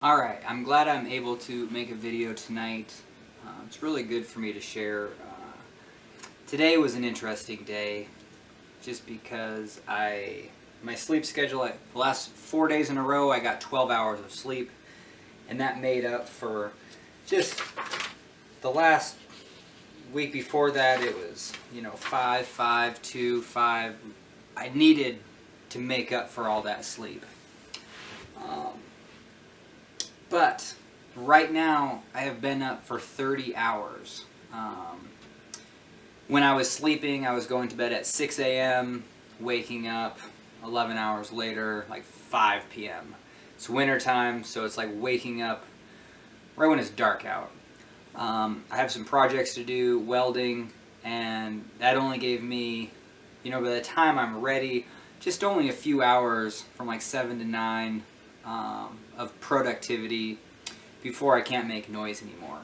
Alright, I'm glad I'm able to make a video tonight. It's really good for me to share. Today was an interesting day just because my sleep schedule, the last 4 days in a row I got 12 hours of sleep, and that made up for just the last week before that. It was 5, 5, 2, 5. I needed to make up for all that sleep. But right now, I have been up for 30 hours. When I was sleeping, I was going to bed at 6 a.m., waking up 11 hours later, like 5 p.m. It's winter time, so it's like waking up right when it's dark out. I have some projects to do, welding, and that only gave me, by the time I'm ready, just only a few hours from like 7 to 9 of productivity before I can't make noise anymore.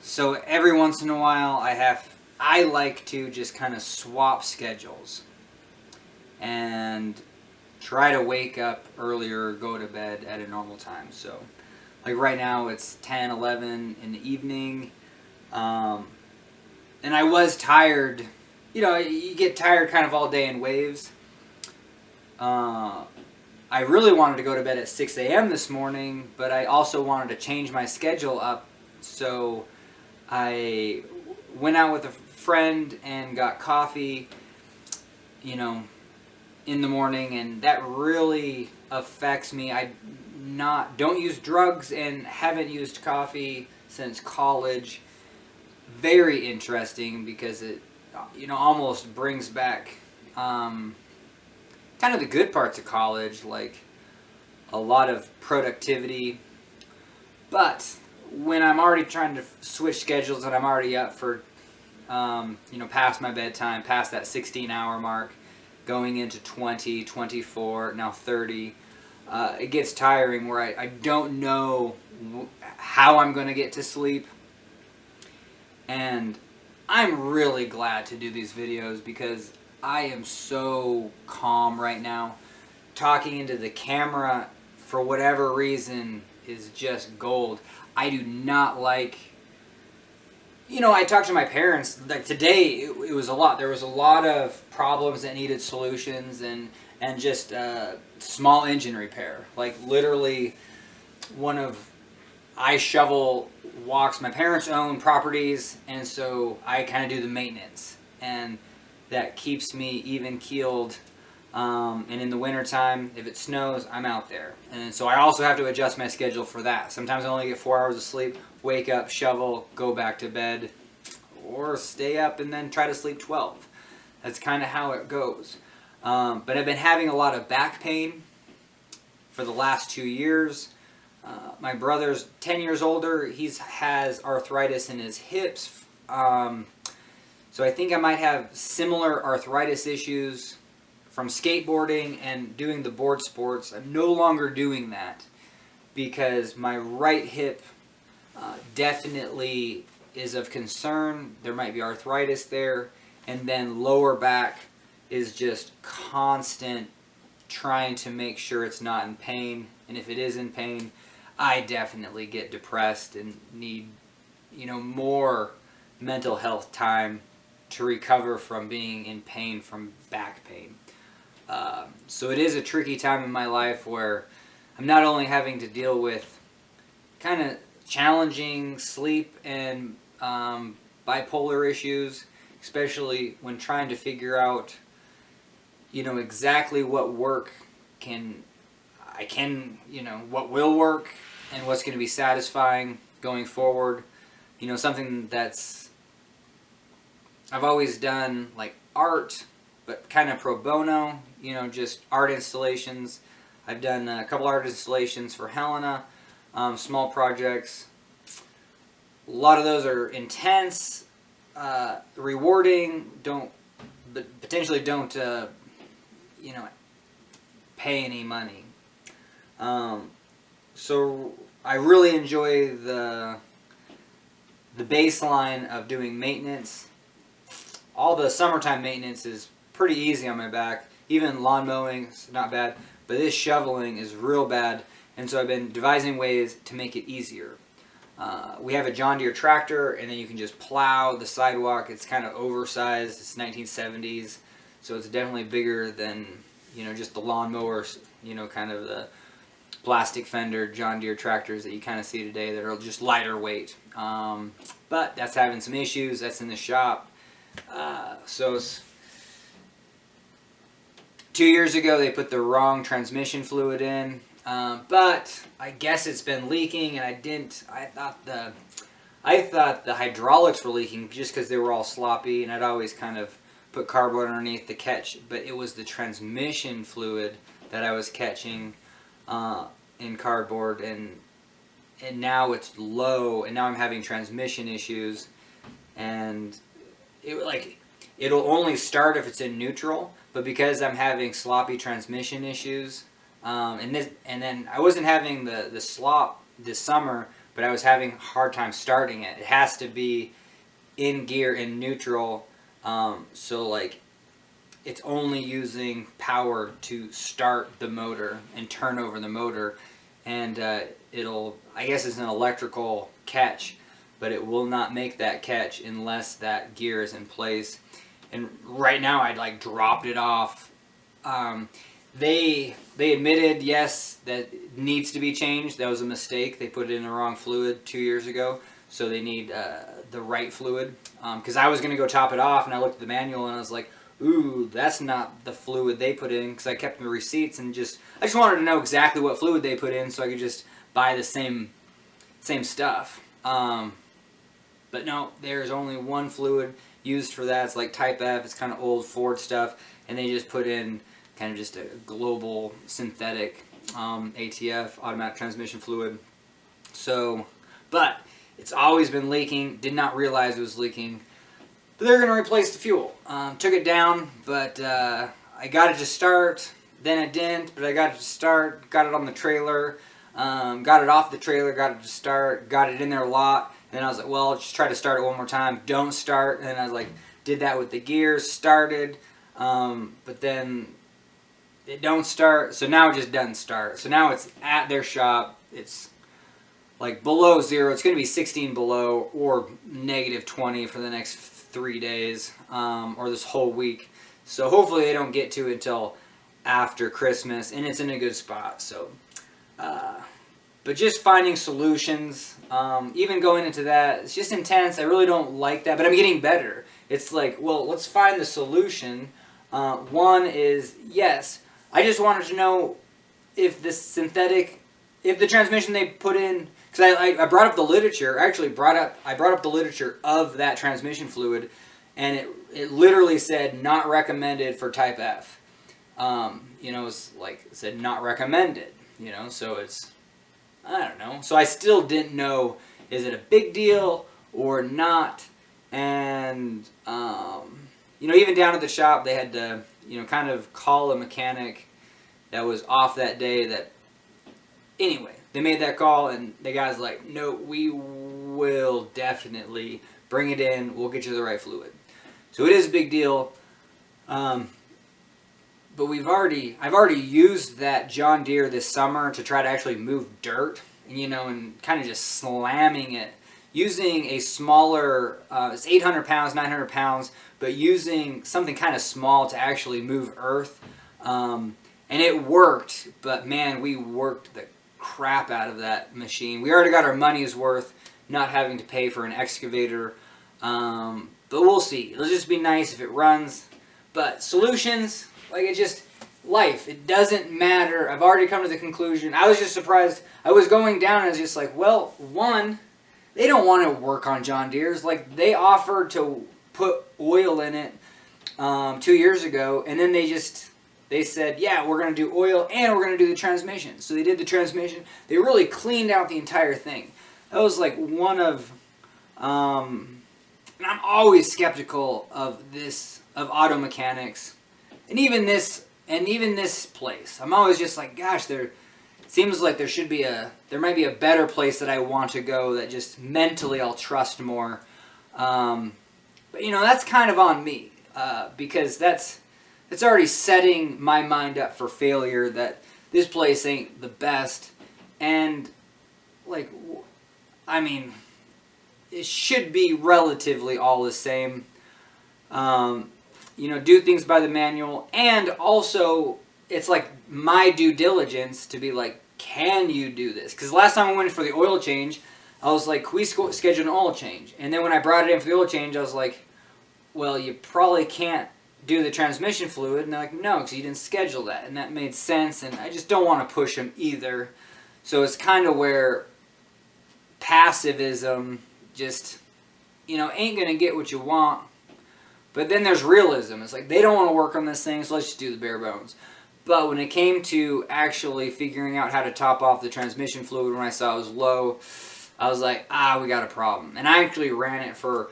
So every once in a while I like to just kind of swap schedules and try to wake up earlier, go to bed at a normal time. So like right now it's 10, 11 in the evening, and I was tired. You get tired kind of all day in waves. I really wanted to go to bed at 6 a.m. this morning, but I also wanted to change my schedule up, so I went out with a friend and got coffee, in the morning, and that really affects me. I don't use drugs and haven't used coffee since college. Very interesting because it, almost brings back kind of the good parts of college, like a lot of productivity. But when I'm already trying to switch schedules and I'm already up for, past my bedtime, past that 16-hour mark, going into 20, 24, now 30, it gets tiring where I don't know how I'm going to get to sleep. And I'm really glad to do these videos because I am so calm right now. Talking into the camera, for whatever reason, is just gold. I do not like... I talked to my parents. Like today, it was a lot. There was a lot of problems that needed solutions and just small engine repair. Like literally, I shovel walks my parents' own properties, and so I kind of do the maintenance. And that keeps me even-keeled, and in the wintertime, if it snows, I'm out there. And so I also have to adjust my schedule for that. Sometimes I only get 4 hours of sleep, wake up, shovel, go back to bed, or stay up and then try to sleep 12. That's kind of how it goes. But I've been having a lot of back pain for the last 2 years. My brother's 10 years older. He has arthritis in his hips. So I think I might have similar arthritis issues from skateboarding and doing the board sports. I'm no longer doing that because my right hip definitely is of concern. There might be arthritis there. And then lower back is just constant trying to make sure it's not in pain. And if it is in pain, I definitely get depressed and need, more mental health time to recover from being in pain from back pain. So it is a tricky time in my life where I'm not only having to deal with kind of challenging sleep and bipolar issues, especially when trying to figure out, exactly what what will work and what's going to be satisfying going forward. Something that's... I've always done like art, but kind of pro bono, just art installations. I've done a couple art installations for Helena, small projects. A lot of those are intense, rewarding, but potentially don't, pay any money. So I really enjoy the baseline of doing maintenance. All the summertime maintenance is pretty easy on my back. Even lawn mowing is not bad. but this shoveling is real bad, and so I've been devising ways to make it easier. We have a John Deere tractor, and then you can just plow the sidewalk. It's kind of oversized. It's 1970s, so it's definitely bigger than, you know, just the lawnmowers, you know, kind of the plastic fender John Deere tractors that you kind of see today that are just lighter weight. But that's having some issues. That's in the shop. So it's 2 years ago they put the wrong transmission fluid in. But I guess it's been leaking, and I thought the hydraulics were leaking just because they were all sloppy, and I'd always kind of put cardboard underneath to catch, but it was the transmission fluid that I was catching in cardboard, and now it's low, and now I'm having transmission issues, and it'll only start if it's in neutral, but because I'm having sloppy transmission issues. And then I wasn't having the slop this summer, but I was having a hard time starting it. It has to be in gear in neutral, so like it's only using power to start the motor and turn over the motor, and I guess it's an electrical catch, but it will not make that catch unless that gear is in place. And right now I'd like dropped it off. They admitted, yes, that it needs to be changed. That was a mistake. They put it in the wrong fluid 2 years ago, so they need the right fluid. Because I was going to go top it off, and I looked at the manual, and I was like, ooh, that's not the fluid they put in, because I kept the receipts, and I just wanted to know exactly what fluid they put in so I could just buy the same stuff. But no, there's only one fluid used for that. It's like Type F. It's kind of old Ford stuff, and they just put in kind of just a global synthetic ATF, automatic transmission fluid. So, but it's always been leaking. Did not realize it was leaking. But they're going to replace the fuel. Took it down, but I got it to start. Then I didn't, but I got it to start. Got it on the trailer. Got it off the trailer. Got it to start. Got it in there a lot. And then I was like, well, I'll just try to start it one more time. Don't start. And then I was like, did that with the gears. Started. But then it don't start, so now it just doesn't start. So now it's at their shop. It's like below zero. It's going to be 16 below or negative 20 for the next 3 days, or this whole week. So hopefully they don't get to it until after Christmas, and it's in a good spot. So, but just finding solutions, even going into that, it's just intense. I really don't like that, but I'm getting better. It's like, well, let's find the solution. One is, yes, I just wanted to know if the transmission they put in, because I brought up the literature. Actually, I brought up the literature of that transmission fluid, and it literally said not recommended for Type F. You know, it's like it said not recommended. You know, so it's, I don't know. So I still didn't know, is it a big deal or not? And you know, even down at the shop, they had to, you know, kind of call a mechanic that was off that day. That anyway, they made that call, and the guy's like, no, we will definitely bring it in. We'll get you the right fluid. So it is a big deal. But I've already used that John Deere this summer to try to actually move dirt, you know, and kind of just slamming it. Using a smaller, it's 800 pounds, 900 pounds, but using something kind of small to actually move earth. And it worked, but man, we worked the crap out of that machine. We already got our money's worth not having to pay for an excavator. But we'll see. It'll just be nice if it runs. But solutions, like it's just life. It doesn't matter. I've already come to the conclusion. I was just surprised. I was going down and I was just like, well, one, they don't want to work on John Deere's. Like, they offered to put oil in it 2 years ago, and then they said, yeah, we're going to do oil and we're going to do the transmission. So they did the transmission. They really cleaned out the entire thing. That was like one of, and I'm always skeptical of auto mechanics, and even this place. I'm always just like, gosh, seems like there might be a better place that I want to go that just mentally I'll trust more. But you know, that's kind of on me, because it's already setting my mind up for failure, that this place ain't the best. And, like, I mean, it should be relatively all the same. You know, do things by the manual. And also, it's like my due diligence to be like, can you do this? Because last time I went for the oil change, I was like, can we schedule an oil change? And then when I brought it in for the oil change, I was like, well, you probably can't do the transmission fluid. And they're like, no, because you didn't schedule that. And that made sense. And I just don't want to push them either. So it's kind of where passivism just, you know, ain't going to get what you want. But then there's realism. It's like, they don't want to work on this thing, so let's just do the bare bones. But when it came to actually figuring out how to top off the transmission fluid when I saw it was low, I was like, we got a problem. And I actually ran it for,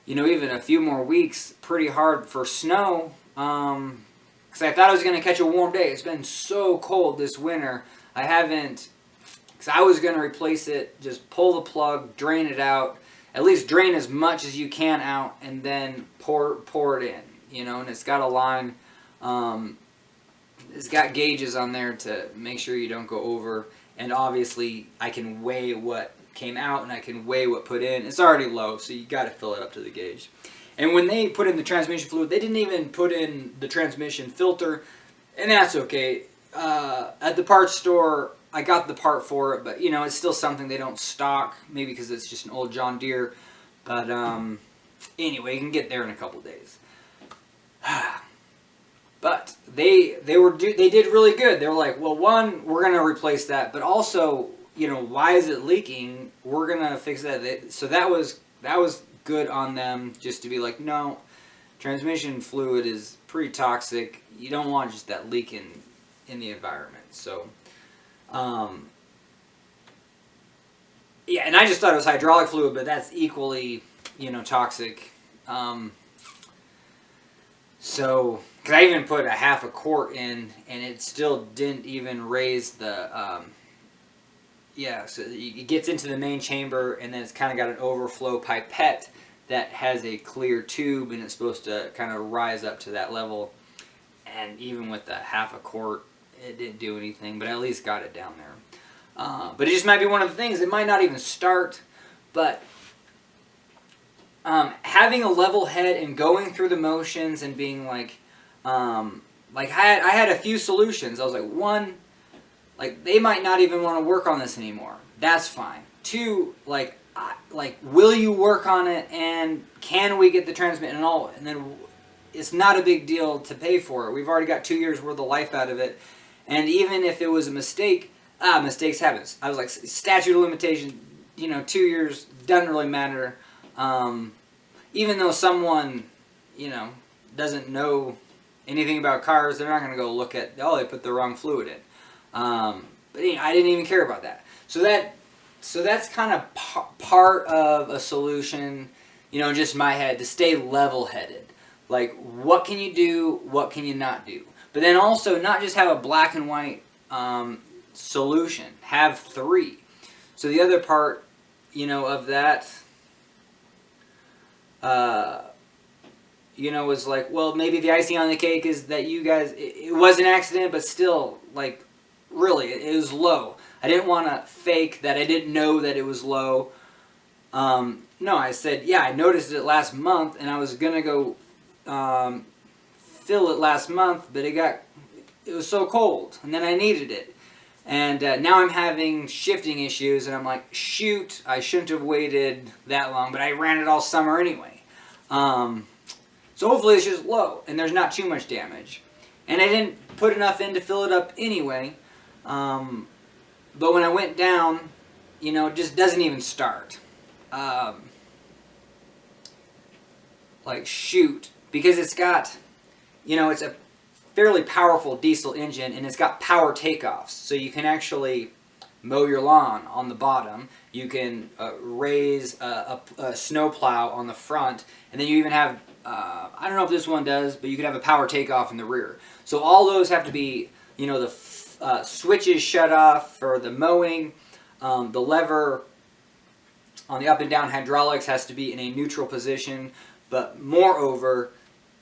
you know, even a few more weeks, pretty hard for snow, because I thought I was going to catch a warm day. It's been so cold this winter. I haven't, because I was going to replace it, just pull the plug, drain it out, at least drain as much as you can out, and then pour it in, you know, and it's got a line, it's got gauges on there to make sure you don't go over, and obviously I can weigh what came out and I can weigh what put in. It's already low, so you got to fill it up to the gauge. And when they put in the transmission fluid, they didn't even put in the transmission filter, and that's okay. At the parts store, I got the part for it, but you know, it's still something they don't stock, maybe because it's just an old John Deere. But anyway, you can get there in a couple days. But they did really good. They were like, well, one, we're gonna replace that, but also, you know, why is it leaking? We're gonna fix that. So that was good on them, just to be like, no, transmission fluid is pretty toxic. You don't want just that leak in the environment. So, yeah, and I just thought it was hydraulic fluid, but that's equally, you know, toxic. So, because I even put a half a quart in, and it still didn't even raise the, yeah, so it gets into the main chamber, and then it's kind of got an overflow pipette that has a clear tube, and it's supposed to kind of rise up to that level. And even with the half a quart, it didn't do anything, but I at least got it down there. But it just might be one of the things. It might not even start, but having a level head and going through the motions and being like I had a few solutions. I was like, one, like, they might not even want to work on this anymore. That's fine. Two, like, will you work on it, and can we get the transmit and all? And then it's not a big deal to pay for it. We've already got 2 years worth of life out of it. And even if it was a mistake, mistakes happen. I was like, statute of limitation, you know, 2 years doesn't really matter. Even though someone, you know, doesn't know anything about cars, they're not going to go look at, oh, they put the wrong fluid in. But you know, I didn't even care about that. So that's kind of part of a solution, you know, just in my head, to stay level-headed. Like, what can you do? What can you not do? But then also not just have a black and white solution. Have three. So the other part, you know, of that, you know, was like, well, maybe the icing on the cake is that you guys, it was an accident, but still, like, really, it was low. I didn't want to fake that I didn't know that it was low. No, I said, yeah, I noticed it last month, and I was going to go fill it last month, but it was so cold, and then I needed it. And now I'm having shifting issues, and I'm like, shoot, I shouldn't have waited that long, but I ran it all summer anyway. So hopefully it's just low, and there's not too much damage. And I didn't put enough in to fill it up anyway. But when I went down, you know, it just doesn't even start. Like, shoot. Because it's got, you know, it's a fairly powerful diesel engine, and it's got power takeoffs. So you can actually mow your lawn on the bottom. You can raise a snowplow on the front. And then you even have, I don't know if this one does, but you can have a power takeoff in the rear. So all those have to be, you know, the switches shut off for the mowing. The lever on the up and down hydraulics has to be in a neutral position. But moreover,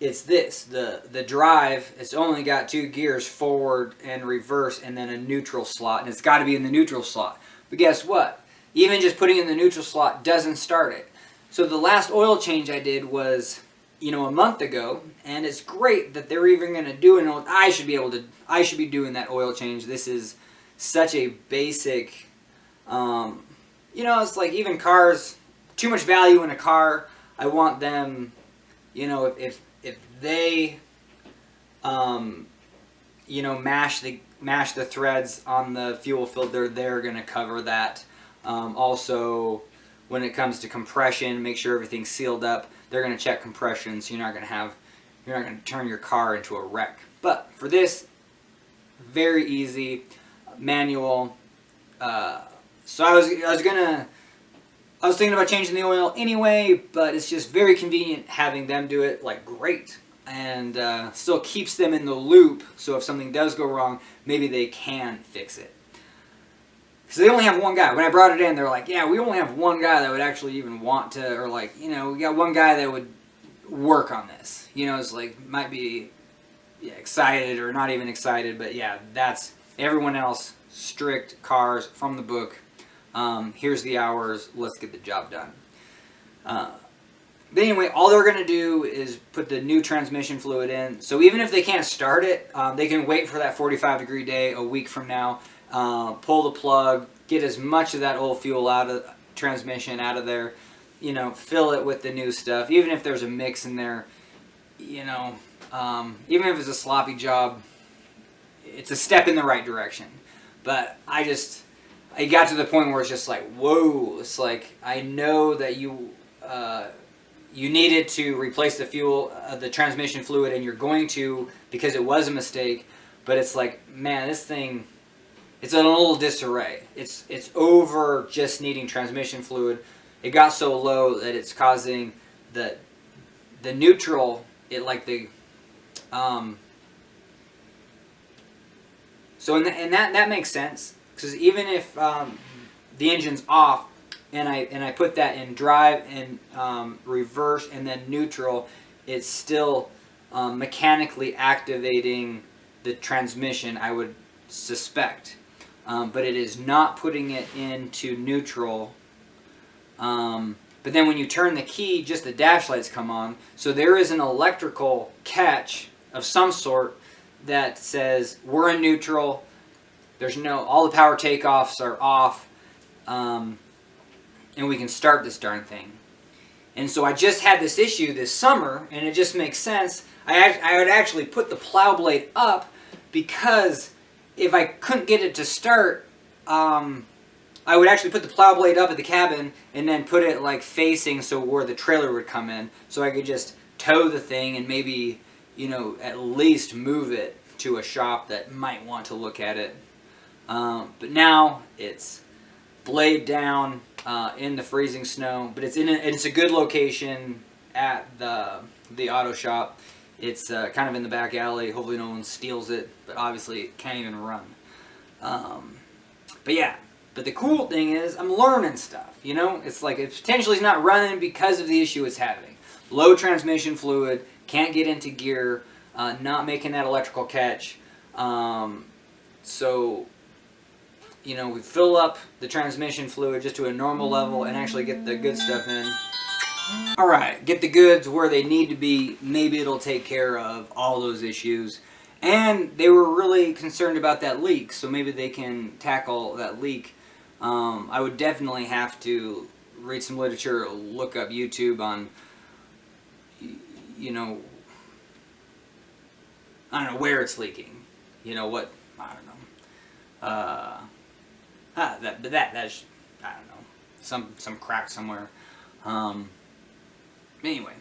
it's this, the drive, it's only got 2 gears, forward and reverse, and then a neutral slot, and it's got to be in the neutral slot. But guess what? Even just putting in the neutral slot doesn't start it. So the last oil change I did was, a month ago, and it's great that they're even going to do an oil. I should be doing that oil change. This is such a basic, it's like even cars, too much value in a car. I want them, if they, mash the threads on the fuel filter, they're going to cover that. Also, when it comes to compression, make sure everything's sealed up. They're going to check compression, so you're not going to turn your car into a wreck. But for this, very easy, manual. So I was thinking about changing the oil anyway, but it's just very convenient having them do it, like, great. And still keeps them in the loop, so if something does go wrong, maybe they can fix it. So they only have one guy. When I brought it in, they're like, yeah, we only have one guy that would actually even want to, or like, we got one guy that would work on this. It's like, might be excited or not even excited, but yeah, that's everyone else, strict cars from the book. Here's the hours, let's get the job done. But anyway, all they're going to do is put the new transmission fluid in. So even if they can't start it, they can wait for that 45-degree day a week from now. Pull the plug, get as much of that old fuel out of transmission out of there, fill it with the new stuff. Even if there's a mix in there, even if it's a sloppy job, it's a step in the right direction. But I got to the point where it's just like, whoa, it's like, I know that you needed to replace the fuel, the transmission fluid, and you're going to because it was a mistake. But it's like, man, this thing, it's in a little disarray. It's over just needing transmission fluid. It got so low that it's causing the neutral, so and that makes sense, because even if the engine's off and I put that in drive and reverse and then neutral, it's still mechanically activating the transmission, I would suspect. But it is not putting it into neutral. But then when you turn the key, just the dash lights come on. So there is an electrical catch of some sort that says we're in neutral. All the power takeoffs are off, and we can start this darn thing. And so I just had this issue this summer, and it just makes sense. I would actually put the plow blade up, because if I couldn't get it to start, I would actually put the plow blade up at the cabin and then put it like facing so where the trailer would come in, so I could just tow the thing and maybe, at least move it to a shop that might want to look at it. But now it's blade down in the freezing snow, but it's a good location at the auto shop. It's kind of in the back alley. Hopefully no one steals it, but obviously it can't even run. But yeah, but the cool thing is I'm learning stuff, It's like it potentially is not running because of the issue it's having. Low transmission fluid, can't get into gear, not making that electrical catch. So, we fill up the transmission fluid just to a normal level and actually get the good stuff in. Alright, get the goods where they need to be. Maybe it'll take care of all those issues. And they were really concerned about that leak, so maybe they can tackle that leak. I would definitely have to read some literature, look up YouTube on, I don't know where it's leaking. What, I don't know. That's, I don't know, some crack somewhere. Anyway,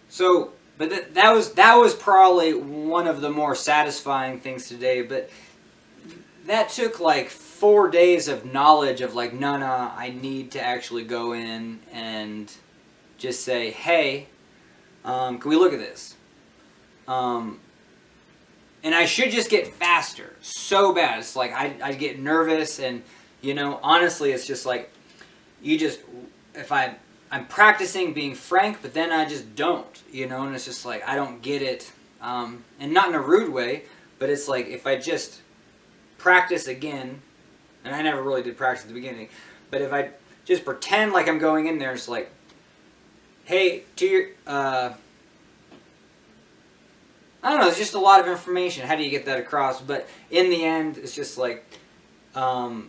so, but that was probably one of the more satisfying things today. But that took like 4 days of knowledge of like, no, I need to actually go in and just say, hey, can we look at this? And I should just get faster so bad. It's like I get nervous, and honestly, it's just like if I I'm practicing being frank, but then I just don't, you know, and it's just like, I don't get it, and not in a rude way, but it's like, if I just practice again, and I never really did practice at the beginning, but if I just pretend like I'm going in there, it's like, hey, to your, I don't know, it's just a lot of information. How do you get that across? But in the end, it's just like, so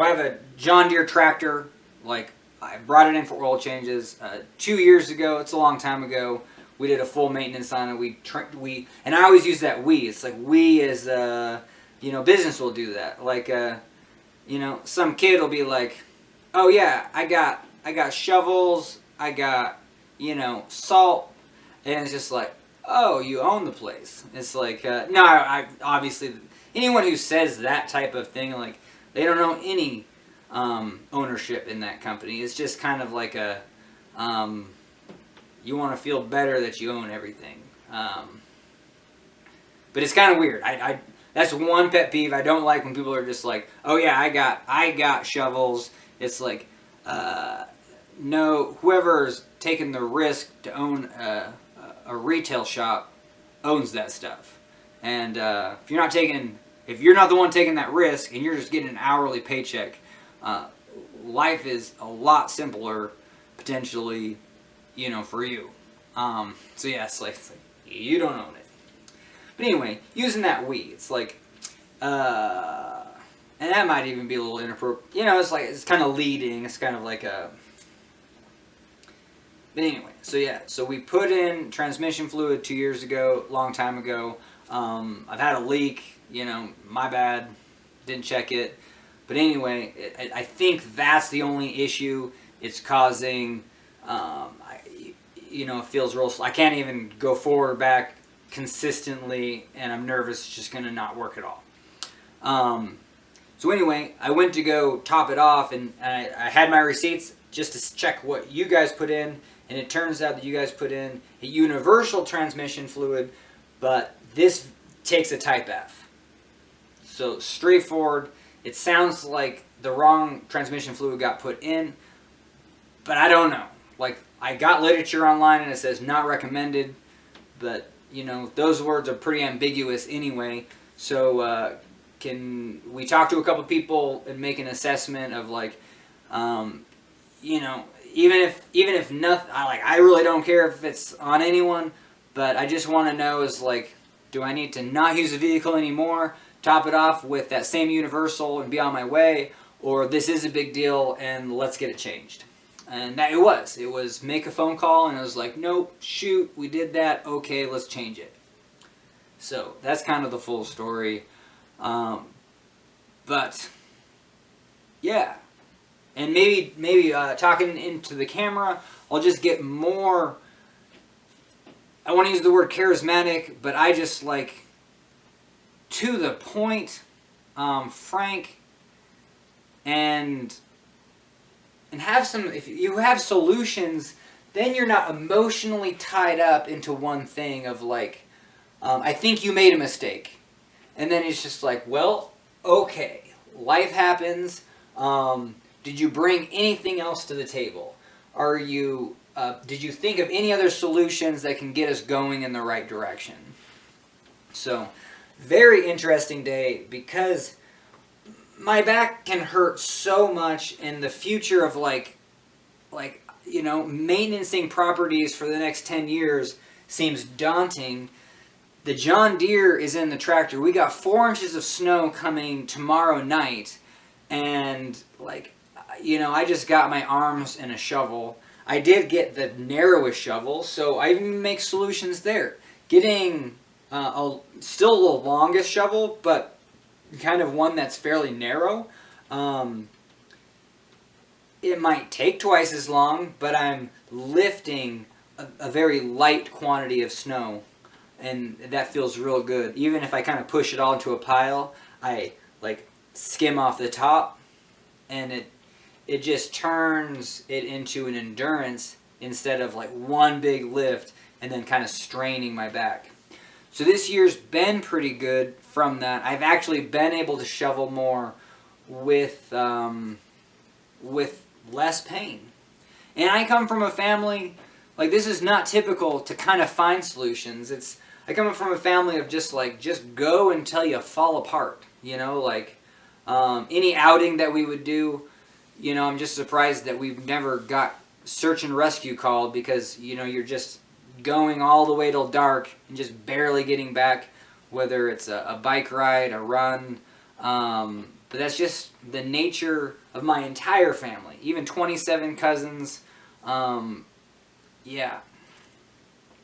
I have a John Deere tractor. Like, I brought it in for oil changes 2 years ago. It's a long time ago. We did a full maintenance on it. We and I always use that we. It's like we as business will do that. Like some kid will be like, oh yeah, I got shovels. I got salt, and it's just like, oh, you own the place. It's like no, I obviously anyone who says that type of thing, like, they don't know any ownership in that company. It's just kind of like a, you want to feel better that you own everything. But it's kind of weird. I that's one pet peeve. I don't like when people are just like, oh yeah, I got shovels. It's like, no, whoever's taking the risk to own a retail shop owns that stuff. And if you're not the one taking that risk and you're just getting an hourly paycheck, life is a lot simpler potentially, for you. So yeah, it's like you don't own it. But anyway, using that we, it's like, and that might even be a little inappropriate. It's like, it's kind of leading. It's kind of like a. But anyway, so yeah, so we put in transmission fluid 2 years ago, long time ago. I've had a leak, my bad, didn't check it. But anyway, I think that's the only issue. It's causing, it feels real. I can't even go forward or back consistently, and I'm nervous it's just going to not work at all. So anyway, I went to go top it off, and I had my receipts just to check what you guys put in, and it turns out that you guys put in a universal transmission fluid, but this takes a type F. So straightforward. It sounds like the wrong transmission fluid got put in, but I don't know. Like, I got literature online and it says not recommended, but those words are pretty ambiguous anyway. So can we talk to a couple people and make an assessment of like, even if nothing, I really don't care if it's on anyone, but I just want to know is like, do I need to not use the vehicle anymore, top it off with that same universal and be on my way, or this is a big deal and let's get it changed? And that it was make a phone call and it was like, nope, shoot, we did that, okay, let's change it. So that's kind of the full story. But yeah, and maybe talking into the camera, I'll just get more, I want to use the word charismatic, but I just like to the point, frank, and have some, if you have solutions, then you're not emotionally tied up into one thing of like, I think you made a mistake. And then it's just like, well, okay, life happens. Did you bring anything else to the table? Did you think of any other solutions that can get us going in the right direction? So, very interesting day, because my back can hurt so much, and the future of maintaining properties for the next 10 years seems daunting. The John Deere is in the tractor. We got 4 inches of snow coming tomorrow night, and I just got my arms and a shovel. I did get the narrowest shovel, so I even make solutions there. Getting still the longest shovel, but kind of one that's fairly narrow. It might take twice as long, but I'm lifting a very light quantity of snow, and that feels real good. Even if I kind of push it all into a pile, I skim off the top, and it just turns it into an endurance instead of one big lift and then kind of straining my back. So this year's been pretty good from that. I've actually been able to shovel more with less pain. And I come from a family, like, this is not typical to kind of find solutions. I come from a family of just go until you fall apart, you know, like, any outing that we would do, you know, I'm just surprised that we've never got search and rescue called, because, you know, you're just going all the way till dark and just barely getting back, whether it's a bike ride, a run, but that's just the nature of my entire family, even 27 cousins. Yeah,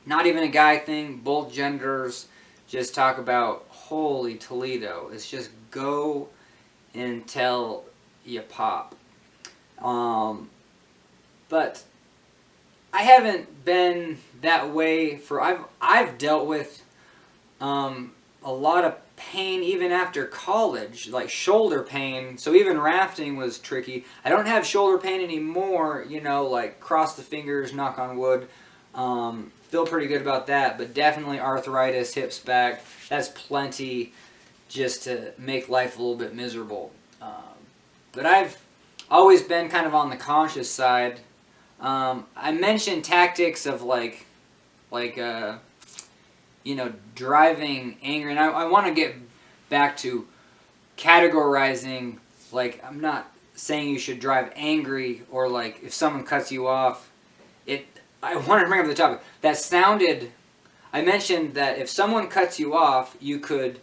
not even a guy thing, both genders just talk about, holy Toledo, it's just go until you pop. But I haven't been that way for, I've dealt with a lot of pain even after college, like shoulder pain. So even rafting was tricky. I don't have shoulder pain anymore, you know, like cross the fingers, knock on wood. Feel pretty good about that, but definitely arthritis, hips, back. That's plenty just to make life a little bit miserable. But I've always been kind of on the cautious side. I mentioned tactics of you know, driving angry, and I want to get back to categorizing. Like, I'm not saying you should drive angry, or like if someone cuts you off. I want to bring up the topic that sounded. I mentioned that if someone cuts you off, you could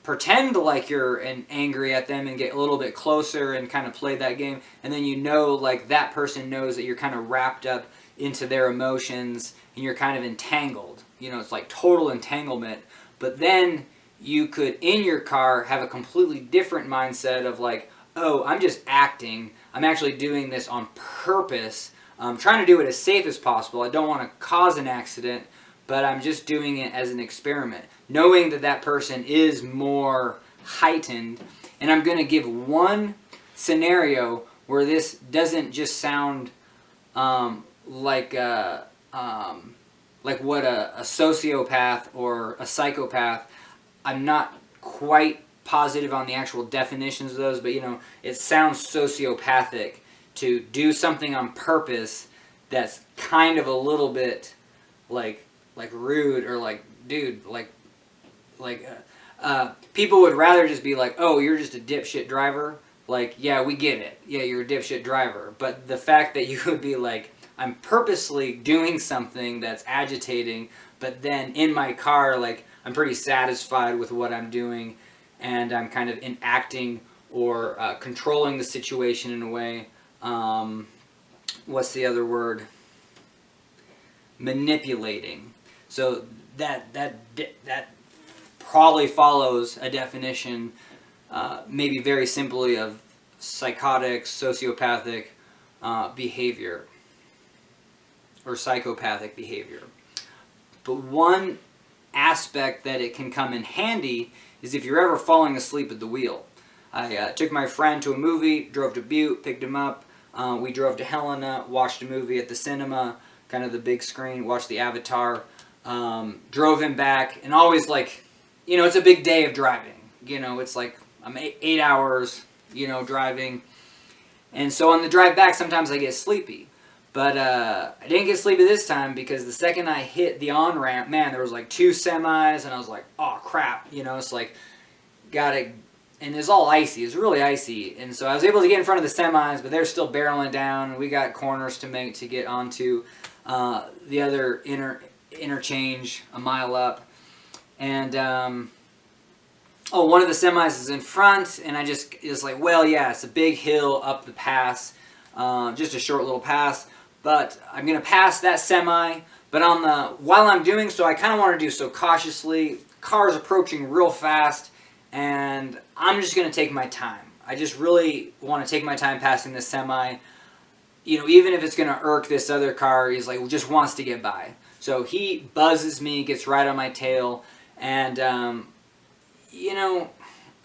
pretend like you're angry at them and get a little bit closer and kind of play that game, and then you know, like, that person knows that you're kind of wrapped up into their emotions and you're kind of entangled. You know, it's like total entanglement. But then you could, in your car, have a completely different mindset of like, oh, I'm just acting. I'm actually doing this on purpose. I'm trying to do it as safe as possible. I don't want to cause an accident, but I'm just doing it as an experiment, knowing that that person is more heightened. And I'm going to give one scenario where this doesn't just sound like what a sociopath or a psychopath. I'm not quite positive on the actual definitions of those, but, you know, it sounds sociopathic to do something on purpose that's kind of a little bit like rude, or like, dude, people would rather just be like, oh, you're just a dipshit driver. Like, yeah, we get it. Yeah, you're a dipshit driver. But the fact that you would be like, I'm purposely doing something that's agitating, but then in my car, like, I'm pretty satisfied with what I'm doing, and I'm kind of enacting or controlling the situation in a way. What's the other word? Manipulating. So that probably follows a definition, maybe very simply, of psychotic, sociopathic behavior, or psychopathic behavior. But one aspect that it can come in handy is if you're ever falling asleep at the wheel. I took my friend to a movie, drove to Butte, picked him up. We drove to Helena, watched a movie at the cinema, kind of the big screen, watched the Avatar. Drove him back, and always, like, you know, it's a big day of driving. You know, it's like I'm 8 hours, you know, driving. And so on the drive back, sometimes I get sleepy. But I didn't get sleepy this time, because the second I hit the on-ramp, man, there was like 2 semis, and I was like, oh, crap. You know, it's like, gotta, and it's all icy. It's really icy. And so I was able to get in front of the semis, but they're still barreling down, and we got corners to make to get onto the other interchange a mile up. And, one of the semis is in front, and I just, it's like, well, yeah, it's a big hill up the pass, just a short little pass. But I'm going to pass that semi, but while I'm doing so, I kind of want to do so cautiously. Car's approaching real fast, and I'm just going to take my time. I just really want to take my time passing this semi. You know, even if it's going to irk this other car, he's like, just wants to get by. So he buzzes me, gets right on my tail, and, you know,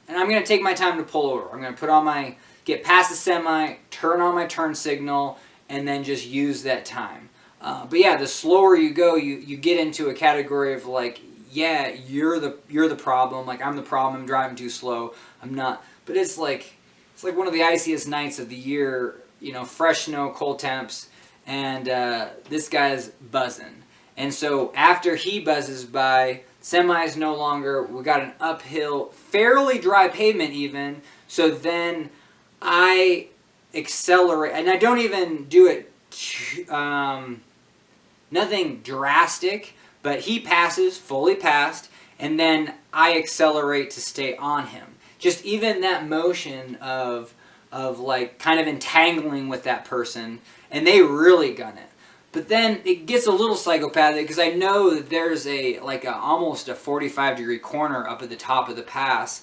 and I'm going to take my time to pull over. I'm going to get past the semi, turn on my turn signal, and then just use that time. But yeah, the slower you go, you get into a category of like, yeah, you're the problem. Like, I'm the problem. I'm driving too slow. I'm not. But it's like it's like one of the iciest nights of the year, fresh snow, cold temps, and this guy's buzzing. And so after he buzzes by, semi's no longer, we got an uphill, fairly dry pavement even, so then I accelerate, and I don't even do it, nothing drastic, but he passes, fully passed, and then I accelerate to stay on him. Just even that motion of like kind of entangling with that person, and they really gun it. But then it gets a little psychopathic because I know that there's almost a 45-degree corner up at the top of the pass.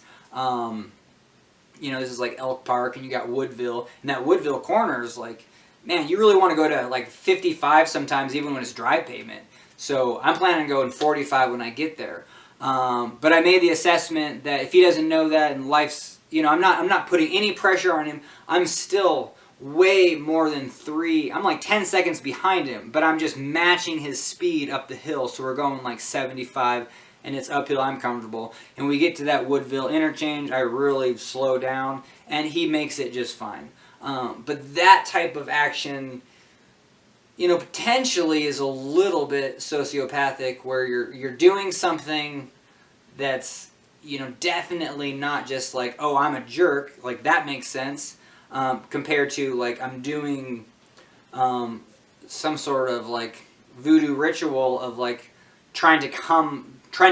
This is like Elk Park, and you got Woodville, and that Woodville corner is like, man, you really want to go to like 55 sometimes, even when it's dry pavement. So I'm planning on going 45 when I get there. But I made the assessment that if he doesn't know that, and life's, I'm not putting any pressure on him. I'm still way more than I'm like 10 seconds behind him, but I'm just matching his speed up the hill. So we're going like 75, and it's uphill. I'm comfortable. And we get to that Woodville interchange. I really slow down, and he makes it just fine. But that type of action, potentially is a little bit sociopathic, where you're doing something that's, definitely not just like, oh, I'm a jerk. Like, that makes sense, compared to like I'm doing some sort of like voodoo ritual of like trying to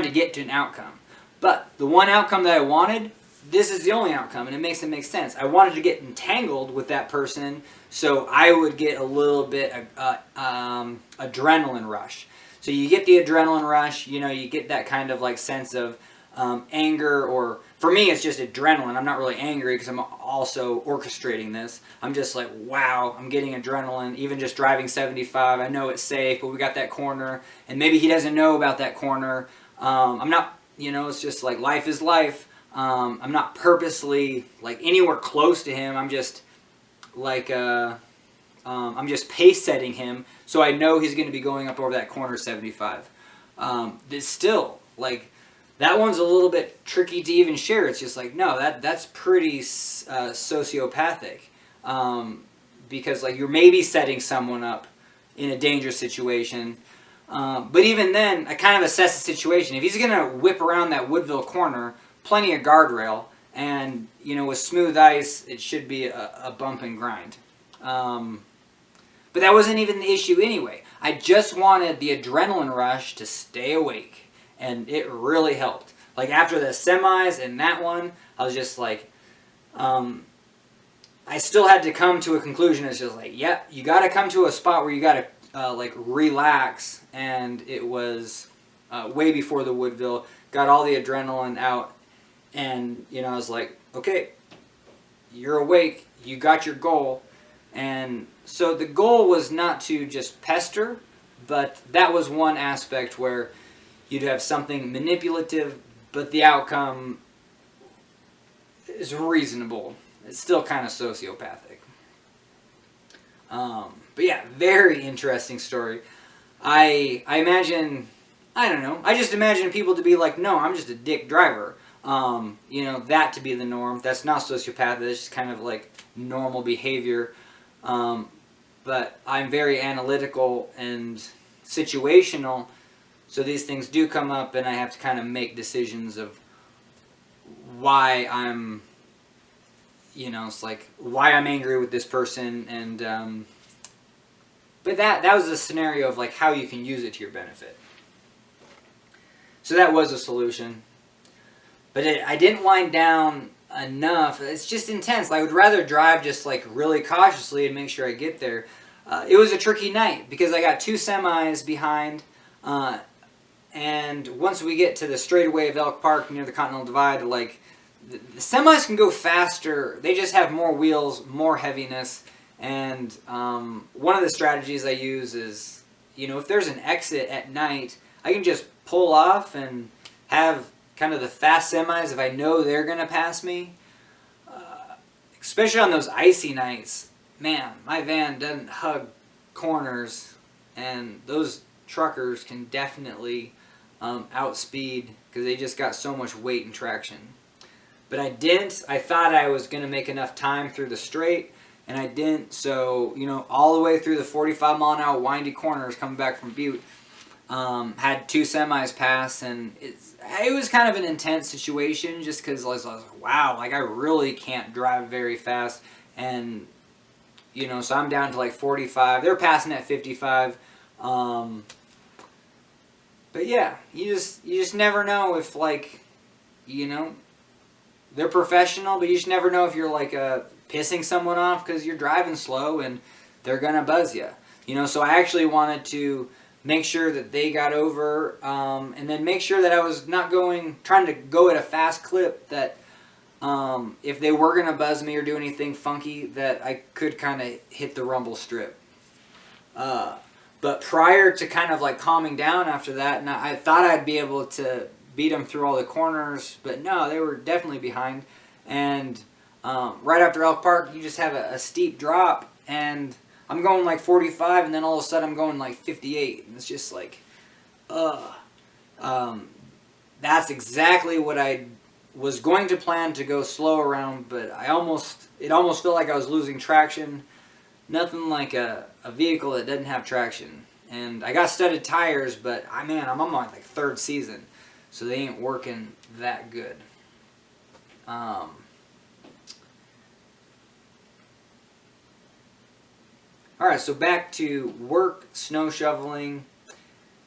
get to an outcome. But the one outcome that I wanted, this is the only outcome, and it makes sense. I wanted to get entangled with that person, so I would get a little bit adrenaline rush. So you get the adrenaline rush, you get that kind of like sense of anger, or for me it's just adrenaline. I'm not really angry because I'm also orchestrating this. I'm just like, wow, I'm getting adrenaline. Even just driving 75, I know it's safe, but we got that corner, and maybe he doesn't know about that corner. I'm not, it's just like life is life. I'm not purposely like anywhere close to him. I'm just like I'm just pace setting him, so I know he's going to be going up over that corner 75. It's still like that one's a little bit tricky to even share. It's just like, no, that's pretty sociopathic, because like you're maybe setting someone up in a dangerous situation. But even then, I kind of assess the situation. If he's going to whip around that Woodville corner, plenty of guardrail, and with smooth ice, it should be a bump and grind. But that wasn't even the issue anyway. I just wanted the adrenaline rush to stay awake, and it really helped. Like after the semis and that one, I was just like, I still had to come to a conclusion. It's just like, yep, you got to come to a spot where you got to like relax, and it was way before the Woodville. Got all the adrenaline out, and I was like, okay, you're awake, you got your goal. And so the goal was not to just pester, but that was one aspect where you'd have something manipulative, but the outcome is reasonable. It's still kind of sociopathic. But yeah, very interesting story. I imagine, I don't know, I just imagine people to be like, no, I'm just a dick driver. That to be the norm. That's not sociopathic. It's just kind of like normal behavior. But I'm very analytical and situational, so these things do come up, and I have to kind of make decisions of why I'm, it's like why I'm angry with this person, and but that was a scenario of like how you can use it to your benefit. So that was a solution. But I didn't wind down enough. It's just intense. I would rather drive just like really cautiously and make sure I get there. It was a tricky night because I got 2 semis behind. And once we get to the straightaway of Elk Park near the Continental Divide, like the semis can go faster. They just have more wheels, more heaviness. And one of the strategies I use is, if there's an exit at night, I can just pull off and have kind of the fast semis if I know they're going to pass me. Especially on those icy nights, man, my van doesn't hug corners, and those truckers can definitely outspeed because they just got so much weight and traction. but I didn't. I thought I was going to make enough time through the straight, and I didn't. So, you know, all the way through the 45-mile-an-hour windy corners coming back from Butte, had 2 semis pass, and it was kind of an intense situation just because I was like, wow, like I really can't drive very fast. And, you know, so I'm down to like 45. They're passing at 55. But yeah, you just never know if, like, you know, they're professional, but you just never know if you're like pissing someone off because you're driving slow and they're gonna buzz you. You know, so I actually wanted to make sure that they got over, and then make sure that I was not trying to go at a fast clip, that if they were gonna buzz me or do anything funky, that I could kind of hit the rumble strip. But prior to kind of like calming down after that, and I thought I'd be able to beat them through all the corners, but no, they were definitely behind. And right after Elk Park, you just have a steep drop, and I'm going like 45, and then all of a sudden I'm going like 58, and it's just like, that's exactly what I was going to plan to go slow around, but it almost felt like I was losing traction. Nothing like a vehicle that doesn't have traction. And I got studded tires, but I'm on my like 3rd season, so they ain't working that good. Alright, so back to work, snow shoveling.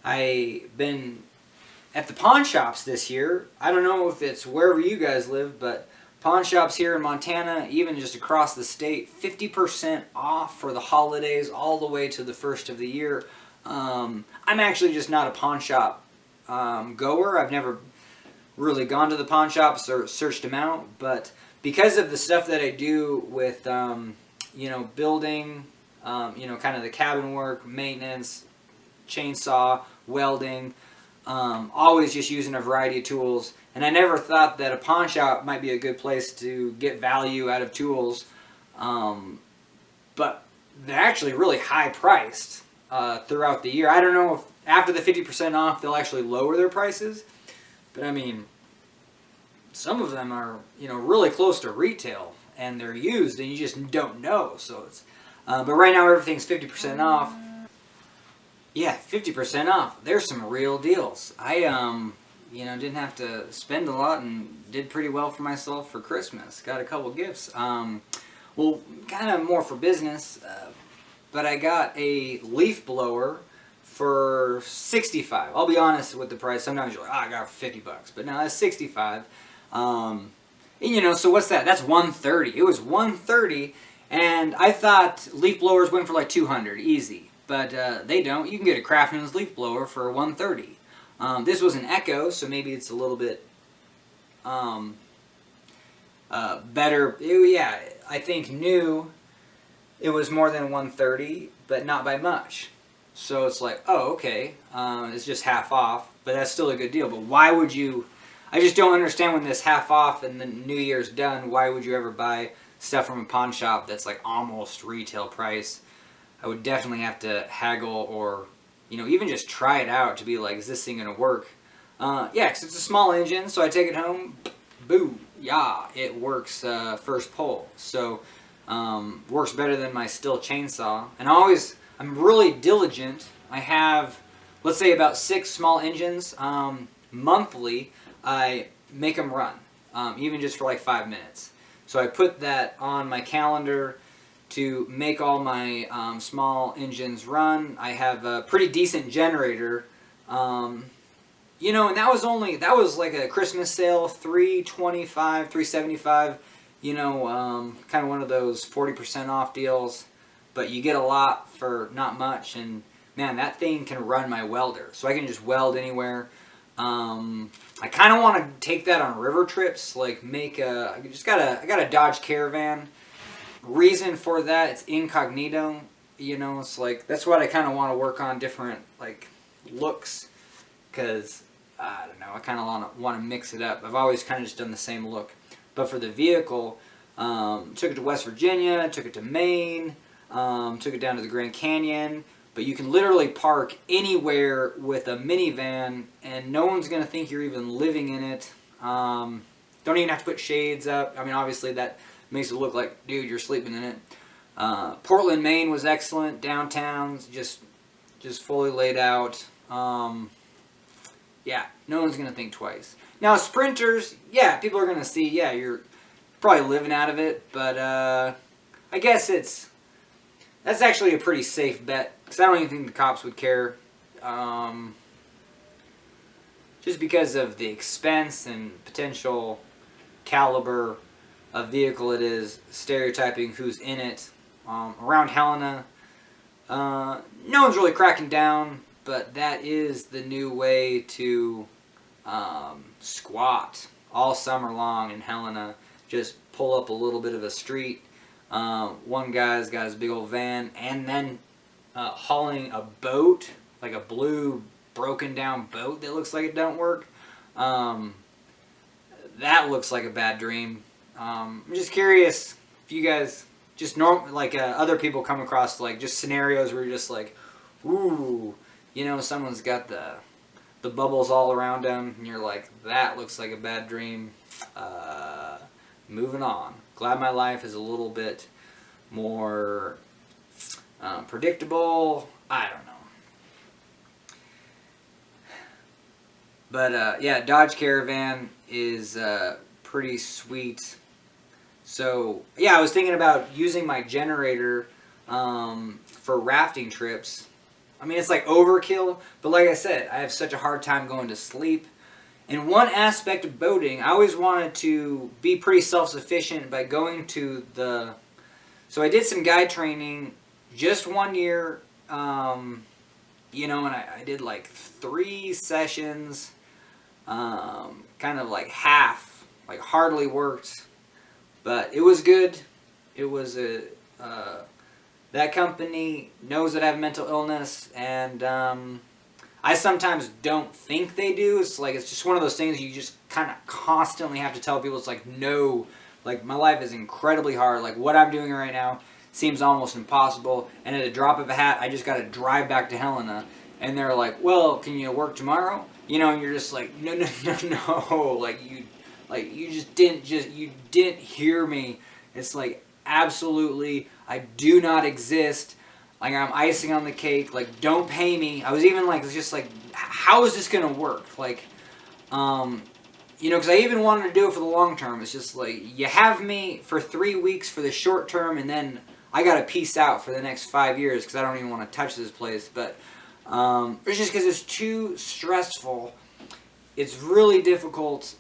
I've been at the pawn shops this year. I don't know if it's wherever you guys live, but pawn shops here in Montana, even just across the state, 50% off for the holidays all the way to the first of the year. I'm actually just not a pawn shop goer. I've never really gone to the pawn shops or searched them out, but because of the stuff that I do with, you know, building, you know, kind of the cabin work, maintenance, chainsaw, welding, always just using a variety of tools. And I never thought that a pawn shop might be a good place to get value out of tools. But they're actually really high priced throughout the year. I don't know if after the 50% off they'll actually lower their prices. But I mean, some of them are, you know, really close to retail, and they're used and you just don't know. So it's, but right now everything's 50% off. Yeah, 50% off. There's some real deals. I you know, didn't have to spend a lot and did pretty well for myself for Christmas. Got a couple gifts. Well, kind of more for business, but I got a leaf blower for $65. I'll be honest with the price. Sometimes you're like, oh, I got it for $50, but no, that's $65. And, you know, so what's that? That's $130. It was $130, and I thought leaf blowers went for like $200, easy. But they don't. You can get a Craftsman's leaf blower for $130. This was an Echo, so maybe it's a little bit better. Yeah, I think new, it was more than $130, but not by much. So it's like, oh, okay, it's just half off, but that's still a good deal. But why would you, I just don't understand when this half off and the New Year's done, why would you ever buy stuff from a pawn shop that's like almost retail price? I would definitely have to haggle or, you know, even just try it out to be like, is this thing going to work? Yeah, because it's a small engine, so I take it home, boo, yeah, it works first pull. So, works better than my Stihl chainsaw. And I'm really diligent. I have, let's say, about 6 small engines. Monthly, I make them run, even just for like 5 minutes. So I put that on my calendar to make all my small engines run. I have a pretty decent generator, you know, and that was like a Christmas sale, $325, $375, you know, kind of one of those 40% off deals, but you get a lot for not much, and man, that thing can run my welder, so I can just weld anywhere. I kind of want to take that on river trips, like I got a Dodge Caravan. Reason for that, it's incognito, you know, it's like, that's what I kind of want to work on, different, like, looks, because, I don't know, I kind of want to mix it up. I've always kind of just done the same look. But for the vehicle, took it to West Virginia, took it to Maine, took it down to the Grand Canyon, but you can literally park anywhere with a minivan, and no one's going to think you're even living in it. Don't even have to put shades up. I mean, obviously that makes it look like, dude, you're sleeping in it. Portland, Maine was excellent. Downtown, just fully laid out. Yeah, no one's going to think twice. Now, sprinters, yeah, people are going to see, yeah, you're probably living out of it, but I guess that's actually a pretty safe bet, because I don't even think the cops would care. Just because of the expense and potential caliber of vehicle it is, stereotyping who's in it. Around Helena, no one's really cracking down, but that is the new way to squat all summer long in Helena. Just pull up a little bit of a street. One guy's got his big old van, and then hauling a boat, like a blue broken down boat that looks like it don't work. That looks like a bad dream. I'm just curious if you guys just other people come across like just scenarios where you're just like, ooh, you know, someone's got the bubbles all around them, and you're like, that looks like a bad dream. Moving on. Glad my life is a little bit more predictable. I don't know. But yeah, Dodge Caravan is pretty sweet. So yeah, I was thinking about using my generator for rafting trips. I mean, it's like overkill, but like I said, I have such a hard time going to sleep. And one aspect of boating, I always wanted to be pretty self-sufficient by going to the... So I did some guide training just 1 year, you know, and I did like 3 sessions, kind of like half, like hardly worked, but it was good. It was that company knows that I have mental illness, and I sometimes don't think they do. It's like, it's just one of those things you just kind of constantly have to tell people. It's like, no, like my life is incredibly hard. Like what I'm doing right now seems almost impossible, and at a drop of a hat, I just got to drive back to Helena. And they're like, well, can you work tomorrow? You know, and you're just like, no, like you didn't hear me. It's like, absolutely, I do not exist. Like, I'm icing on the cake. Like, don't pay me. I was even like, it's just like, how is this gonna work? Like, you know, because I even wanted to do it for the long term. It's just like, you have me for 3 weeks for the short term, and then I gotta peace out for the next 5 years because I don't even want to touch this place. But it's just because it's too stressful. It's really difficult.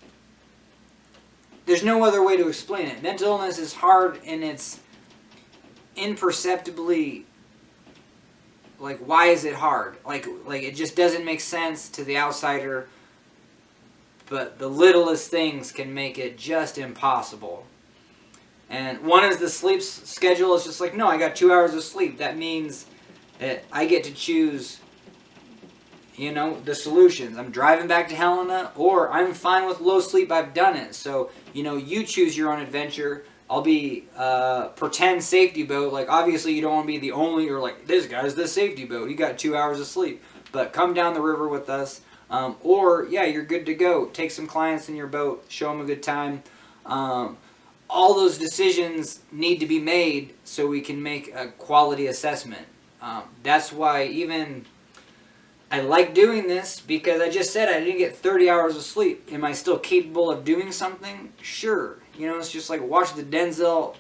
There's no other way to explain it. Mental illness is hard, and it's imperceptibly, like, why is it hard? Like it just doesn't make sense to the outsider, but the littlest things can make it just impossible. And one is the sleep schedule. Is just like, no, I got 2 hours of sleep. That means that I get to choose, you know, the solutions. I'm driving back to Helena, or I'm fine with low sleep. I've done it. So, you know, you choose your own adventure. I'll be pretend safety boat. Like, obviously you don't want to be the only, or like, this guy's the safety boat. He got 2 hours of sleep. But come down the river with us. Or, yeah, you're good to go. Take some clients in your boat. Show them a good time. All those decisions need to be made so we can make a quality assessment. That's why even... I like doing this because I just said I didn't get 30 hours of sleep. Am I still capable of doing something? Sure. You know, it's just like watch the Denzel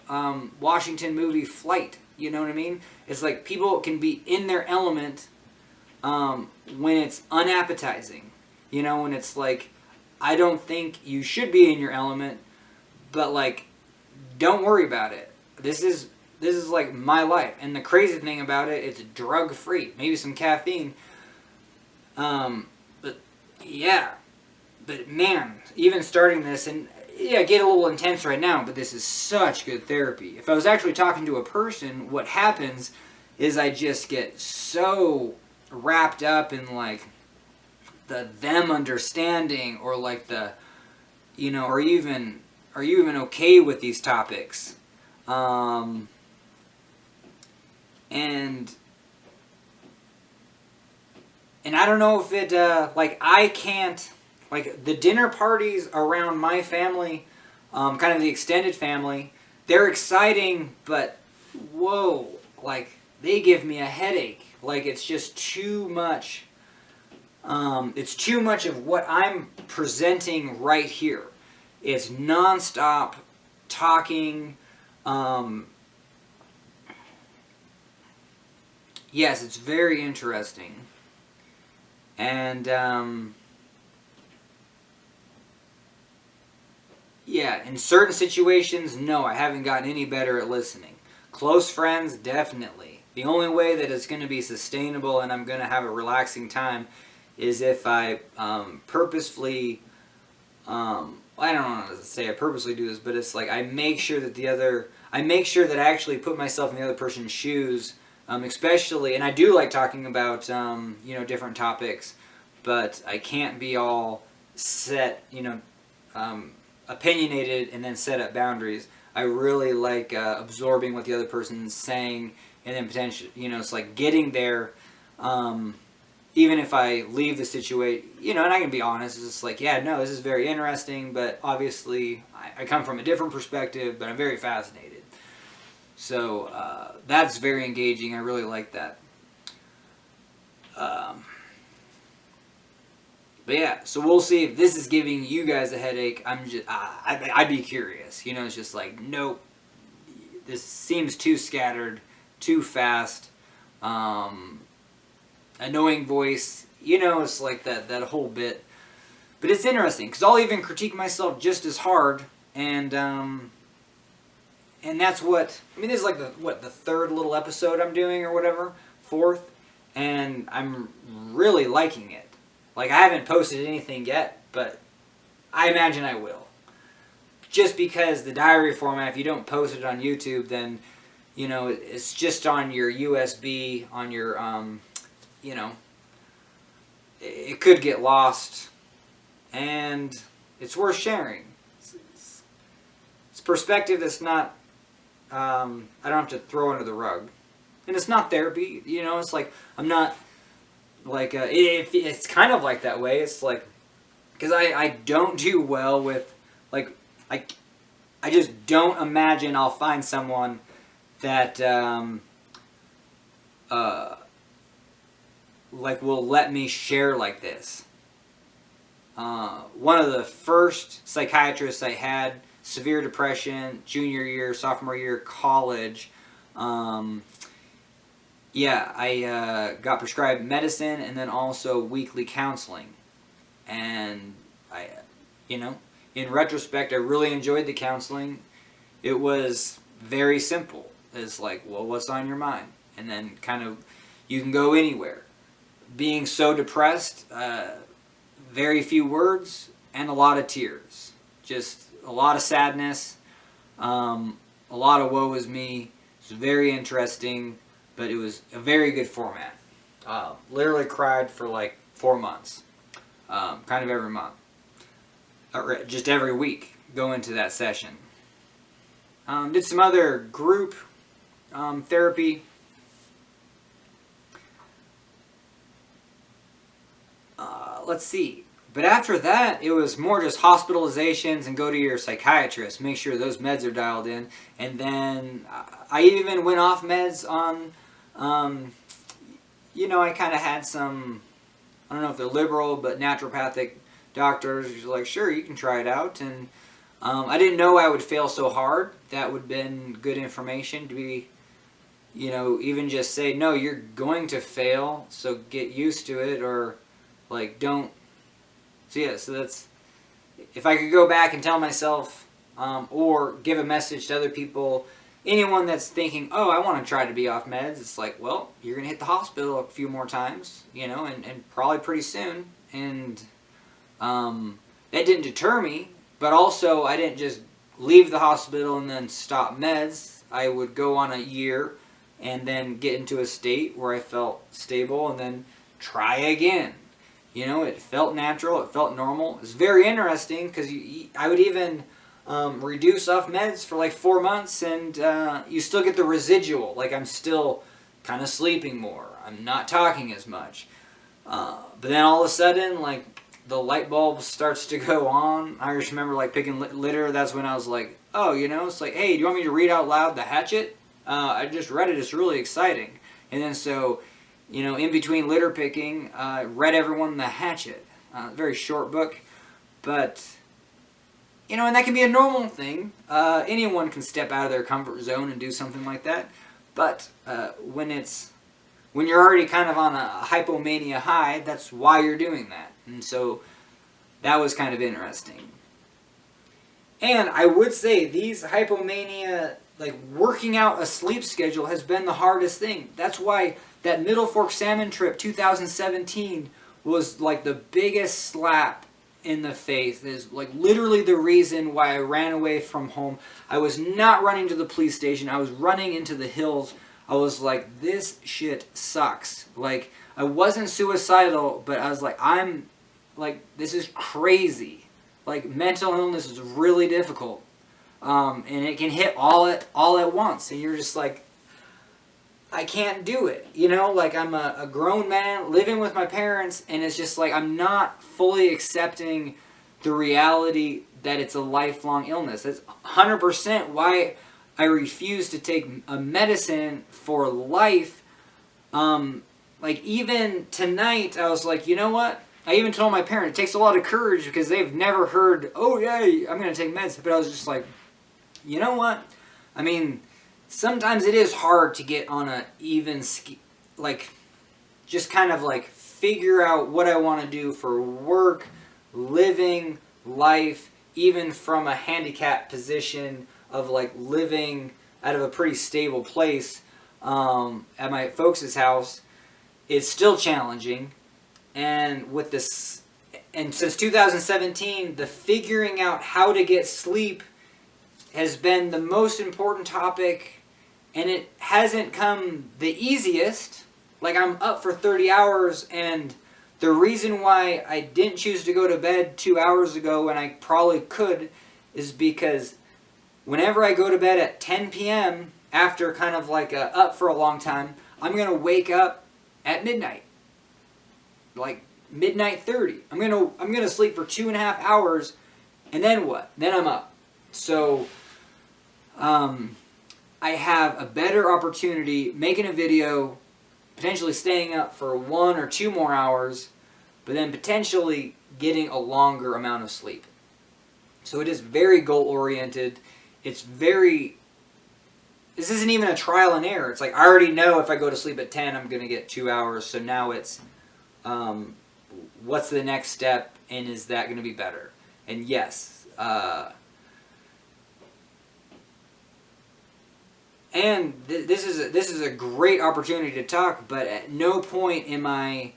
Washington movie Flight. You know what I mean? It's like people can be in their element when it's unappetizing. You know, when it's like, I don't think you should be in your element, but like, don't worry about it. This is like my life. And the crazy thing about it, it's drug free. Maybe some caffeine. But yeah, but man, even starting this, and yeah, get a little intense right now, but this is such good therapy. If I was actually talking to a person, what happens is I just get so wrapped up in like them understanding, or like the, you know, are you even okay with these topics? And I don't know if it, like, I can't, like, the dinner parties around my family, kind of the extended family. They're exciting, but whoa, like they give me a headache. Like it's just too much. It's too much of what I'm presenting right here. It's nonstop talking. Yes, it's very interesting. And yeah, in certain situations, no, I haven't gotten any better at listening. Close friends, definitely. The only way that it's going to be sustainable and I'm going to have a relaxing time is if I purposefully, I don't know how to say I purposely do this, but it's like I make sure that I actually put myself in the other person's shoes, especially, and I do like talking about, different topics, but I can't be all set, opinionated and then set up boundaries. I really like absorbing what the other person's saying and then potentially, it's like getting there, even if I leave the situation, and I can be honest, it's just like, yeah, no, this is very interesting, but obviously I come from a different perspective, but I'm very fascinated. So that's very engaging. I really like that. But yeah, so we'll see if this is giving you guys a headache. I'd be curious. It's just like, nope, this seems too scattered, too fast, annoying voice. It's like that whole bit. But it's interesting because I'll even critique myself just as hard, and that's what this is like the third little episode I'm doing or whatever, fourth, and I'm really liking it. Like, I haven't posted anything yet, but I imagine I will. Just because the diary format, if you don't post it on YouTube, then, it's just on your USB, on your, it could get lost, and it's worth sharing. It's perspective that's not, I don't have to throw under the rug. And it's not therapy, it's like, I'm not... Like, it's kind of like that way. It's like, because I don't do well with, like, I just don't imagine I'll find someone that, like, will let me share like this. One of the first psychiatrists I had, severe depression, junior year, sophomore year, college, yeah, I got prescribed medicine and then also weekly counseling. And I, in retrospect, I really enjoyed the counseling. It was very simple. It's like, well, what's on your mind? And then kind of, you can go anywhere. Being so depressed, very few words and a lot of tears. Just a lot of sadness, a lot of woe is me. It's very interesting. But it was a very good format. Literally cried for like 4 months. Kind of every month. Just every week. Go into that session. Did some other group therapy. Let's see. But after that, it was more just hospitalizations and go to your psychiatrist. Make sure those meds are dialed in. And then I even went off meds on... I kind of had some, I don't know if they're liberal, but naturopathic doctors who were like, sure, you can try it out. And I didn't know I would fail so hard. That would have been good information to be, even just say, no, you're going to fail, so get used to it, or like don't. So yeah, so that's, if I could go back and tell myself, or give a message to other people, anyone that's thinking, oh, I want to try to be off meds, it's like, well, you're going to hit the hospital a few more times, and probably pretty soon. And that didn't deter me, but also I didn't just leave the hospital and then stop meds. I would go on a year and then get into a state where I felt stable and then try again. It felt natural, it felt normal. It's very interesting because I would even... reduce off meds for like 4 months and you still get the residual. Like, I'm still kind of sleeping more. I'm not talking as much. But then all of a sudden, like, the light bulb starts to go on. I just remember like picking litter. That's when I was like, oh, it's like, hey, do you want me to read out loud The Hatchet? I just read it. It's really exciting. And then so, in between litter picking, read everyone The Hatchet. Very short book, but and that can be a normal thing. Anyone can step out of their comfort zone and do something like that. But when you're already kind of on a hypomania high, that's why you're doing that. And so that was kind of interesting. And I would say these hypomania, like working out a sleep schedule has been the hardest thing. That's why that Middle Fork Salmon trip 2017 was like the biggest slap in the face. Is like literally the reason why I ran away from home. I was not running to the police station. I was running into the hills. I was like, this shit sucks. Like, I wasn't suicidal, but I was like, this is crazy. Like, mental illness is really difficult. And it can hit all at once. And you're just like, I can't do it. Like I'm a grown man living with my parents, and it's just like I'm not fully accepting the reality that it's a lifelong illness. That's 100% why I refuse to take a medicine for life. Like even tonight, I was like, you know what? I even told my parents, it takes a lot of courage because they've never heard, oh yeah, I'm going to take meds. But I was just like, you know what? I mean, sometimes it is hard to get on a even, just kind of like figure out what I want to do for work, living, life, even from a handicapped position of like living out of a pretty stable place at my folks' house. It's still challenging. And with this, and since 2017, the figuring out how to get sleep has been the most important topic, and it hasn't come the easiest. Like I'm up for 30 hours, and the reason why I didn't choose to go to bed 2 hours ago when I probably could is because whenever I go to bed at 10 p.m. after kind of like up for a long time, I'm going to wake up at midnight. Like midnight 30. I'm gonna sleep for 2.5 hours, and then what? Then I'm up. So I have a better opportunity making a video, potentially staying up for 1 or 2 more hours, but then potentially getting a longer amount of sleep. So it is very goal-oriented. This isn't even a trial and error. It's like I already know if I go to sleep at 10, I'm going to get 2 hours. So now it's, what's the next step, and is that going to be better? And yes, and this is a great opportunity to talk, but at no point am I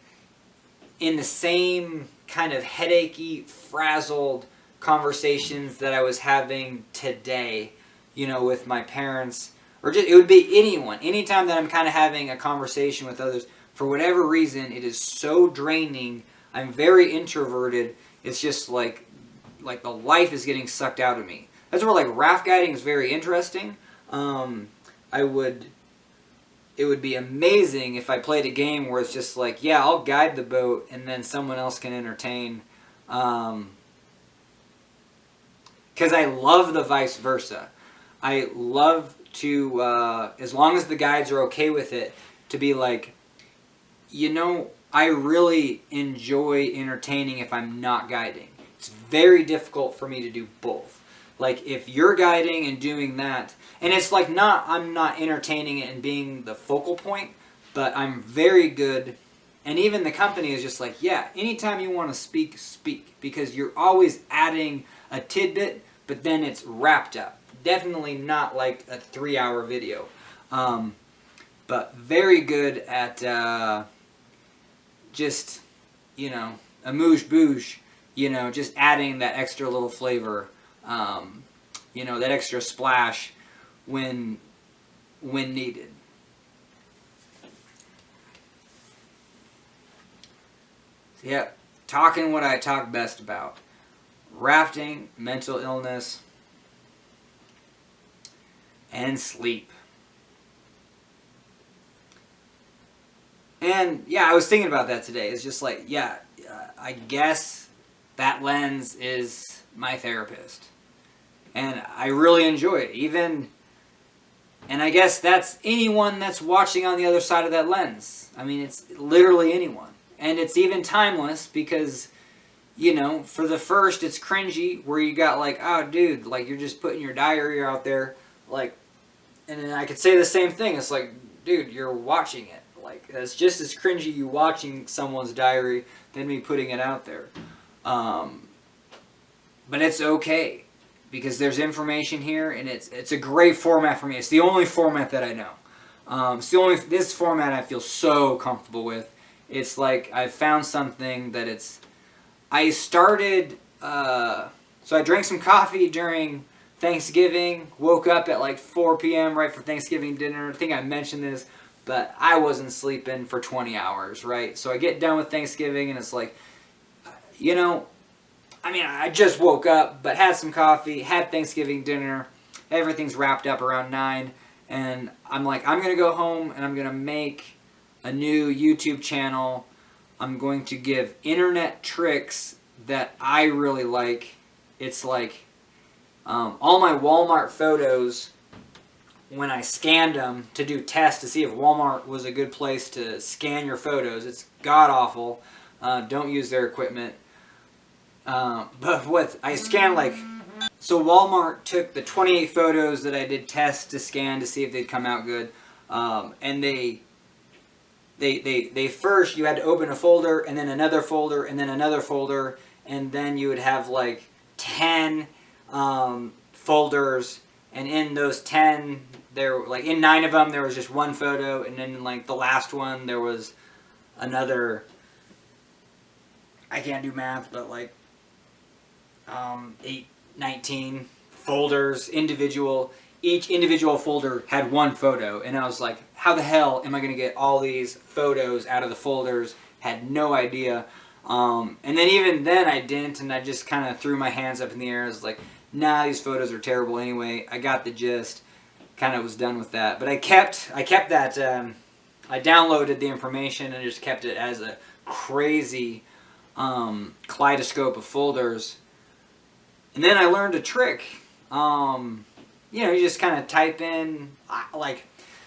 in the same kind of headachy, frazzled conversations that I was having today, with my parents, or just, it would be anyone. Anytime that I'm kind of having a conversation with others, for whatever reason, it is so draining. I'm very introverted. It's just like the life is getting sucked out of me. That's where like raft guiding is very interesting. It would be amazing if I played a game where it's just like, yeah, I'll guide the boat and then someone else can entertain. Because I love the vice versa. I love to, as long as the guides are okay with it, to be like, I really enjoy entertaining if I'm not guiding. It's very difficult for me to do both. Like, if you're guiding and doing that, and it's like I'm not entertaining it and being the focal point, but I'm very good, and even the company is just like, yeah, anytime you want to speak, speak, because you're always adding a tidbit, but then it's wrapped up. Definitely not like a 3-hour video. But very good at just, amuse-bouche, just adding that extra little flavor, that extra splash when needed. So yeah, talking what I talk best about. Rafting, mental illness, and sleep. And yeah, I was thinking about that today. It's just like, yeah, I guess that lens is my therapist. And I really enjoy it. And I guess that's anyone that's watching on the other side of that lens. I mean, it's literally anyone. And it's even timeless because, you know, for the first, it's cringy where you got like, oh, dude, like you're just putting your diary out there. Like, and then I could say the same thing. It's like, dude, you're watching it. Like, it's just as cringy you watching someone's diary than me putting it out there. But it's okay. Because there's information here, and it's a great format for me. It's the only format that I know. This format I feel so comfortable with. It's like I found something that I started. So I drank some coffee during Thanksgiving. Woke up at like 4 p.m. right for Thanksgiving dinner. I think I mentioned this, but I wasn't sleeping for 20 hours, right? So I get done with Thanksgiving, and it's like, you know. I mean, I just woke up, but had some coffee, had Thanksgiving dinner. Everything's wrapped up around 9. And I'm like, I'm going to go home and I'm going to make a new YouTube channel. I'm going to give internet tricks that I really like. It's like all my Walmart photos, when I scanned them to do tests to see if Walmart was a good place to scan your photos. It's god-awful. Don't use their equipment. But what I scanned so Walmart took the 28 photos that I did tests to scan to see if they'd come out good, and they first you had to open a folder and then another folder and then another folder, and then you would have like 10 folders, and in those 10 there like in 9 of them there was just one photo, and then like the last one there was another. I can't do math, but like 19 folders, individual. Each individual folder had one photo, and I was like, how the hell am I going to get all these photos out of the folders? Had no idea. And then even then I didn't, and I just kind of threw my hands up in the air. I was like, nah, these photos are terrible anyway. I got the gist. Kind of was done with that. But I kept that, I downloaded the information and just kept it as a crazy kaleidoscope of folders. And then I learned a trick. You know, you just kind of type in,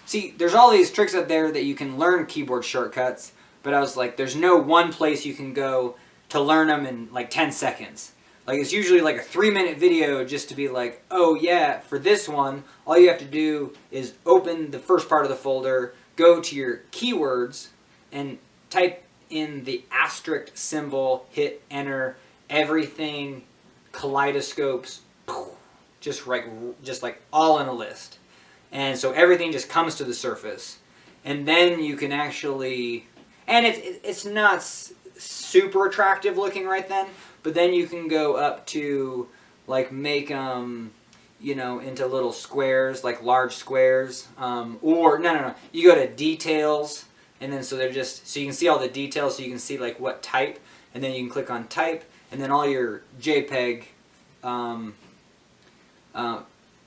see, there's all these tricks out there that you can learn keyboard shortcuts, but I was like, there's no one place you can go to learn them in like 10 seconds. Like, it's usually like a 3-minute video just to be like, oh yeah, for this one, all you have to do is open the first part of the folder, go to your keywords, and type in the asterisk symbol, hit enter, everything kaleidoscopes, just like all in a list, and so everything just comes to the surface, and then you can actually, and it's not super attractive looking right then, but then you can go up to like make them, you know, into little squares, like large squares, or no, you go to details, and then so they're just so you can see all the details, so you can see like what type, and then you can click on type. And then all your JPEG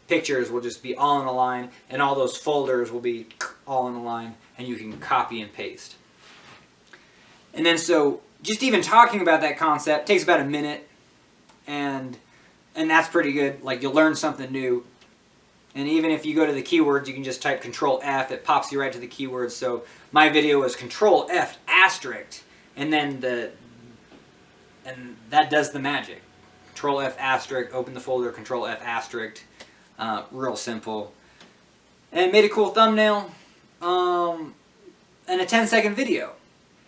pictures will just be all in a line, and all those folders will be all in a line, and you can copy and paste. And then so just even talking about that concept takes about a minute, and that's pretty good. Like, you'll learn something new. And even if you go to the keywords, you can just type Control F. It pops you right to the keywords. So my video was Control F asterisk, and then and that does the magic. Control F asterisk, open the folder, Control F asterisk. Real simple. And made a cool thumbnail and a 10-second video.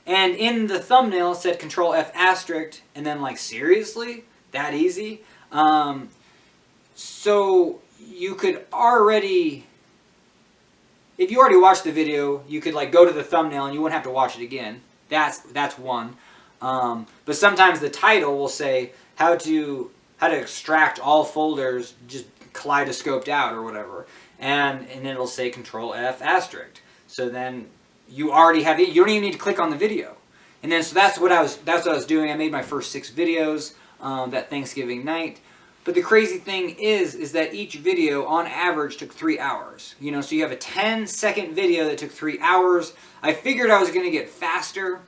And in the thumbnail it said Control F asterisk, and then like, seriously? That easy? So you could already, if you already watched the video, you could like go to the thumbnail and you wouldn't have to watch it again. That's one. But sometimes the title will say how to extract all folders just kaleidoscoped out or whatever, and it'll say Control F asterisk. So then you already have it. You don't even need to click on the video. And then so that's what I was doing. I made my first 6 videos that Thanksgiving night. But the crazy thing is that each video on average took 3 hours. You know, so you have a 10-second video that took 3 hours. I figured I was going to get faster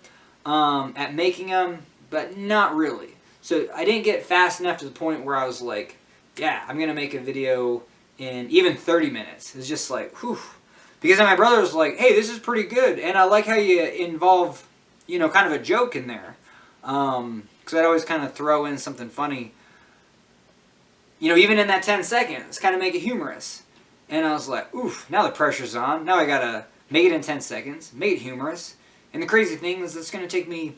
at making them, but not really. So I didn't get fast enough to the point where I was like, yeah, I'm going to make a video in even 30 minutes. It's just like, whew. Because then my brother was like, hey, this is pretty good. And I like how you involve, you know, kind of a joke in there. Because I'd always kind of throw in something funny. You know, even in that 10 seconds, kind of make it humorous. And I was like, oof, now the pressure's on. Now I got to make it in 10 seconds, make it humorous. And the crazy thing is it's going to take me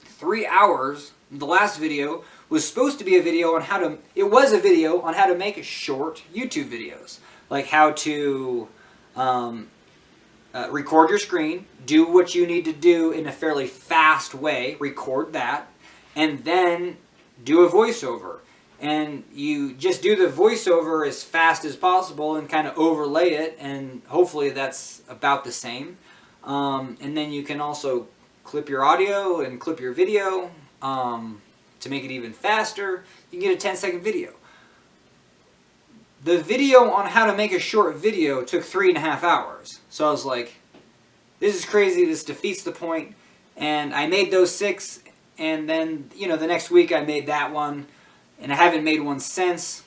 3 hours. The last video was supposed to be a video on how to, it was a video on how to make short YouTube videos. Like how to record your screen, do what you need to do in a fairly fast way, record that, and then do a voiceover. And you just do the voiceover as fast as possible and kind of overlay it, and hopefully that's about the same. And then you can also clip your audio and clip your video to make it even faster. You can get a 10-second video. The video on how to make a short video took 3.5 hours. So I was like, this is crazy, this defeats the point. And I made those 6, and then, you know, the next week I made that one, and I haven't made one since.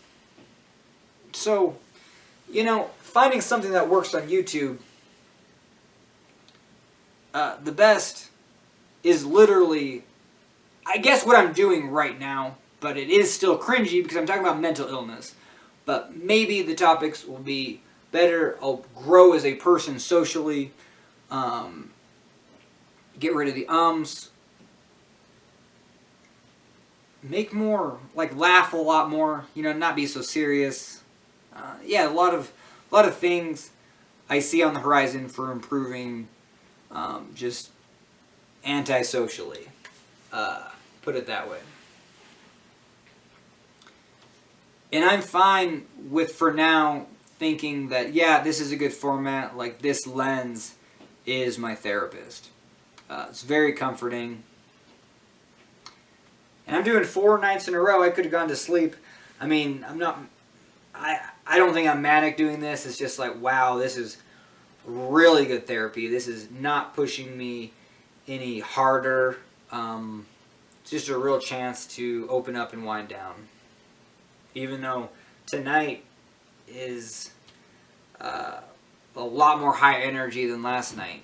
So, you know, finding something that works on YouTube, the best is literally, I guess, what I'm doing right now, but it is still cringy because I'm talking about mental illness. But maybe the topics will be better. I'll grow as a person socially. Get rid of the ums. Make more, like, laugh a lot more. You know, not be so serious. Yeah, a lot of things I see on the horizon for improving, just antisocially. Put it that way. And I'm fine with, for now, thinking that, yeah, this is a good format. Like, this lens is my therapist. It's very comforting. And I'm doing 4 nights in a row. I could have gone to sleep. I mean, I don't think I'm manic doing this. It's just like, wow, this is really good therapy. This is not pushing me any harder. It's just a real chance to open up and wind down. Even though tonight is a lot more high energy than last night.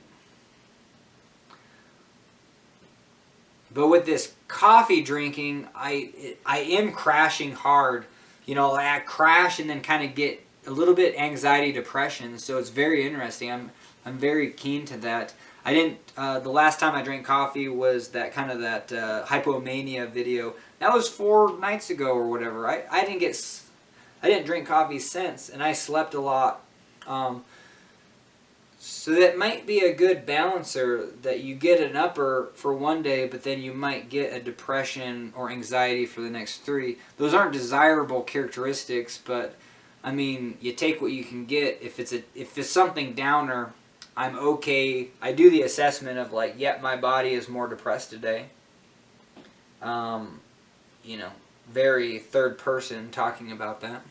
But with this coffee drinking, I am crashing hard. You know, I crash and then kind of get a little bit anxiety, depression. So it's very interesting. I'm very keen to that. I didn't. The last time I drank coffee was that hypomania video. That was 4 nights ago or whatever. I didn't drink coffee since, and I slept a lot. So that might be a good balancer, that you get an upper for one day, but then you might get a depression or anxiety for the next 3. Those aren't desirable characteristics, but I mean, you take what you can get. If it's something downer, I'm okay. I do the assessment of like, yep, my body is more depressed today. You know, very third person talking about that.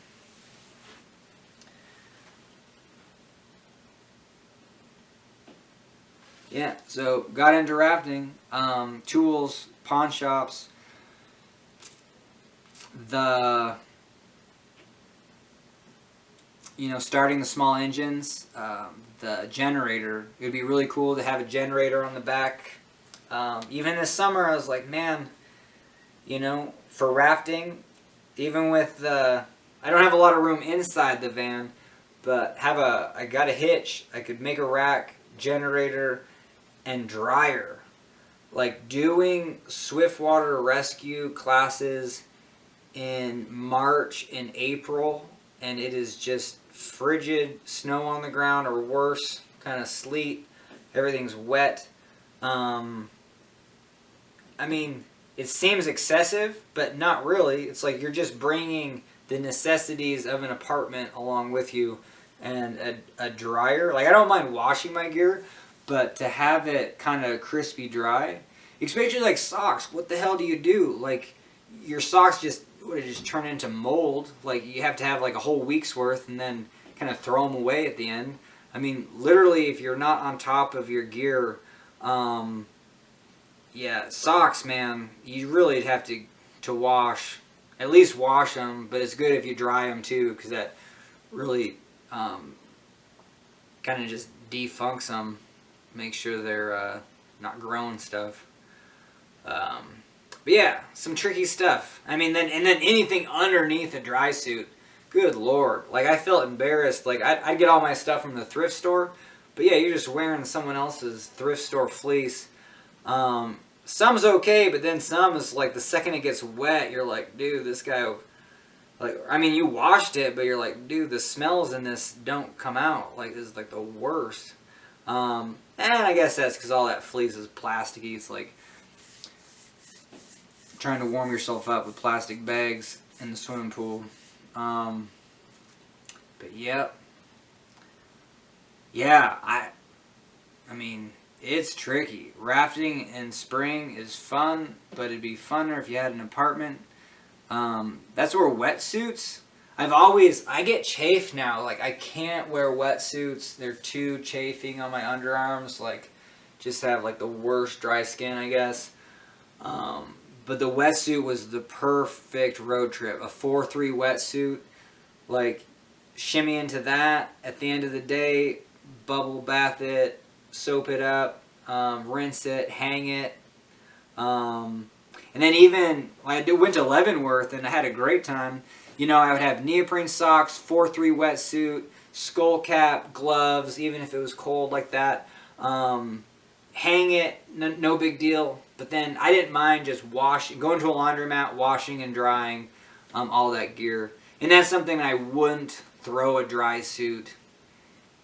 Yeah, so got into rafting, tools, pawn shops, starting the small engines, the generator. It would be really cool to have a generator on the back. Even this summer, I was like, man, you know, for rafting, even with I don't have a lot of room inside the van, but I got a hitch. I could make a rack, generator, and dryer. Like doing swiftwater rescue classes in March and April, and it is just frigid, snow on the ground or worse, kind of sleet, everything's wet. I mean, it seems excessive, but not really. It's like you're just bringing the necessities of an apartment along with you, and a dryer. Like, I don't mind washing my gear, but to have it kind of crispy dry, especially like socks, what the hell do you do? Like, your socks just turn into mold. Like, you have to have like a whole week's worth and then kind of throw them away at the end. I mean, literally, if you're not on top of your gear, yeah, socks, man, you really have to wash, at least wash them, but it's good if you dry them too, because that really kind of just defunks them, make sure they're not growing stuff. But yeah, some tricky stuff. I mean, then anything underneath a dry suit, good lord. Like, I felt embarrassed. Like, I'd get all my stuff from the thrift store, but yeah, you're just wearing someone else's thrift store fleece. Some's okay, but then some is like the second it gets wet, you're like, dude, this guy, like, I mean, you washed it, but you're like, dude, the smells in this don't come out. Like, this is like the worst. And I guess that's because all that fleece is plasticky. It's like trying to warm yourself up with plastic bags in the swimming pool. But yep. Yeah, I mean, it's tricky. Rafting in spring is fun, but it'd be funner if you had an apartment. That's where wetsuits, I get chafed now. Like, I can't wear wetsuits. They're too chafing on my underarms. Like, just have like the worst dry skin, I guess. But the wetsuit was the perfect road trip. A 4-3 wetsuit. Like, shimmy into that at the end of the day, bubble bath it, soap it up, rinse it, hang it. And then even, I went to Leavenworth and I had a great time. You know, I would have neoprene socks, 4-3 wetsuit, skull cap, gloves, even if it was cold like that. Hang it, no big deal. But then I didn't mind just going to a laundromat, washing and drying all that gear. And that's something I wouldn't throw a dry suit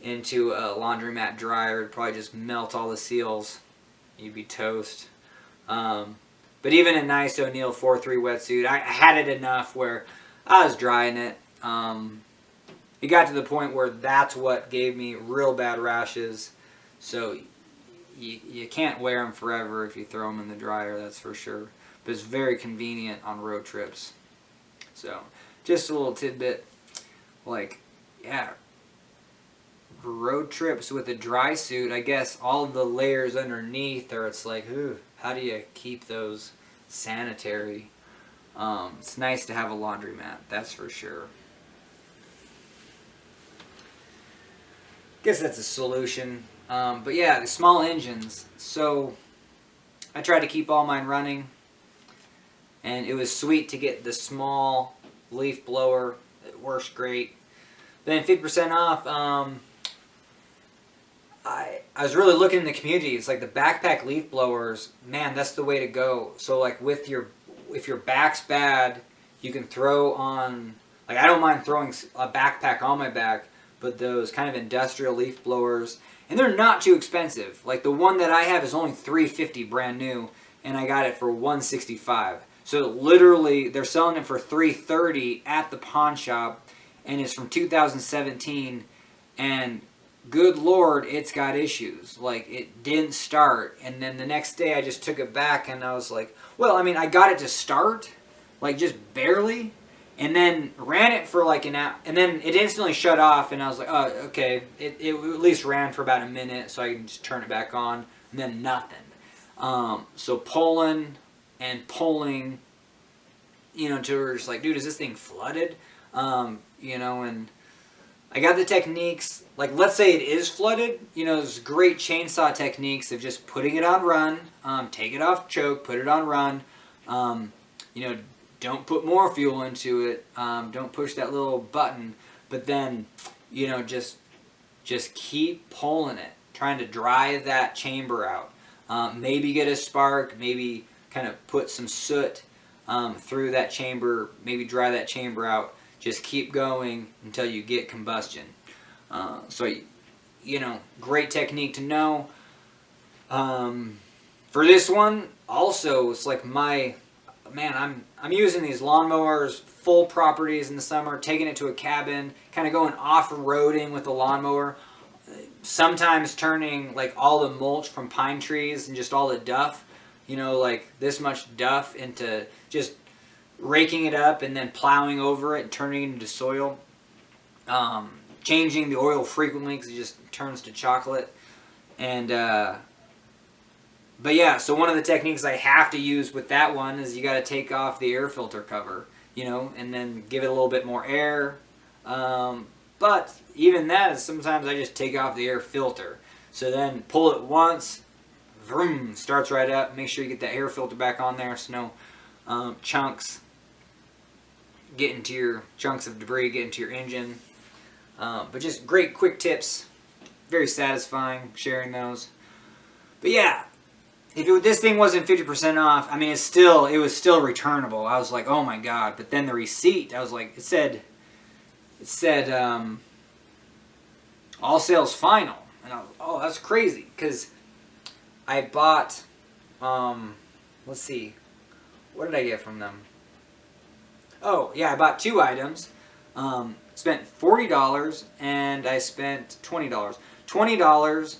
into a laundromat dryer. It'd probably just melt all the seals. You'd be toast. But even a nice O'Neill 4-3 wetsuit, I had it enough where I was drying it. It got to the point where that's what gave me real bad rashes. So you can't wear them forever if you throw them in the dryer, that's for sure. But it's very convenient on road trips. So just a little tidbit. Like, yeah, road trips with a dry suit, I guess all the layers underneath are, it's like, ooh, how do you keep those sanitary? It's nice to have a laundromat, that's for sure. Guess that's a solution. But yeah, the small engines. So I tried to keep all mine running, and it was sweet to get the small leaf blower. It works great. Then 50% off. I was really looking in the community. It's like the backpack leaf blowers. Man, that's the way to go. So like if your back's bad, you can throw on. Like, I don't mind throwing a backpack on my back, but those kind of industrial leaf blowers, and they're not too expensive. Like, the one that I have is only $350 brand new, and I got it for $165. So literally, they're selling it for $330 at the pawn shop, and it's from 2017, and good lord, it's got issues. Like, it didn't start, and then the next day I just took it back, and I was like, well, I mean, I got it to start, like, just barely, and then ran it for like an hour, and then it instantly shut off, and I was like, oh, okay, it at least ran for about a minute, so I can just turn it back on, and then nothing. So pulling and pulling, you know, to where it's like, dude, is this thing flooded? You know, and I got the techniques, like, let's say it is flooded, you know, there's great chainsaw techniques of just putting it on run, take it off choke, put it on run, you know, don't put more fuel into it, don't push that little button, but then, you know, just keep pulling it, trying to dry that chamber out. Maybe get a spark, maybe kind of put some soot through that chamber, maybe dry that chamber out. Just keep going until you get combustion. So, you know, great technique to know. For this one, also, it's like man, I'm using these lawnmowers, full properties in the summer, taking it to a cabin, kind of going off-roading with the lawnmower. Sometimes turning like all the mulch from pine trees and just all the duff, you know, like this much duff, into just raking it up and then plowing over it and turning it into soil. Changing the oil frequently because it just turns to chocolate. And But yeah, so one of the techniques I have to use with that one is you got to take off the air filter cover, you know, and then give it a little bit more air. But even that is sometimes I just take off the air filter. So then pull it once, vroom, starts right up. Make sure you get that air filter back on there so no chunks get into your chunks of debris, get into your engine. But just great quick tips, very satisfying sharing those. But yeah, if this thing wasn't 50% off, I mean, it was still returnable. I was like, oh my god! But then the receipt, I was like, it said all sales final, and I was, oh, that's crazy because I bought, let's see, what did I get from them? Oh yeah, I bought 2 items. Spent $40 and I spent $20. $20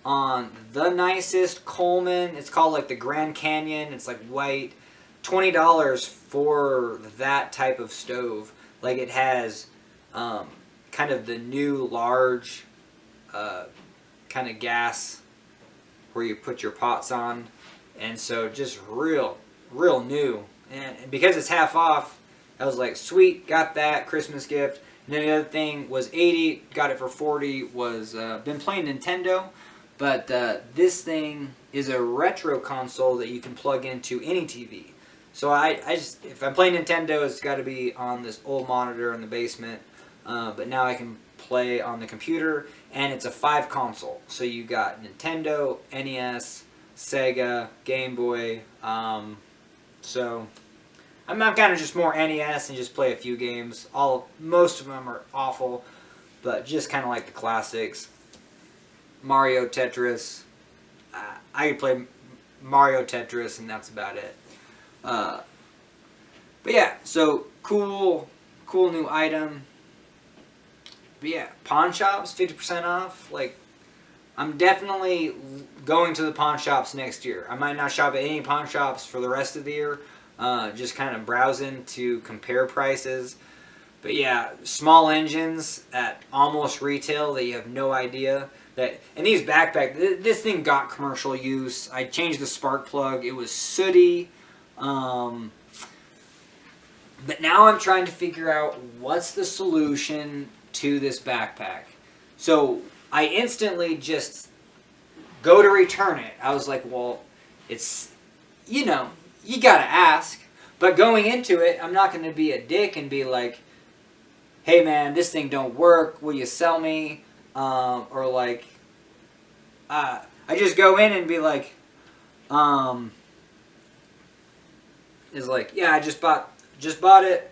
on the nicest Coleman. It's called like the Grand Canyon. It's like white. $20 for that type of stove. Like it has kind of the new large kind of gas where you put your pots on. And so just real new. And because it's half off, I was like, sweet, got that Christmas gift. And then the other thing was 80, got it for 40, was been playing Nintendo, but this thing is a retro console that you can plug into any TV. So I just, if I'm playing Nintendo, it's got to be on this old monitor in the basement, but now I can play on the computer, and it's a 5 console. So you got Nintendo, NES, Sega, Game Boy, so I'm kind of just more NES and just play a few games. Most of them are awful, but just kind of like the classics. Mario, Tetris. I could play Mario, Tetris, and that's about it. But yeah, so cool new item. But yeah, pawn shops, 50% off. Like, I'm definitely going to the pawn shops next year. I might not shop at any pawn shops for the rest of the year. Just kind of browsing to compare prices. But yeah, small engines at almost retail that you have no idea. And these this thing got commercial use. I changed the spark plug. It was sooty. But now I'm trying to figure out what's the solution to this backpack. So I instantly just go to return it. I was like, well, it's, you know, you gotta ask. But going into it, I'm not going to be a dick and be like, hey man, this thing don't work, will you sell me? Or like, I just go in and be like, is like, yeah, I just bought it.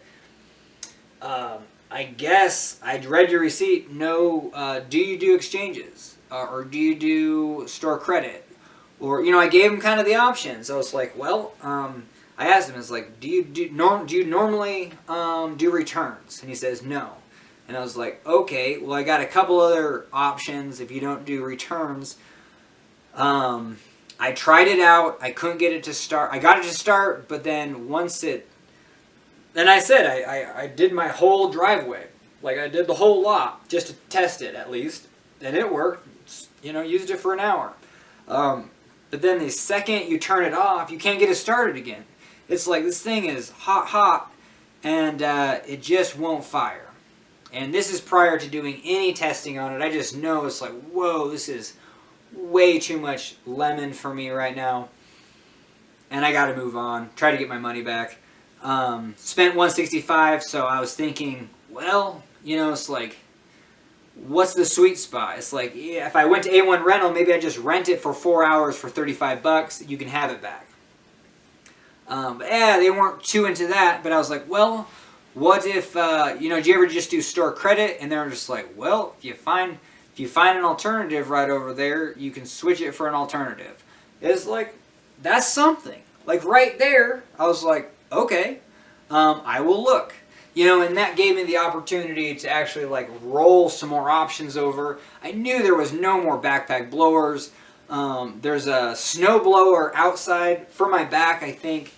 I guess I'd read your receipt. No, do you do exchanges? Or do you do store credit? Or, you know, I gave him kind of the options. I was like, well, I asked him, it's like, do you normally do returns? And he says, no. And I was like, okay, well, I got a couple other options if you don't do returns. I tried it out. I couldn't get it to start. I got it to start, but then then I said, I did my whole driveway. Like, I did the whole lot just to test it, at least. And it worked. You know, used it for an hour. But then the second you turn it off, you can't get it started again. It's like this thing is hot, and it just won't fire. And this is prior to doing any testing on it. I just know it's like, whoa, this is way too much lemon for me right now. And I got to move on. Try to get my money back. Spent $165, so I was thinking, well, you know, it's like, what's the sweet spot? It's like, yeah, if I went to A1 Rental, maybe I just rent it for 4 hours for $35. You can have it back. But yeah, they weren't too into that. But I was like, well, what if you know? Do you ever just do store credit? And they're just like, well, if you find an alternative right over there, you can switch it for an alternative. It's like, that's something. Like right there, I was like, okay, I will look. You know, and that gave me the opportunity to actually like roll some more options over. I knew there was no more backpack blowers. There's a snow blower outside for my back, I think.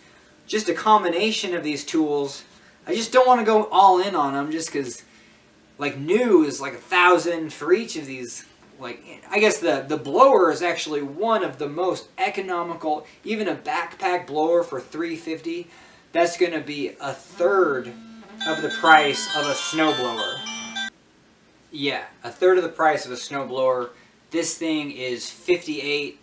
Just a combination of these tools. I just don't want to go all in on them just because like new is like $1,000 for each of these like, I guess the blower is actually one of the most economical. Even a backpack blower for $350, that's going to be a third of the price of a snowblower. Yeah, a third of the price of a snowblower. This thing is 58,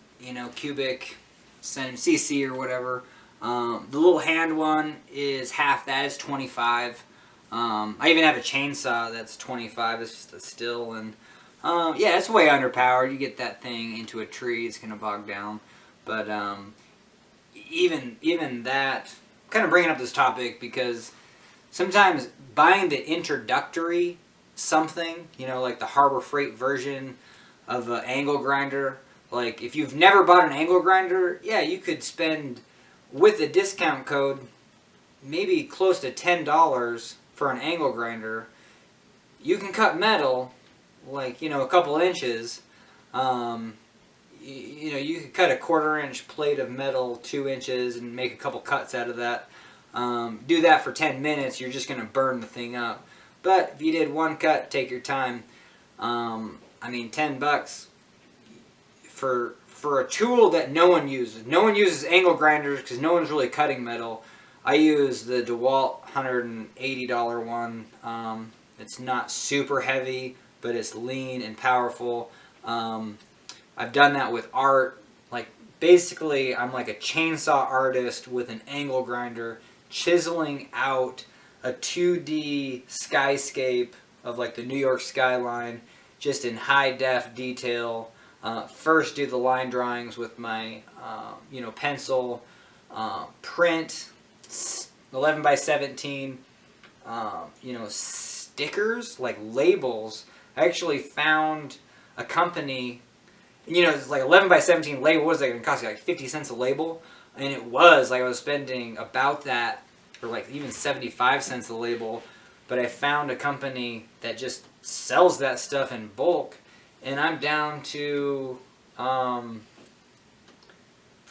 cubic cc or whatever. The little hand one is half that, is 25. I even have a chainsaw that's 25. It's just a still, and yeah, it's way underpowered. You get that thing into a tree, it's gonna bog down. But even that, kind of bringing up this topic because sometimes buying the introductory something, like the Harbor Freight version of an angle grinder. Like, if you've never bought an angle grinder, yeah, you could spend, with the discount code, maybe close to $10 for an angle grinder. You can cut metal, like, a couple inches. You could cut a 1/4 inch plate of metal 2 inches and make a couple cuts out of that. Do that for 10 minutes, you're just going to burn the thing up. But if you did one cut, take your time. $10 for a tool that no one uses. No one uses angle grinders because no one's really cutting metal. I use the DeWalt $180 one. It's not super heavy, but it's lean and powerful. I've done that with art. Like, basically, I'm like a chainsaw artist with an angle grinder, chiseling out a 2D skyscape of like the New York skyline, just in high def detail. First do the line drawings with my pencil, print 11 by 17, stickers, like labels. I actually found a company, it's like 11 by 17 label. What is that going to cost you? Like 50 cents a label? And it was like I was spending about that, or like even 75 cents a label. But I found a company that just sells that stuff in bulk, and I'm down to, for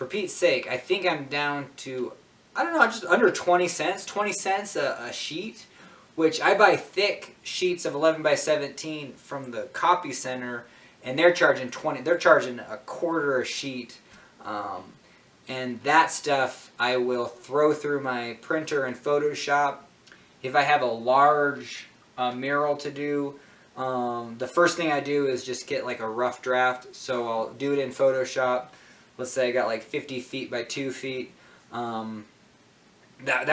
Pete's sake, I think I'm down to, I don't know, just under 20 cents. 20 cents a sheet, which I buy thick sheets of 11 by 17 from the copy center, and they're charging 20. They're charging a 1/4 a sheet, and that stuff I will throw through my printer in Photoshop. If I have a large mural to do, the first thing I do is just get like a rough draft. So I'll do it in Photoshop. Let's say I got like 50 feet by 2 feet. That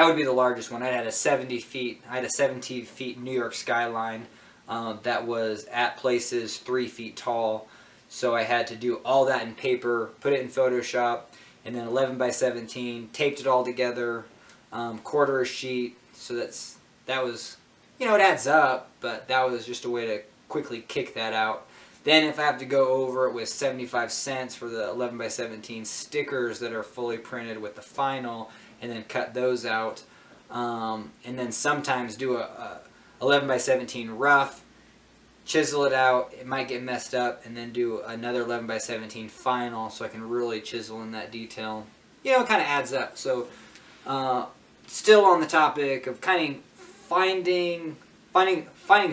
would be the largest one. I had a 70 feet. I had a 17 feet New York skyline that was at places 3 feet tall. So I had to do all that in paper, put it in Photoshop, and then 11 by 17, taped it all together, 1/4 a sheet. So that was, it adds up, but that was just a way to quickly kick that out. Then if I have to go over it with 75 cents for the 11 by 17 stickers that are fully printed with the final, and then cut those out, and then sometimes do a 11 by 17 rough, chisel it out, it might get messed up, and then do another 11 by 17 final so I can really chisel in that detail. It kind of adds up. So still on the topic of kind of finding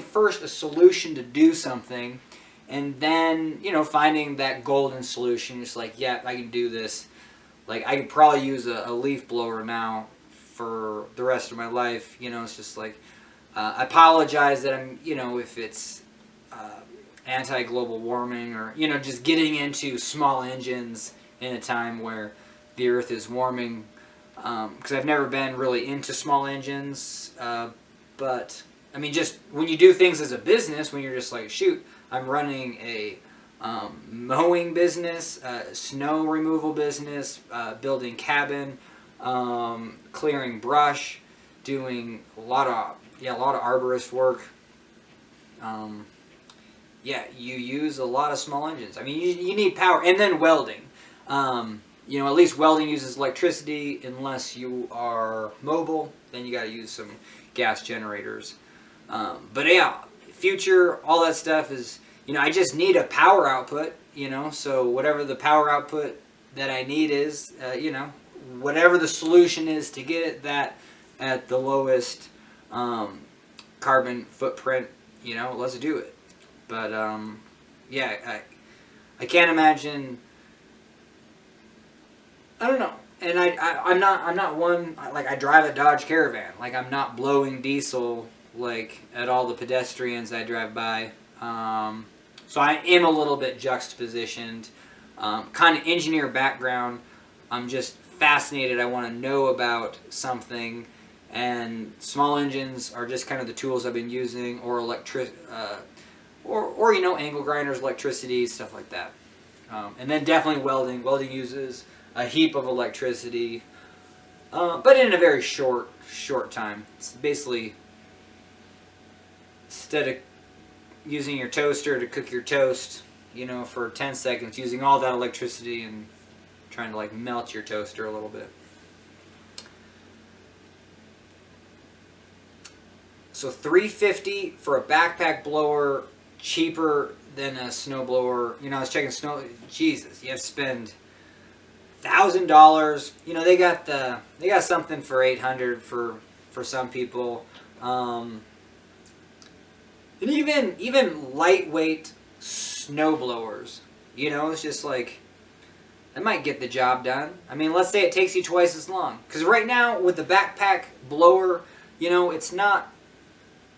first a solution to do something, and then finding that golden solution. Just like, yeah, I can do this. Like, I could probably use a leaf blower now for the rest of my life. It's just like, I apologize that I'm, if it's anti-global warming or, just getting into small engines in a time where the earth is warming. Because I've never been really into small engines. But, just when you do things as a business, when you're just like, shoot, I'm running a mowing business, snow removal business, building cabin, clearing brush, doing a lot of arborist work. You use a lot of small engines. You need power, and then welding. At least welding uses electricity. Unless you are mobile, then you got to use some gas generators. But yeah, future, all that stuff is, I just need a power output, so whatever the power output that I need is, whatever the solution is to get that at the lowest carbon footprint, let's do it. But yeah, I can't imagine. I don't know. And I'm not one, like, I drive a Dodge Caravan. Like, I'm not blowing diesel, like, at all the pedestrians I drive by. So I am a little bit juxtapositioned. Kind of engineer background. I'm just fascinated. I want to know about something. And small engines are just kind of the tools I've been using, or or you know, angle grinders, electricity, stuff like that. And then definitely welding. Welding uses a heap of electricity, but in a very short time. It's basically, instead of using your toaster to cook your toast, you know, for 10 seconds, using all that electricity and trying to like melt your toaster a little bit. So $350 for a backpack blower, cheaper than a snow blower. You know, I was checking snow. Jesus, you have to spend $1,000. You know, they got something for $800 for some people, and even lightweight snow blowers. You know, it's just like, that might get the job done. I mean, let's say it takes you twice as long. Because right now with the backpack blower, you know, it's not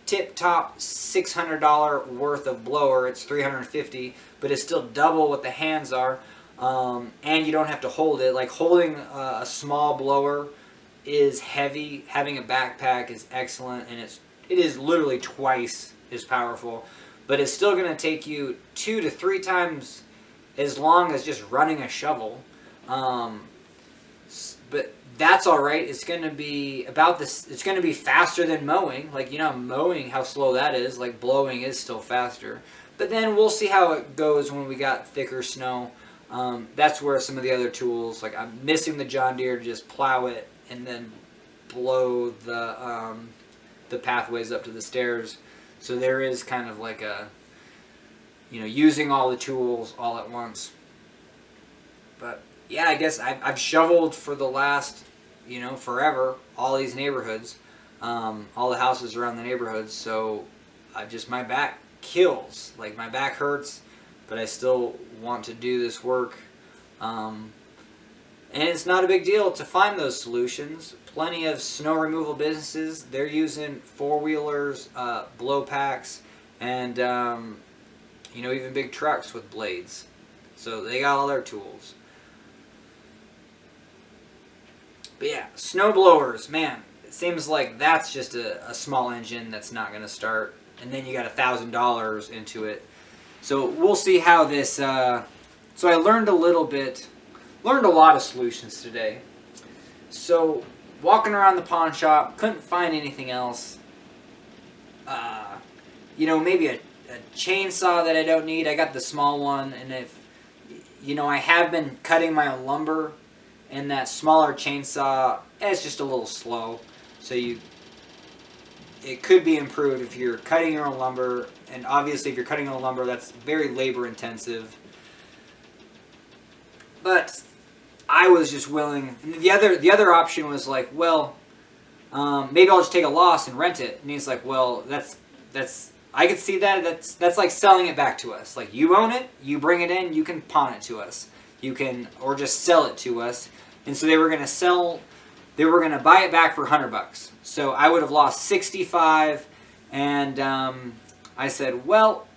tip-top $600 worth of blower. It's $350, but it's still double what the hands are. And you don't have to hold it. Like, holding a small blower is heavy. Having a backpack is excellent, and it is literally twice as powerful. But it's still going to take you 2 to 3 times as long as just running a shovel. But that's all right. It's going to be about this. It's going to be faster than mowing. Like, you know, mowing, how slow that is. Like, blowing is still faster. But then we'll see how it goes when we got thicker snow. That's where some of the other tools, like, I'm missing the John Deere to just plow it and then blow the pathways up to the stairs. So there is kind of like a, you know, using all the tools all at once. But yeah, I guess I've shoveled for the last, you know, forever, all these neighborhoods, all the houses around the neighborhoods. So my back kills. Like, my back hurts, but I still want to do this work. And it's not a big deal to find those solutions. Plenty of snow removal businesses, they're using four-wheelers, blow packs, and you know, even big trucks with blades. So they got all their tools. But yeah, snow blowers, man, it seems like that's just a small engine that's not going to start. And then you got $1,000 into it. So we'll see how this, so I learned a lot of solutions today. So walking around the pawn shop, couldn't find anything else. You know, maybe a chainsaw that I don't need. I got the small one, and if, you know, I have been cutting my own lumber, and that smaller chainsaw, it's just a little slow. So it could be improved if you're cutting your own lumber, and obviously if you're cutting your own lumber, that's very labor intensive. But I was just willing. And the other option was like, well, maybe I'll just take a loss and rent it. And he's like, well, that's I could see that. That's like selling it back to us. Like, you own it, you bring it in, you can pawn it to us. You can, or just sell it to us. And so they were going to buy it back for $100. So I would have lost 65, and I said, well,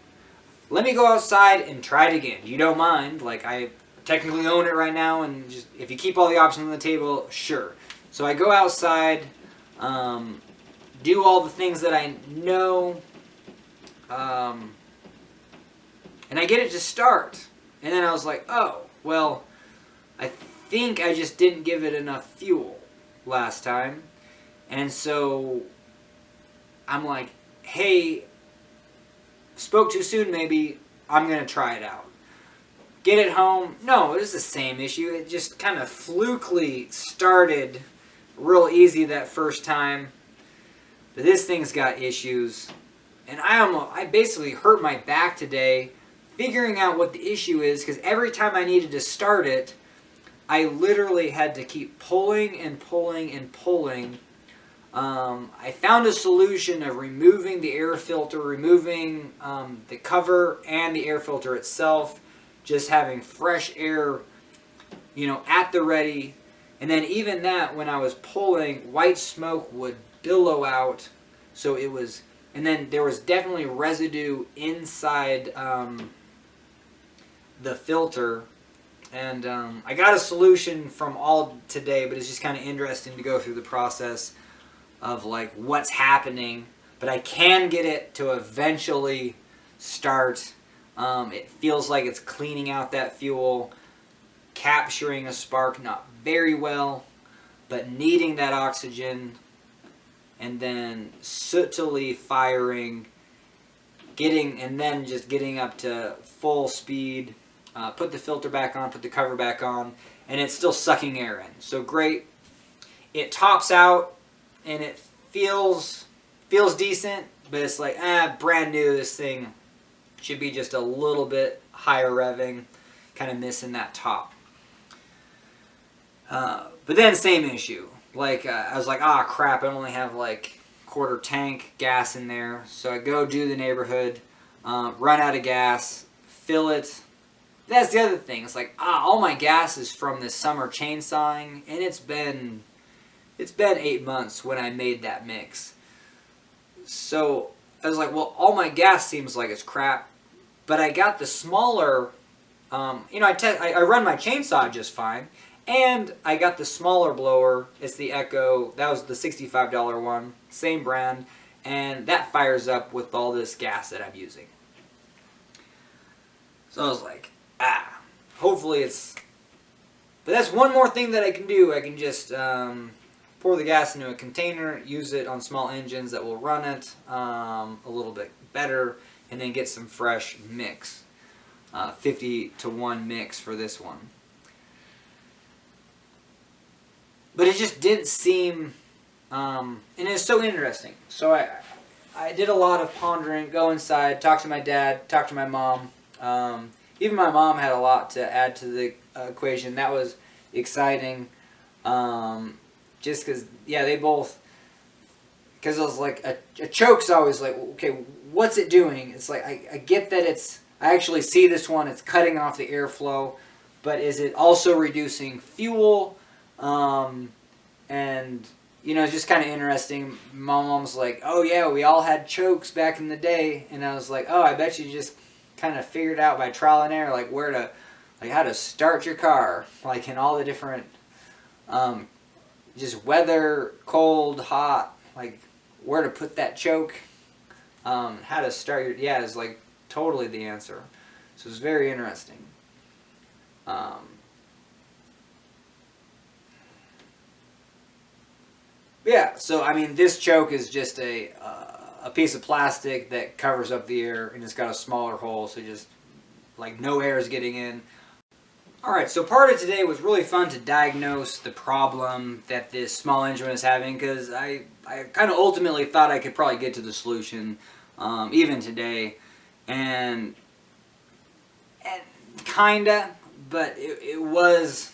let me go outside and try it again. You don't mind? Like, I technically own it right now, and just, if you keep all the options on the table, sure. So I go outside, do all the things that I know, and I get it to start. And then I was like, oh, well, I think I just didn't give it enough fuel last time. And so I'm like, hey, spoke too soon maybe, I'm going to try it out. Get it home. No, it was the same issue. It just kind of flukily started real easy that first time. But this thing's got issues. And I basically hurt my back today figuring out what the issue is, because every time I needed to start it, I literally had to keep pulling and pulling and pulling I found a solution of removing the air filter, removing the cover and the air filter itself, just having fresh air, at the ready. And then even that, when I was pulling, white smoke would billow out. So it was, and then there was definitely residue inside the filter. And I got a solution from all today, but it's just kind of interesting to go through the process of like what's happening. But I can get it to eventually start. It feels like it's cleaning out that fuel, capturing a spark, not very well, but needing that oxygen, and then sootily firing, and then just getting up to full speed. Put the filter back on, put the cover back on, and it's still sucking air in. So great. It tops out, and it feels decent, but it's like, brand new. This thing should be just a little bit higher revving, kind of missing that top. But then same issue. Like I was like, crap, I only have like quarter tank gas in there. So I go do the neighborhood, run out of gas, fill it. That's the other thing. It's like, all my gas is from this summer chainsawing, and it's been 8 months when I made that mix. So I was like, well, all my gas seems like it's crap, but I got the smaller, I run my chainsaw just fine, and I got the smaller blower. It's the Echo. That was the $65 one, same brand, and that fires up with all this gas that I'm using. So I was like, hopefully it's... But that's one more thing that I can do. I can just pour the gas into a container, use it on small engines that will run it a little bit better, and then get some fresh mix. 50-to-1 mix for this one. But it just didn't seem... and it's so interesting. So I did a lot of pondering, go inside, talk to my dad, talk to my mom. Even my mom had a lot to add to the equation. That was exciting. Just because, they both... Because I was like, a choke's always like, okay, what's it doing? It's like, I get that it's... I actually see this one, it's cutting off the airflow. But is it also reducing fuel? And, it's just kind of interesting. My mom's like, oh yeah, we all had chokes back in the day. And I was like, oh, I bet you just kind of figured out by trial and error, like how to start your car, like in all the different, just weather, cold, hot, like where to put that choke, how to start your, it's like totally the answer. So it's very interesting. So I mean, this choke is just a piece of plastic that covers up the air, and it's got a smaller hole, so just like no air is getting in. Alright, so part of today was really fun to diagnose the problem that this small engine was having, because I kind of ultimately thought I could probably get to the solution even today, and kinda, but it was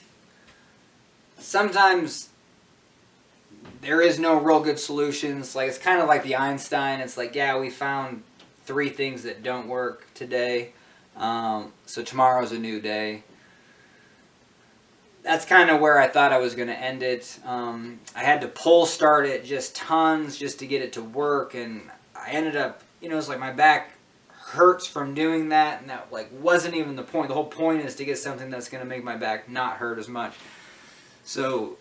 sometimes there is no real good solutions. Like, it's kind of like the Einstein. It's like, we found 3 things that don't work today, so tomorrow's a new day. That's kind of where I thought I was going to end it. I had to pull start it just tons just to get it to work, and I ended up, it's like my back hurts from doing that, and that like wasn't even the point. The whole point is to get something that's going to make my back not hurt as much. So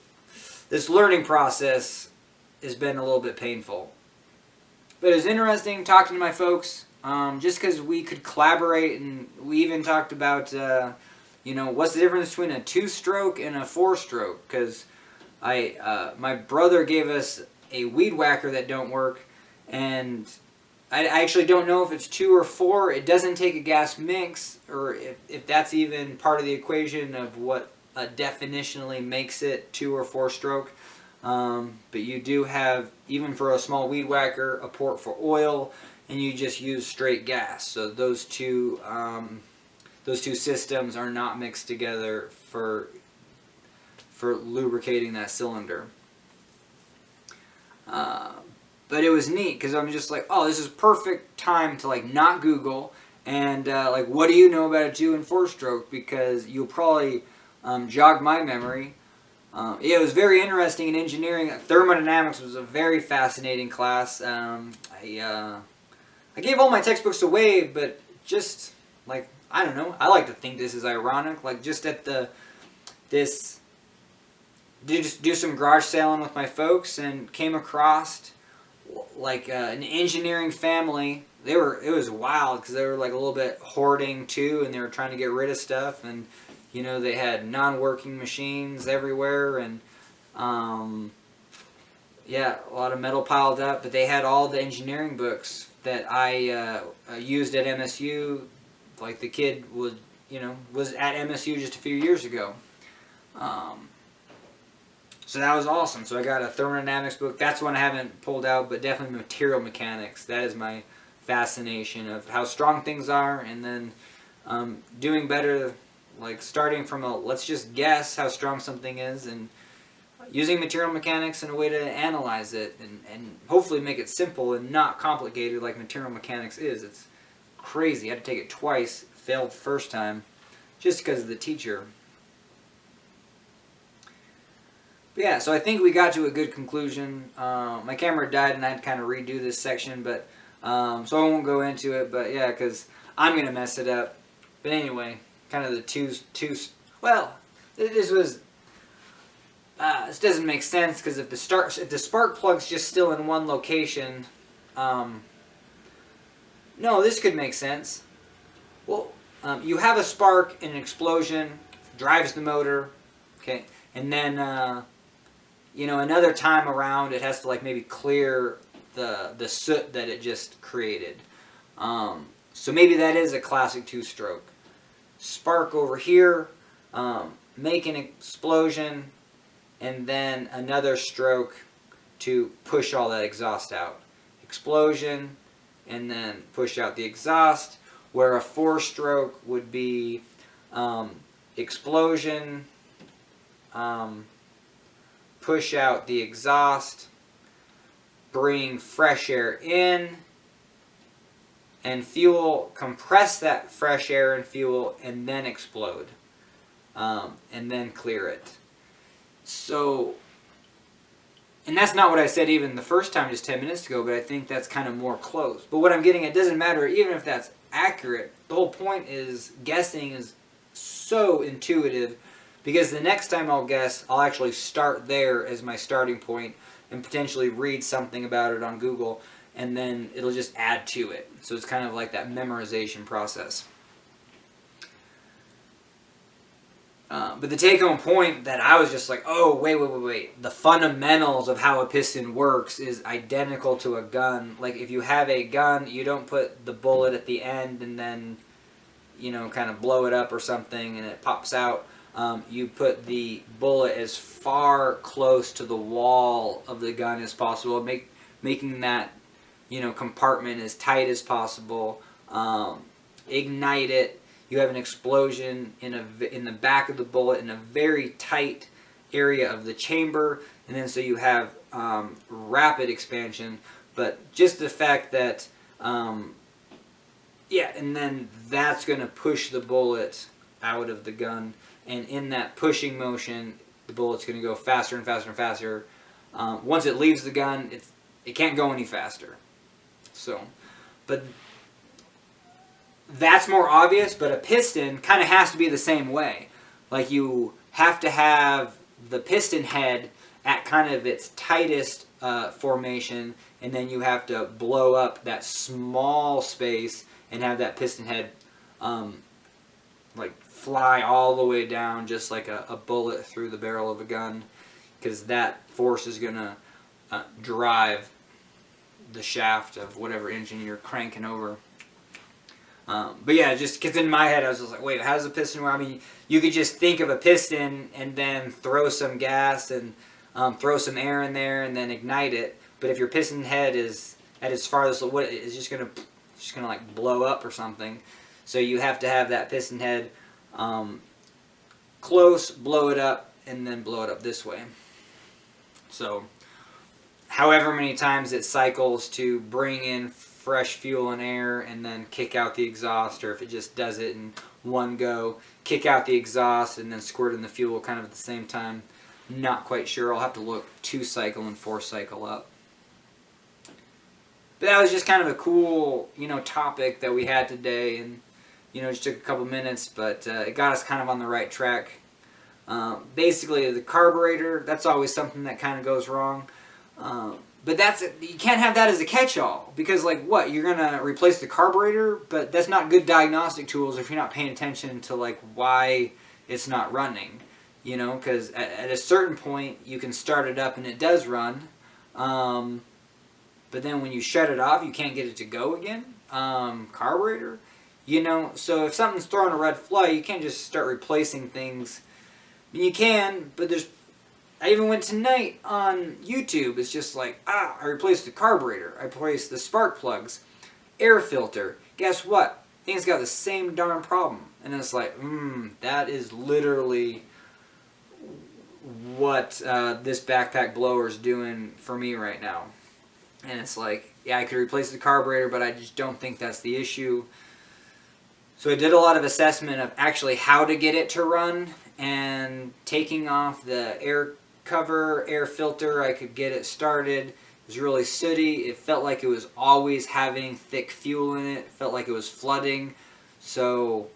this learning process has been a little bit painful. But it was interesting talking to my folks, just because we could collaborate, and we even talked about, what's the difference between a 2-stroke and a 4-stroke? Because my brother gave us a weed whacker that don't work, and I actually don't know if it's 2 or 4. It doesn't take a gas mix, or if that's even part of the equation of what definitionally makes it 2 or 4-stroke. But you do have, even for a small weed whacker, a port for oil, and you just use straight gas. So those two systems are not mixed together for lubricating that cylinder. But it was neat because I'm just like, oh, this is perfect time to like not Google and like, what do you know about a 2 and 4 stroke? Because you'll probably jog my memory. Yeah, it was very interesting in engineering. Thermodynamics was a very fascinating class. I gave all my textbooks away, but just like, I don't know. I like to think this is ironic. Like just at just do some garage sailing with my folks and came across like an engineering family. It was wild because they were like a little bit hoarding too, and they were trying to get rid of stuff, and they had non-working machines everywhere, and yeah, a lot of metal piled up, but they had all the engineering books that I used at MSU. Like the kid was at MSU just a few years ago. So that was awesome. So I got a thermodynamics book. That's one I haven't pulled out, but definitely material mechanics. That is my fascination of how strong things are, and then doing better, like starting from let's just guess how strong something is, and using material mechanics in a way to analyze it, and hopefully make it simple and not complicated like material mechanics is. It's crazy. I had to take it twice, failed the first time, just because of the teacher. But yeah, so I think we got to a good conclusion. My camera died and I had to kind of redo this section, but so I won't go into it. But yeah, because I'm gonna mess it up. But anyway, kind of the two. Well, this was. This doesn't make sense because if the spark plug's just still in one location, no, this could make sense. Well, you have a spark and an explosion, drives the motor, okay, and then another time around it has to like maybe clear the soot that it just created. So maybe that is a classic 2-stroke. Spark over here, make an explosion, and then another stroke to push all that exhaust out. Explosion, and then push out the exhaust, where a 4-stroke would be explosion, push out the exhaust, bring fresh air in, and fuel, compress that fresh air and fuel, and then explode, and then clear it. So, and that's not what I said even the first time just 10 minutes ago, but I think that's kind of more close. But what I'm getting at, doesn't matter even if that's accurate. The whole point is guessing is so intuitive, because the next time I'll guess, I'll actually start there as my starting point and potentially read something about it on Google, and then it'll just add to it. So it's kind of like that memorization process. But the take-home point that I was just like, oh, wait. The fundamentals of how a piston works is identical to a gun. Like, if you have a gun, you don't put the bullet at the end and then, kind of blow it up or something and it pops out. You put the bullet as far close to the wall of the gun as possible, making that, compartment as tight as possible. Ignite it. You have an explosion in the back of the bullet in a very tight area of the chamber, and then so you have rapid expansion. But just the fact that, and then that's going to push the bullet out of the gun, and in that pushing motion, the bullet's going to go faster and faster and faster. Once it leaves the gun, it can't go any faster. So, but that's more obvious, but a piston kind of has to be the same way. Like, you have to have the piston head at kind of its tightest formation, and then you have to blow up that small space and have that piston head like fly all the way down, just like a bullet through the barrel of a gun, because that force is going to drive the shaft of whatever engine you're cranking over. But yeah, just because in my head I was just like, wait, how does a piston work? I mean, you could just think of a piston and then throw some gas and throw some air in there and then ignite it. But if your piston head is at its farthest, what it's just gonna like blow up or something. So you have to have that piston head close, blow it up, and then blow it up this way. So however many times it cycles to bring in fresh fuel and air and then kick out the exhaust, or if it just does it in one go, kick out the exhaust and then squirt in the fuel kind of at the same time. Not quite sure. I'll have to look 2 cycle and 4 cycle up. But that was just kind of a cool, topic that we had today, and just took a couple minutes, but it got us kind of on the right track. Basically, the carburetor, that's always something that kind of goes wrong. But you can't have that as a catch-all, because what, you're gonna replace the carburetor, but that's not good diagnostic tools if you're not paying attention to why it's not running, because at a certain point you can start it up and it does run, but then when you shut it off you can't get it to go again. Carburetor, so if something's throwing a red flag, you can't just start replacing things. I mean, you can, but I even went tonight on YouTube. It's just I replaced the carburetor. I replaced the spark plugs, air filter. Guess what? Things got the same darn problem. And it's that is literally what this backpack blower is doing for me right now. And it's yeah, I could replace the carburetor, but I just don't think that's the issue. So I did a lot of assessment of actually how to get it to run, and taking off the air cover, air filter, I could get it started. It was really sooty. It felt like it was always having thick fuel in it. It felt like it was flooding. So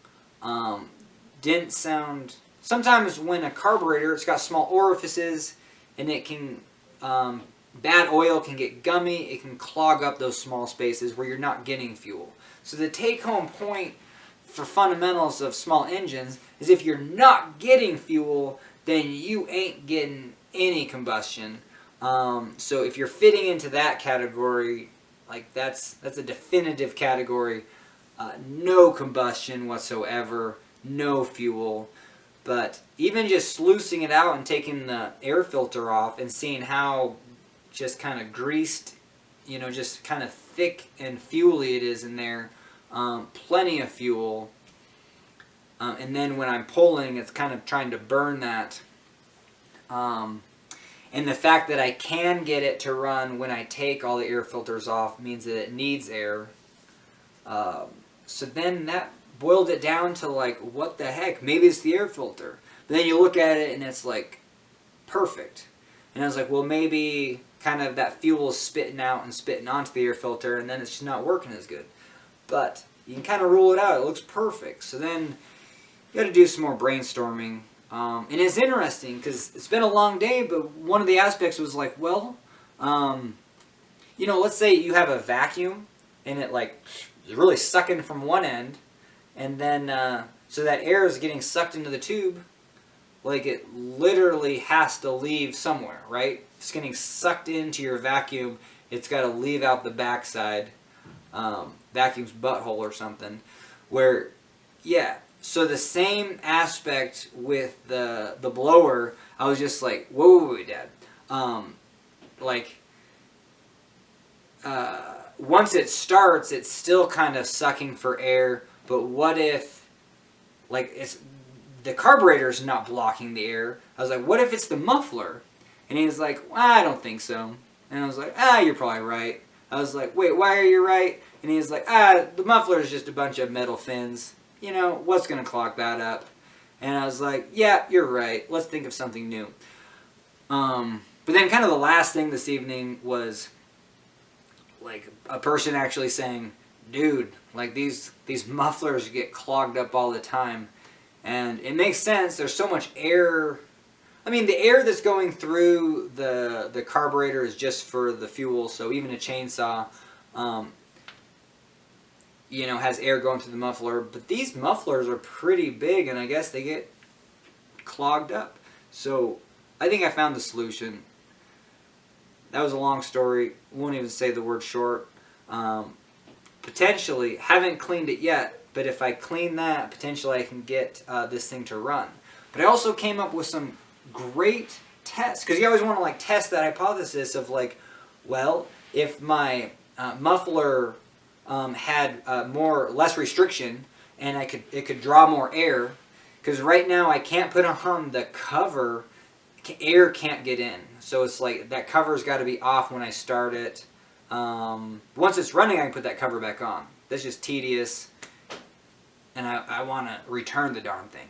didn't sound... Sometimes when a carburetor, it's got small orifices, and it can... bad oil can get gummy. It can clog up those small spaces where you're not getting fuel. So the take-home point for fundamentals of small engines is if you're not getting fuel, then you ain't getting any combustion. So if you're fitting into that category, that's a definitive category. No combustion whatsoever, no fuel. But even just sluicing it out and taking the air filter off and seeing how just kind of greased, just kind of thick and fuely it is in there, plenty of fuel. And then when I'm pulling, it's kind of trying to burn that. And the fact that I can get it to run when I take all the air filters off means that it needs air. So then that boiled it down to what the heck? Maybe it's the air filter. But then you look at it and it's perfect. And I was well, maybe kind of that fuel is spitting out and spitting onto the air filter, and then it's just not working as good. But you can kind of rule it out. It looks perfect. So then you got to do some more brainstorming. And it's interesting because it's been a long day, but one of the aspects was let's say you have a vacuum and it is really sucking from one end, and then so that air is getting sucked into the tube. It literally has to leave somewhere, right? It's getting sucked into your vacuum. It's got to leave out the backside, vacuum's butthole or something. Where, yeah. So the same aspect with the blower, I was just whoa, Dad. Once it starts, it's still kind of sucking for air. But what if, the carburetor's not blocking the air? I was what if it's the muffler? And he was well, I don't think so. And I was you're probably right. I was wait, why are you right? And he was the muffler is just a bunch of metal fins. What's going to clog that up? And I was yeah, you're right. Let's think of something new. But then kind of the last thing this evening was a person actually saying, dude, these mufflers get clogged up all the time. And it makes sense. There's so much air. I mean, the air that's going through the carburetor is just for the fuel. So even a chainsaw, has air going through the muffler. But these mufflers are pretty big, and I guess they get clogged up. So I think I found the solution. That was a long story. Won't even say the word short. Potentially, haven't cleaned it yet. But if I clean that, potentially I can get this thing to run. But I also came up with some great tests. Because you always want to test that hypothesis of well, if my muffler had less restriction and it could draw more air. Because right now I can't put on the cover. air can't get in. So it's like that cover's got to be off when I start it. Once it's running, I can put that cover back on. That's just tedious, and I want to return the darn thing.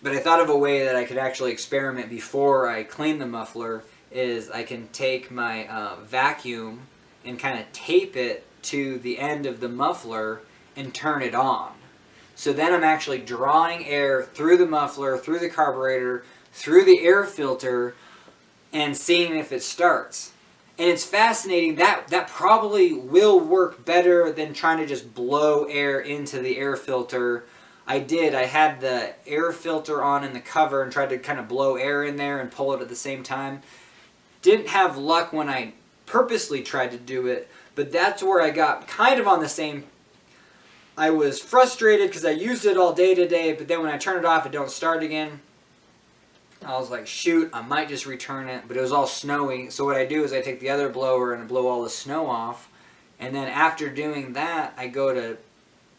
But I thought of a way that I could actually experiment before I clean the muffler. Is I can take my vacuum and kind of tape it to the end of the muffler and turn it on. So then I'm actually drawing air through the muffler, through the carburetor, through the air filter, and seeing if it starts. And it's fascinating. That probably will work better than trying to just blow air into the air filter. I had the air filter on in the cover and tried to kind of blow air in there and pull it at the same time. Didn't have luck when I purposely tried to do it, but that's where I got kind of on the same. I was frustrated because I used it all day today, but then when I turn it off, it don't start again. I was like, shoot, I might just return it, but it was all snowy. So what I do is I take the other blower and blow all the snow off, and then after doing that, I go to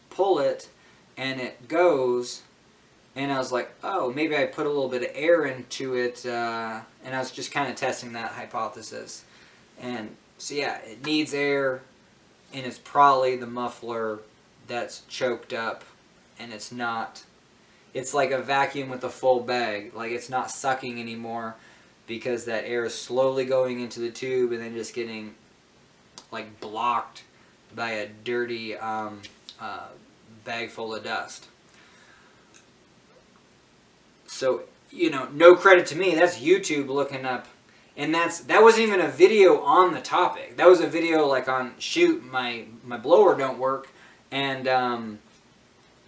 pull it, and it goes. And I was like, oh, maybe I put a little bit of air into it, and I was just kind of testing that hypothesis. And so yeah, it needs air, and it's probably the muffler that's choked up, and it's not. It's like a vacuum with a full bag. Like, it's not sucking anymore because that air is slowly going into the tube and then just getting like blocked by a dirty bag full of dust. So, you know, no credit to me. That's YouTube looking up. And that wasn't even a video on the topic. That was a video like on, shoot, my blower don't work. And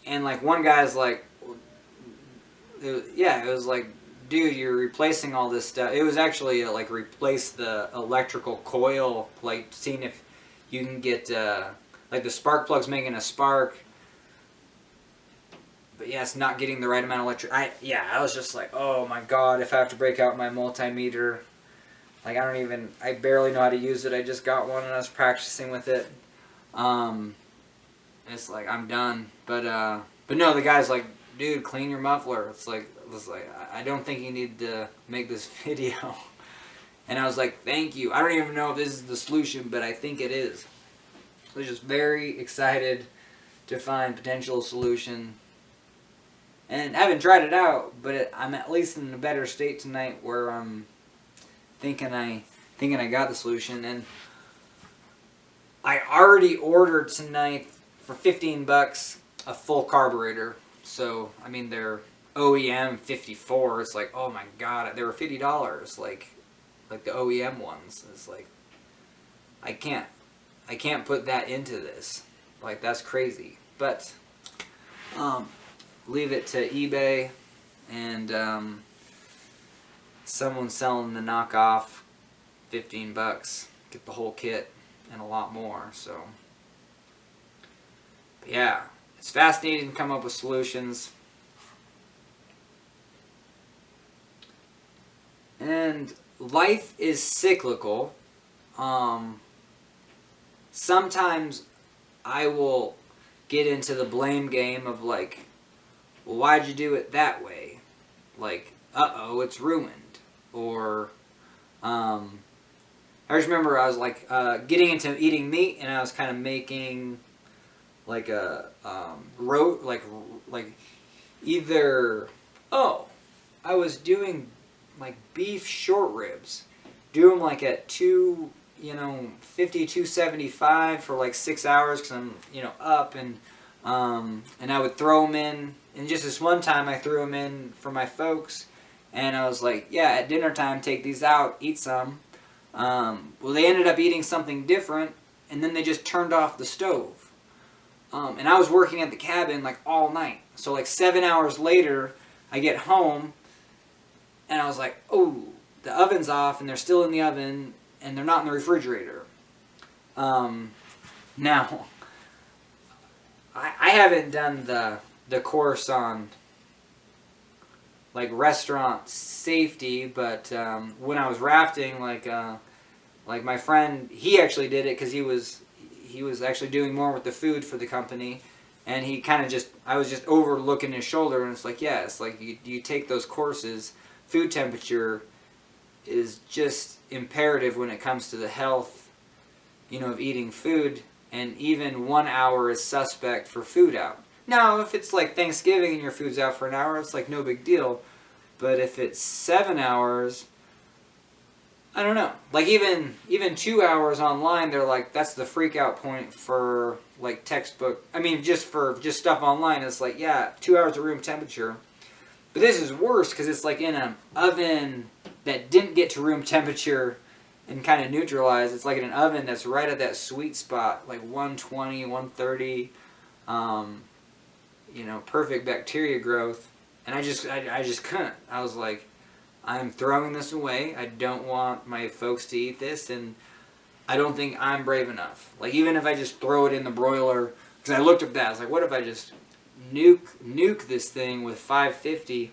like one guy's like, it was like, dude, you're replacing all this stuff. It was actually like replace the electrical coil, like seeing if you can get, like the spark plug's making a spark. But yeah, it's not getting the right amount of electric. I was just like, oh my god, if I have to break out my multimeter. Like, I barely know how to use it. I just got one and I was practicing with it. It's like, I'm done. But no, the guy's like, dude, clean your muffler. It's like, I don't think you need to make this video. And I was like, thank you. I don't even know if this is the solution, but I think it is. I was just very excited to find potential solution. And I haven't tried it out, but I'm at least in a better state tonight where I'm thinking I got the solution. And I already ordered tonight for $15 a full carburetor. So, I mean, they're OEM 54. It's like, oh my god, they were $50. Like the OEM ones. It's like, I can't put that into this. Like, that's crazy. But leave it to eBay, and someone selling the knockoff, $15, get the whole kit and a lot more. So, but yeah, it's fascinating to come up with solutions. And life is cyclical. Sometimes I will get into the blame game of like, well, why'd you do it that way? Like, uh-oh, it's ruined. Or, I just remember I was like, getting into eating meat, and I was kind of making like a, I was doing like beef short ribs. Do them like at 275 for like 6 hours because I'm, up, and I would throw them in. And just this one time I threw them in for my folks, and I was like, yeah, at dinner time, take these out, eat some. Well, they ended up eating something different, and then they just turned off the stove. And I was working at the cabin like all night. So like 7 hours later, I get home, and I was like, oh, the oven's off, and they're still in the oven, and they're not in the refrigerator. Now, I haven't done the course on like restaurant safety, but when I was rafting, like my friend, he actually did it because he was actually doing more with the food for the company, And he kind of just, I was just overlooking his shoulder, and it's like, yeah, it's like you take those courses. Food temperature is just imperative when it comes to the health, of eating food, and even 1 hour is suspect for food out. Now, if it's like Thanksgiving and your food's out for an hour, it's like no big deal. But if it's 7 hours, I don't know. Like even 2 hours online, they're like, that's the freak out point for like textbook. I mean, just stuff online. It's like, yeah, 2 hours at room temperature. But this is worse because it's like in an oven that didn't get to room temperature and kind of neutralized. It's like in an oven that's right at that sweet spot, like 120, 130, perfect bacteria growth. And I just couldn't. I was like, I'm throwing this away. I don't want my folks to eat this, and I don't think I'm brave enough. Like, even if I just throw it in the broiler, because I looked at that, I was like, what if I just nuke this thing with 550?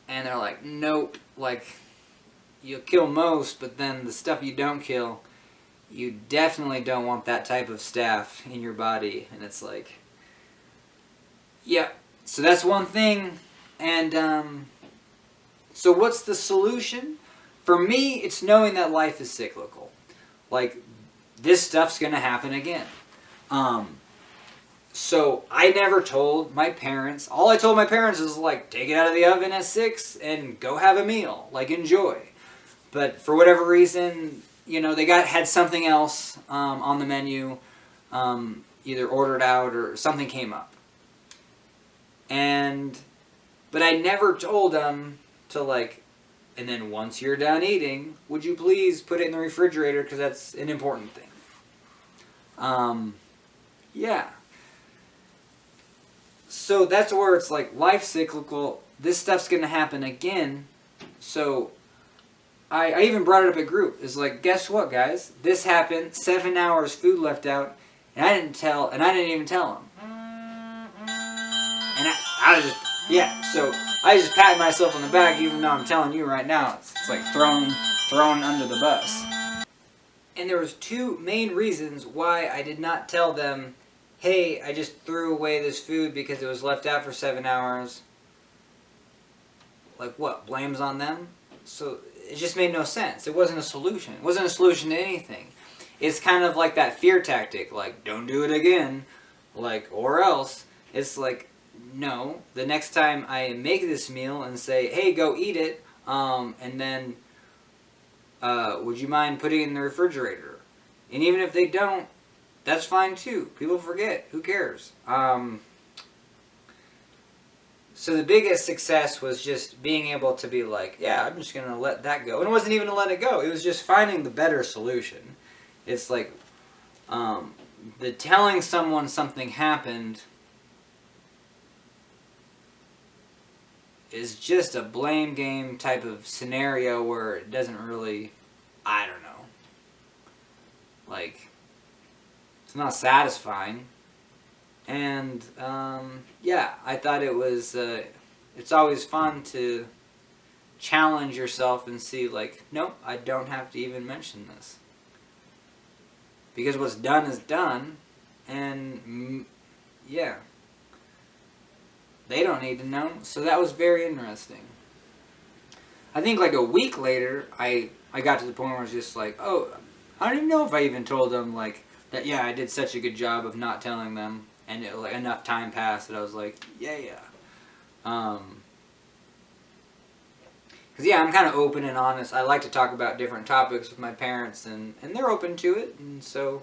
And they're like, nope. Like, you'll kill most, but then the stuff you don't kill, you definitely don't want that type of staph in your body. And it's like, yeah. So that's one thing. And so what's the solution? For me, it's knowing that life is cyclical. Like, this stuff's going to happen again. So I never told my parents. All I told my parents is like, take it out of the oven at 6 and go have a meal. Like, enjoy. But for whatever reason, they had something else on the menu, either ordered out or something came up. But I never told them to like, and then once you're done eating, would you please put it in the refrigerator because that's an important thing. Yeah. So that's where it's like life cyclical. This stuff's going to happen again. So I even brought it up at group. It's like, guess what, guys? This happened. 7 hours food left out, and I didn't even tell them. And I was just, yeah. So I just patted myself on the back, even though I'm telling you right now, it's like thrown under the bus. And there was 2 main reasons why I did not tell them, hey, I just threw away this food because it was left out for 7 hours. Like what? Blame's on them? So it just made no sense. It wasn't a solution. It wasn't a solution to anything. It's kind of like that fear tactic, like, don't do it again, like, or else. It's like, no, the next time I make this meal and say, hey, go eat it, and then would you mind putting it in the refrigerator? And even if they don't, that's fine too. People forget. Who cares? So the biggest success was just being able to be like, yeah, I'm just going to let that go. And it wasn't even to let it go. It was just finding the better solution. It's like the telling someone something happened is just a blame game type of scenario where it doesn't really, I don't know, like, it's not satisfying. And yeah, I thought it was, it's always fun to challenge yourself and see like, nope, I don't have to even mention this. Because what's done is done, and yeah, they don't need to know. So that was very interesting. I think like a week later, I got to the point where I was just like, oh, I don't even know if I even told them like that. Yeah, I did such a good job of not telling them, and like enough time passed that I was like, yeah. Because yeah, I'm kind of open and honest. I like to talk about different topics with my parents, and they're open to it. And so,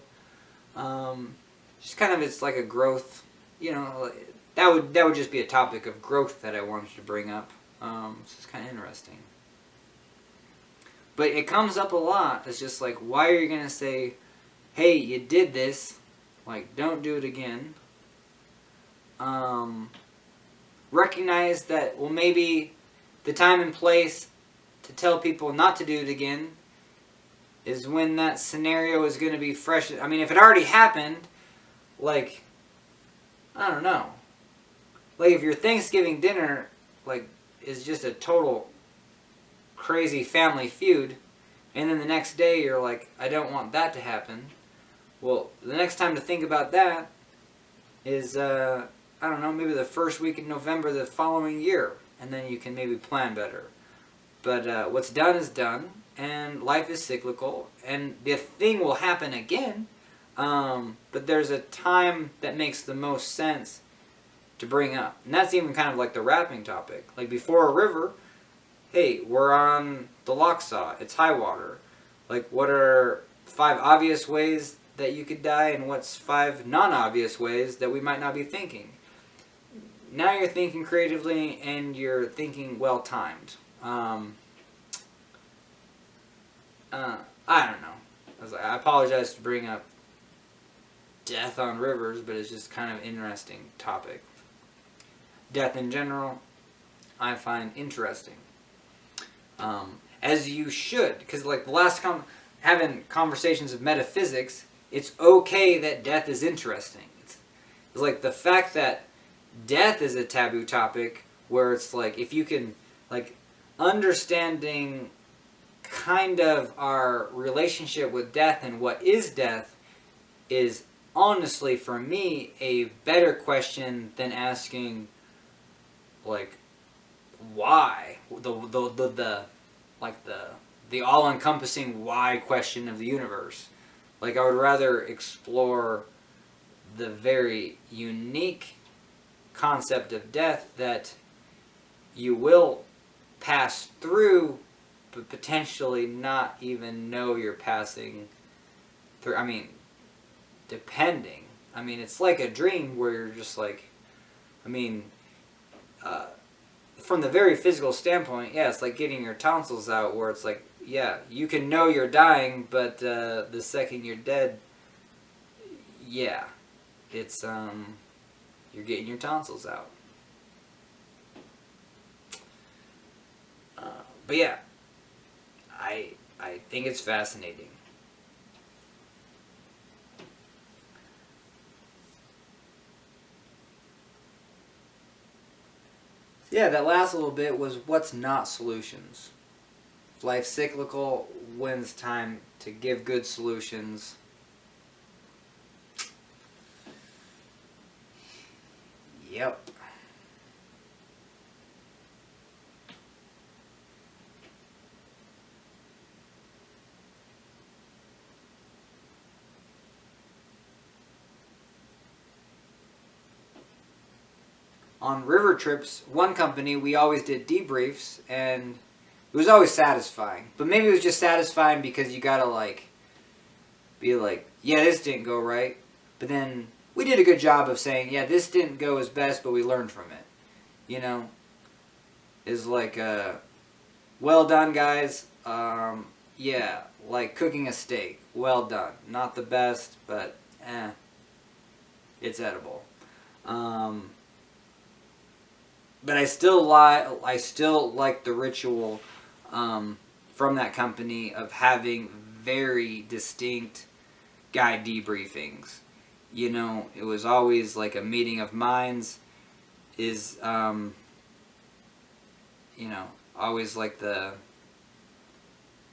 just kind of, it's like a growth, that would just be a topic of growth that I wanted to bring up. So it's kind of interesting. But it comes up a lot. It's just like, why are you going to say, hey, you did this, like, don't do it again. Recognize that, well, maybe the time and place to tell people not to do it again is when that scenario is going to be fresh. I mean, if it already happened, like, I don't know. Like, if your Thanksgiving dinner, like, is just a total crazy family feud, and then the next day you're like, I don't want that to happen. Well, the next time to think about that is, I don't know, maybe the first week in November the following year, and then you can maybe plan better. But what's done is done, and life is cyclical, and the thing will happen again, but there's a time that makes the most sense to bring up. And that's even kind of like the wrapping topic. Like before a river, hey, we're on the Lochsaw, it's high water. Like, what are 5 obvious ways that you could die, and what's 5 non-obvious ways that we might not be thinking? Now you're thinking creatively, and you're thinking well-timed. I don't know. I apologize to bring up death on rivers, but it's just kind of an interesting topic. Death in general, I find interesting. As you should, because like the last having conversations of metaphysics, it's okay that death is interesting. It's like the fact that death is a taboo topic, where it's like if you can, like, understanding kind of our relationship with death and what is death is honestly for me a better question than asking like why, the all-encompassing why question of the universe. Like, I would rather explore the very unique concept of death, that you will pass through, but potentially not even know you're passing through. I mean, depending. I mean, it's like a dream where you're just like, I mean, from the very physical standpoint, yeah, it's like getting your tonsils out, where it's like, yeah, you can know you're dying, but the second you're dead, yeah, it's, you're getting your tonsils out. But yeah, I think it's fascinating. Yeah, that last little bit was what's not solutions. If life's cyclical, when's time to give good solutions? Yep. On river trips, one company, we always did debriefs, and it was always satisfying. But maybe it was just satisfying because you gotta, like, be like, yeah, this didn't go right. But then we did a good job of saying, yeah, this didn't go as best, but we learned from it. You know? Is like, well done, guys. Yeah, like cooking a steak. Well done. Not the best, but, it's edible. But I still like the ritual from that company of having very distinct guide debriefings. You know, it was always like a meeting of minds. Is you know, always like the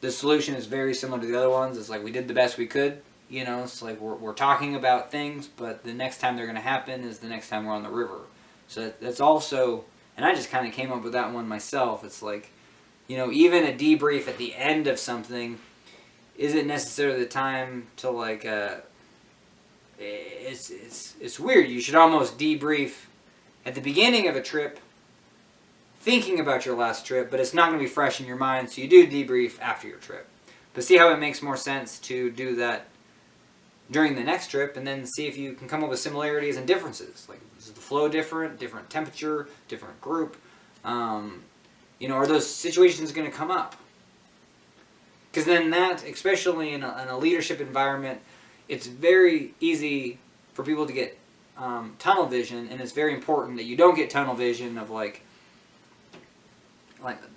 solution is very similar to the other ones. It's like we did the best we could. You know, it's like we're talking about things, but the next time they're going to happen is the next time we're on the river. So that's also, and I just kind of came up with that one myself. It's like, you know, even a debrief at the end of something isn't necessarily the time to like. It's weird. You should almost debrief at the beginning of a trip, thinking about your last trip, but it's not going to be fresh in your mind, so you do debrief after your trip. But see how it makes more sense to do that during the next trip, and then see if you can come up with similarities and differences. Like, is the flow different temperature, different group? You know, are those situations going to come up? Because then that, especially in a leadership environment, it's very easy for people to get tunnel vision, and it's very important that you don't get tunnel vision of like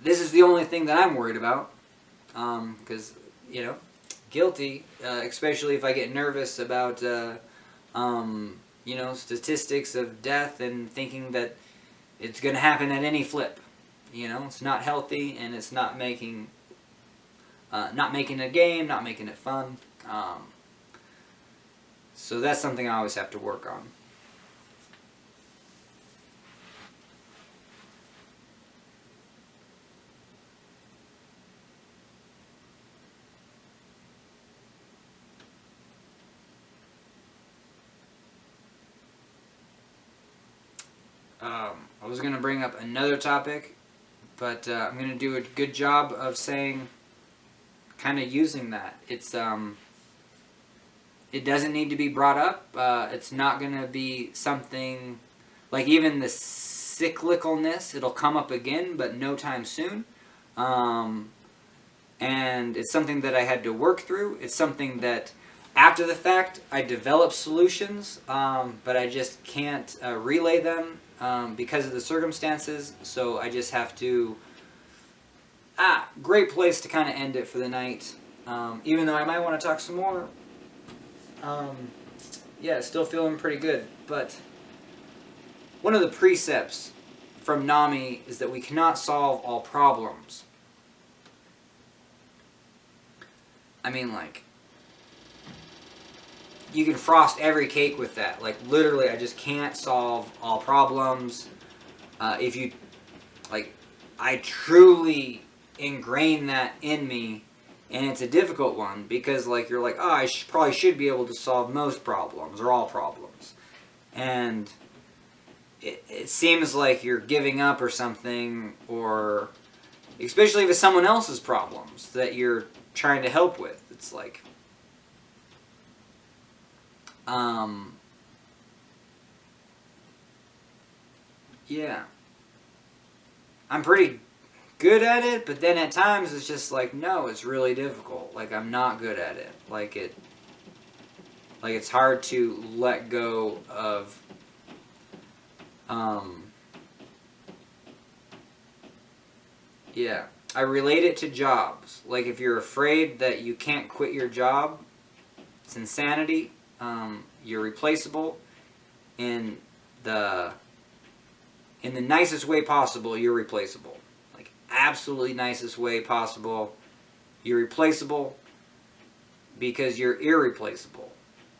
this is the only thing that I'm worried about, because you know, guilty, especially if I get nervous about you know, statistics of death and thinking that it's going to happen at any flip. You know, it's not healthy, and it's not making a game, not making it fun. So that's something I always have to work on. I was going to bring up another topic, but I'm going to do a good job of saying, kind of using that. It doesn't need to be brought up. It's not going to be something, like even the cyclicalness, it'll come up again, but no time soon. And it's something that I had to work through. It's something that, after the fact, I develop solutions, but I just can't relay them because of the circumstances. So I just have to. Great place to kind of end it for the night. Even though I might want to talk some more. Yeah, still feeling pretty good. But one of the precepts from NAMI is that we cannot solve all problems. I mean, like, you can frost every cake with that. Like, literally, I just can't solve all problems. If you, like, I truly ingrain that in me, and it's a difficult one because, like, you're like, oh, I probably should be able to solve most problems or all problems. And it seems like you're giving up or something, or especially if it's someone else's problems that you're trying to help with. It's like, yeah. I'm pretty good at it, but then at times it's just like, no, it's really difficult. Like, I'm not good at it. Like, it's hard to let go of, yeah. I relate it to jobs. Like, if you're afraid that you can't quit your job, it's insanity. You're replaceable. In the nicest way possible, you're replaceable. Like, absolutely nicest way possible. You're replaceable because you're irreplaceable.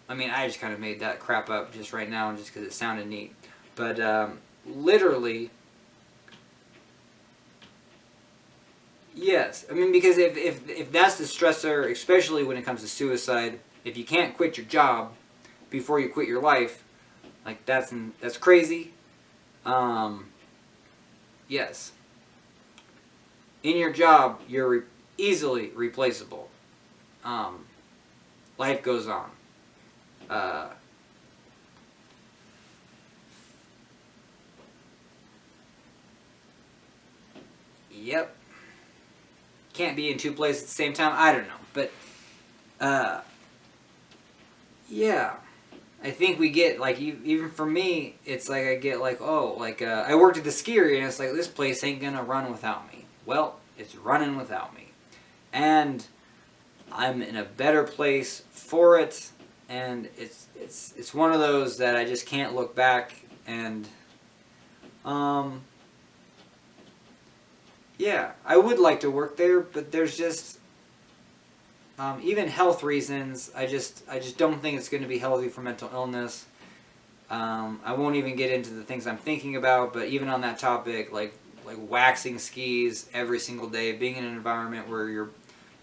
I mean, I just kind of made that crap up just right now just because it sounded neat. But literally, yes. I mean, because if that's the stressor, especially when it comes to suicide, if you can't quit your job before you quit your life, like, that's crazy. Yes. In your job, you're easily replaceable. Life goes on. Yep. Can't be in two places at the same time. I don't know. But, yeah. I think we get, like, even for me, it's like I get like, oh, like, I worked at the skier, and it's like, this place ain't gonna run without me. Well, it's running without me. And I'm in a better place for it, and it's one of those that I just can't look back, and, yeah, I would like to work there, but there's just, even health reasons, I just don't think it's going to be healthy for mental illness. I won't even get into the things I'm thinking about, but even on that topic, like waxing skis every single day, being in an environment where you're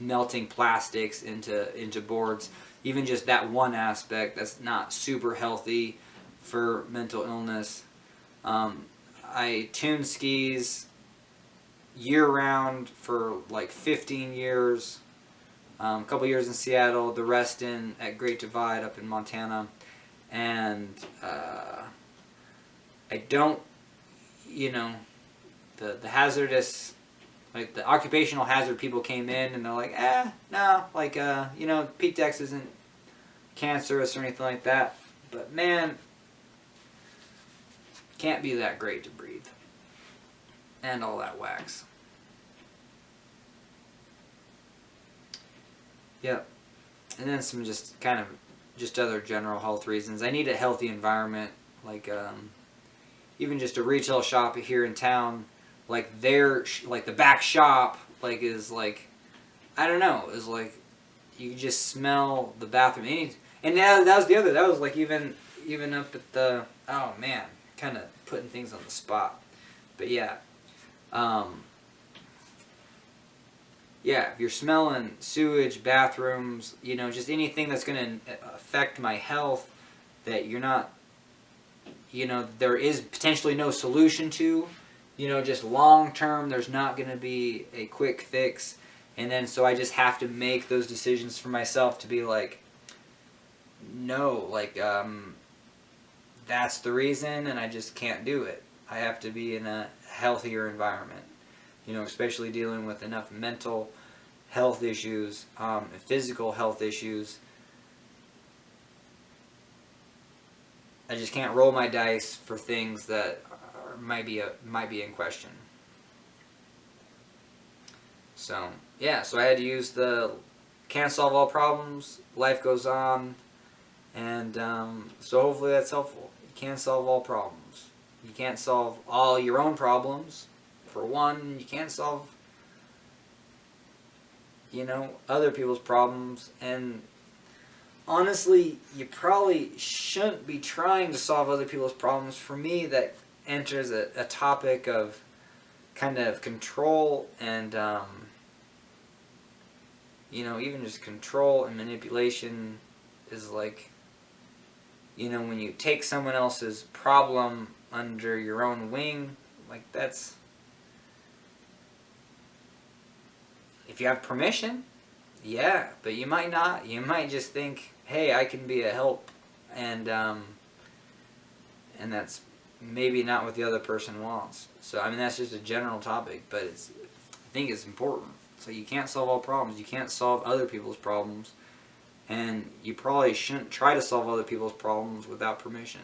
melting plastics into boards, even just that one aspect, that's not super healthy for mental illness. I tuned skis year-round for like 15 years. A couple years in Seattle, the rest at Great Divide up in Montana, and I don't, the hazardous, like the occupational hazard people came in and they're like, no, like Pete Dex isn't cancerous or anything like that, but man, can't be that great to breathe, and all that wax. Yep. And then some just kind of just other general health reasons. I need a healthy environment, like even just a retail shop here in town, like like the back shop, like is like, I don't know, is like you can just smell the bathroom. And that was the other. That was like even up at the, oh man, kind of putting things on the spot. But yeah. Yeah, if you're smelling sewage, bathrooms, just anything that's going to affect my health that you're not, there is potentially no solution to. Just long term, there's not going to be a quick fix. And then so I just have to make those decisions for myself to be like, no, like, that's the reason, and I just can't do it. I have to be in a healthier environment, especially dealing with enough mental health issues, physical health issues. I just can't roll my dice for things that might be in question. So yeah, so I had to use the can't solve all problems, life goes on, and so hopefully that's helpful. You can't solve all problems. You can't solve all your own problems. For one, you can't solve other people's problems, and honestly, you probably shouldn't be trying to solve other people's problems. For me, that enters a topic of kind of control and, even just control and manipulation is like, when you take someone else's problem under your own wing, like that's, if you have permission, yeah, but you might not. You might just think, hey, I can be a help, and that's maybe not what the other person wants. So that's just a general topic, but I think it's important. So you can't solve all problems. You can't solve other people's problems, and you probably shouldn't try to solve other people's problems without permission.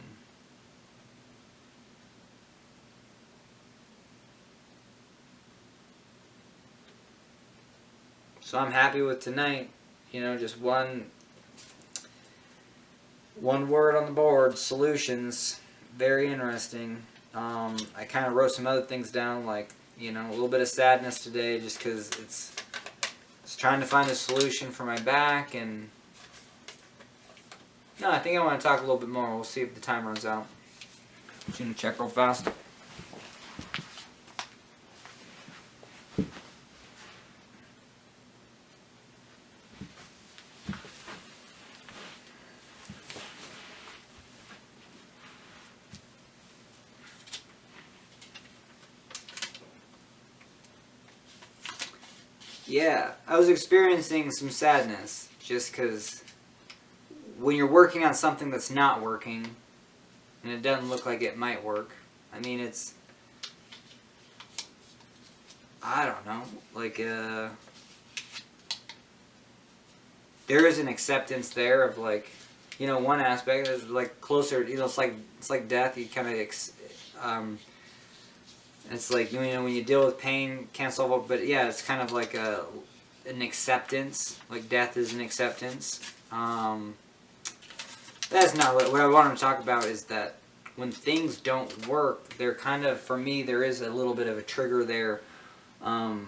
So I'm happy with tonight. Just one word on the board, solutions. Very interesting. I kind of wrote some other things down, like, a little bit of sadness today just because it's trying to find a solution for my back. And no, I think I want to talk a little bit more. We'll see if the time runs out. Just going to check real fast. Yeah, I was experiencing some sadness just because when you're working on something that's not working and it doesn't look like it might work, I don't know, like, there is an acceptance there of, like, one aspect is, like, closer, it's like death. You kind of, it's like, when you deal with pain, can't solve it, but yeah, it's kind of like an acceptance, like death is an acceptance. That's not what I wanted to talk about, is that when things don't work, they're kind of, for me, there is a little bit of a trigger there, of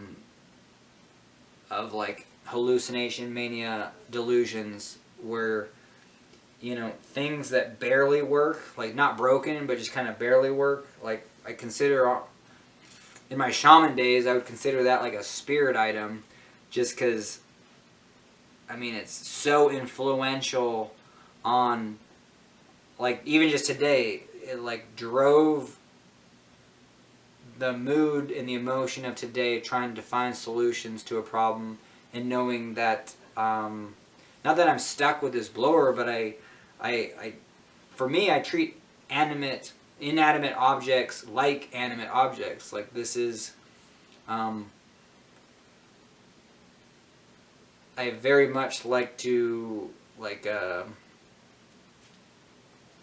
like hallucination, mania, delusions, where, things that barely work, like not broken, but just kind of barely work, like I consider, in my shaman days, I would consider that like a spirit item, just because, it's so influential on, like, even just today, it like drove the mood and the emotion of today, trying to find solutions to a problem, and knowing that, not that I'm stuck with this blower, but for me, I treat inanimate objects like animate objects. Like, this is, I very much like to, like, I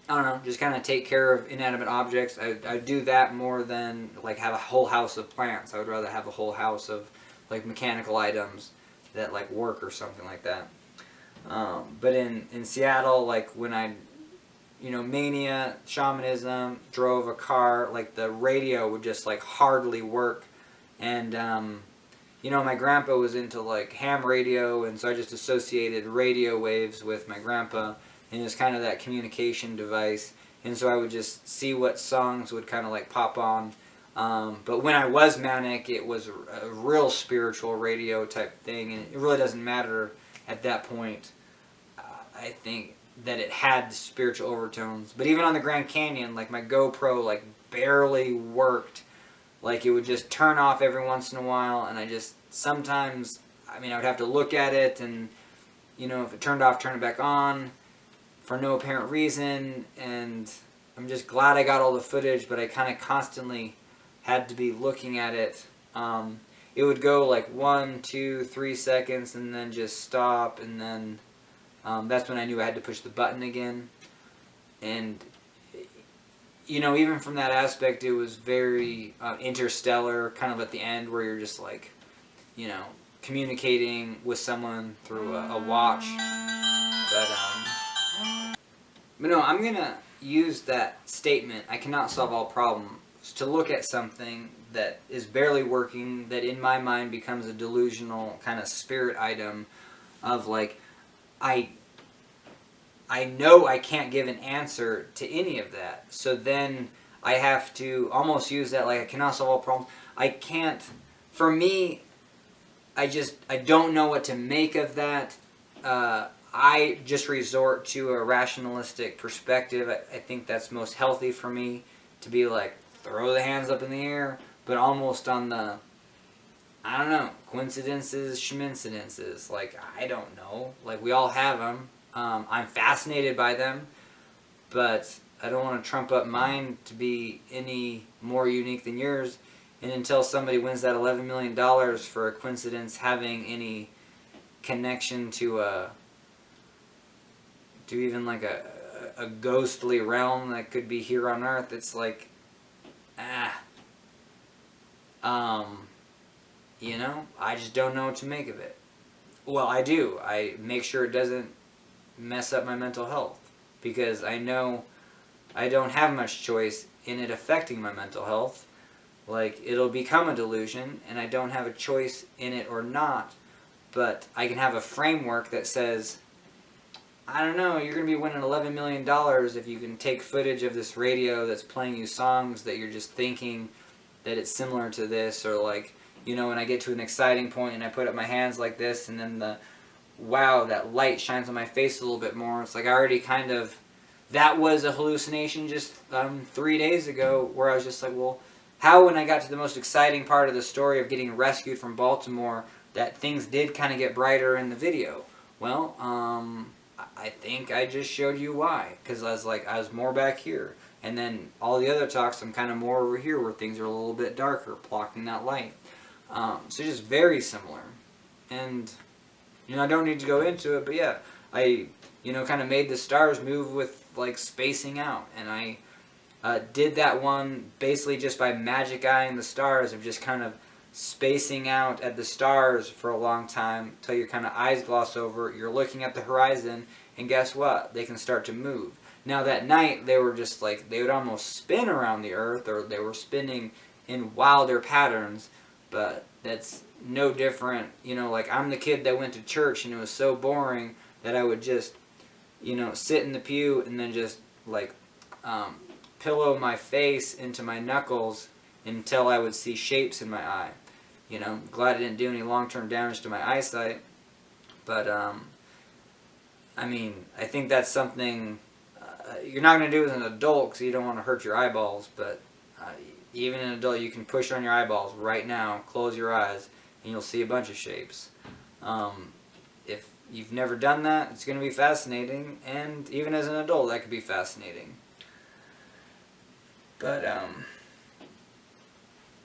don't know, just kind of take care of inanimate objects. I do that more than, like, have a whole house of plants. I would rather have a whole house of, like, mechanical items that, like, work or something like that. But in Seattle, like, when I, mania, shamanism, drove a car, like, the radio would just, like, hardly work. And, my grandpa was into, like, ham radio, and so I just associated radio waves with my grandpa, and it was kind of that communication device. And so I would just see what songs would kind of, like, pop on. But when I was manic, it was a real spiritual radio type thing, and it really doesn't matter at that point. I think that it had spiritual overtones. But even on the Grand Canyon, like my GoPro like barely worked. Like it would just turn off every once in a while, and I just sometimes, I mean, I would have to look at it, and you know, if it turned off, turn it back on for no apparent reason. And I'm just glad I got all the footage, but I kind of constantly had to be looking at it. It would go like 1, 2, 3 seconds, and then just stop, and then that's when I knew I had to push the button again. And you know, even from that aspect, it was very interstellar, kind of at the end, where you're just like, you know, communicating with someone through a watch. But no, I'm gonna use that statement, I cannot solve all problems, to look at something that is barely working, that in my mind becomes a delusional kind of spirit item of like, I know I can't give an answer to any of that. So then I have to almost use that like I cannot solve all problems. I can't, for me, I don't know what to make of that. I just resort to a rationalistic perspective. I think that's most healthy for me, to be like, throw the hands up in the air, but almost on the, I don't know, coincidences, schmincidences. Like, I don't know. Like, we all have them. I'm fascinated by them, but I don't want to trump up mine to be any more unique than yours. And until somebody wins that $11 million for a coincidence having any connection to even like a ghostly realm that could be here on Earth, it's like, you know, I just don't know what to make of it. Well, I do. I make sure it doesn't mess up my mental health, because I know I don't have much choice in it affecting my mental health. Like, it'll become a delusion, and I don't have a choice in it or not, but I can have a framework that says, I don't know, you're going to be winning $11 million if you can take footage of this radio that's playing you songs that you're just thinking that it's similar to this, or like, you know, when I get to an exciting point and I put up my hands like this, and then wow, that light shines on my face a little bit more. It's like I already kind of, that was a hallucination just 3 days ago, where I was just like, well, how when I got to the most exciting part of the story of getting rescued from Baltimore, that things did kind of get brighter in the video? Well, I think I just showed you why, because I was more back here. And then all the other talks, I'm kind of more over here where things are a little bit darker, blocking that light. So just very similar. And you know, I don't need to go into it, but yeah, I, you know, kind of made the stars move with, like, spacing out. And I did that one basically just by magic eyeing the stars, of just kind of spacing out at the stars for a long time until your kind of eyes gloss over, you're looking at the horizon, and guess what? They can start to move. Now that night, they were just like, they would almost spin around the Earth, or they were spinning in wilder patterns, but that's no different, you know, like I'm the kid that went to church and it was so boring that I would just, you know, sit in the pew and then just like pillow my face into my knuckles until I would see shapes in my eye. You know, glad I didn't do any long-term damage to my eyesight, but I mean, I think that's something you're not going to do as an adult because you don't want to hurt your eyeballs, but even an adult, you can push on your eyeballs right now, close your eyes, and you'll see a bunch of shapes. If you've never done that, it's going to be fascinating, and even as an adult, that could be fascinating. But,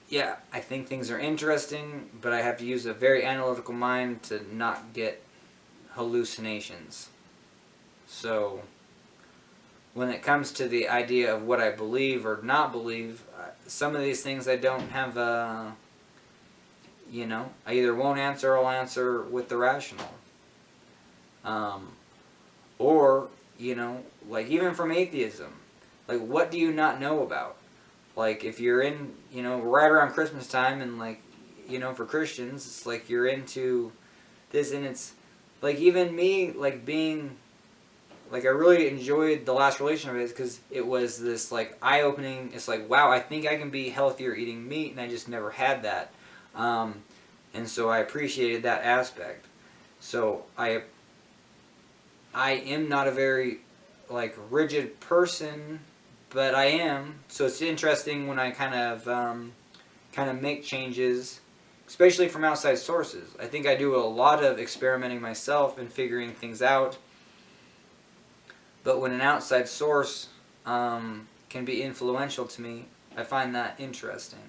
yeah, I think things are interesting, but I have to use a very analytical mind to not get hallucinations. So, when it comes to the idea of what I believe or not believe, some of these things I don't have a, you know, I either won't answer or I'll answer with the rational. Or, you know, like even from atheism, like what do you not know about? Like if you're in, you know, right around Christmas time, and like, you know, for Christians, it's like you're into this, and it's like even me, like being, like I really enjoyed the last relationship because it was this like eye-opening, it's like, wow, I think I can be healthier eating meat, and I just never had that. And so I appreciated that aspect. So I am not a very like rigid person, but I am. So it's interesting when I kind of make changes, especially from outside sources. I think I do a lot of experimenting myself and figuring things out. But when an outside source can be influential to me, I find that interesting.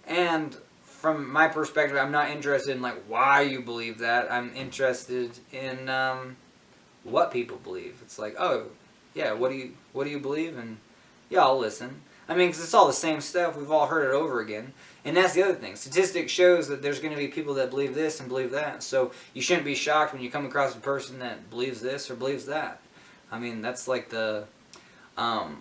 And from my perspective, I'm not interested in like why you believe that. I'm interested in what people believe. It's like, oh, yeah, what do you believe? And yeah, I'll listen. I mean, because it's all the same stuff. We've all heard it over again. And that's the other thing. Statistics shows that there's going to be people that believe this and believe that. So you shouldn't be shocked when you come across a person that believes this or believes that. I mean, that's like the, um,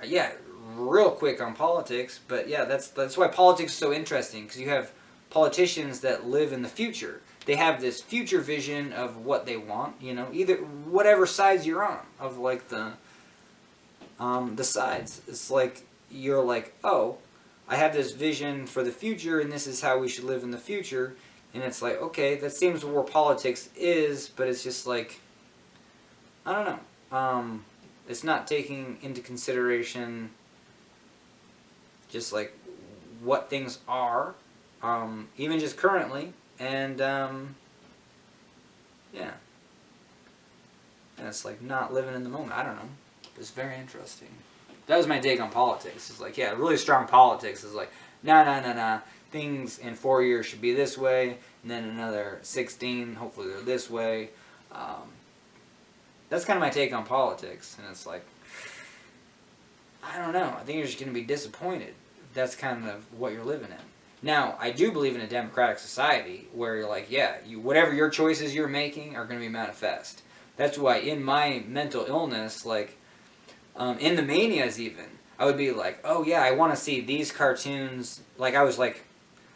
yeah, real quick on politics. But yeah, that's why politics is so interesting, because you have politicians that live in the future. They have this future vision of what they want. You know, either whatever sides you're on of like the sides. It's like you're like, oh, I have this vision for the future, and this is how we should live in the future. And it's like, okay, that seems where politics is, but it's just like, I don't know. It's not taking into consideration just like what things are, even just currently, and yeah, and it's like not living in the moment. I don't know. It's very interesting. That was my take on politics. It's like, yeah, really strong politics is like, nah. Things in 4 years should be this way, and then another 16, hopefully they're this way. That's kind of my take on politics, and it's like, I don't know. I think you're just going to be disappointed if that's kind of what you're living in. Now, I do believe in a democratic society where you're like, yeah, whatever your choices you're making are going to be manifest. That's why in my mental illness, like, in the manias even, I would be like, oh yeah, I want to see these cartoons. Like I was like,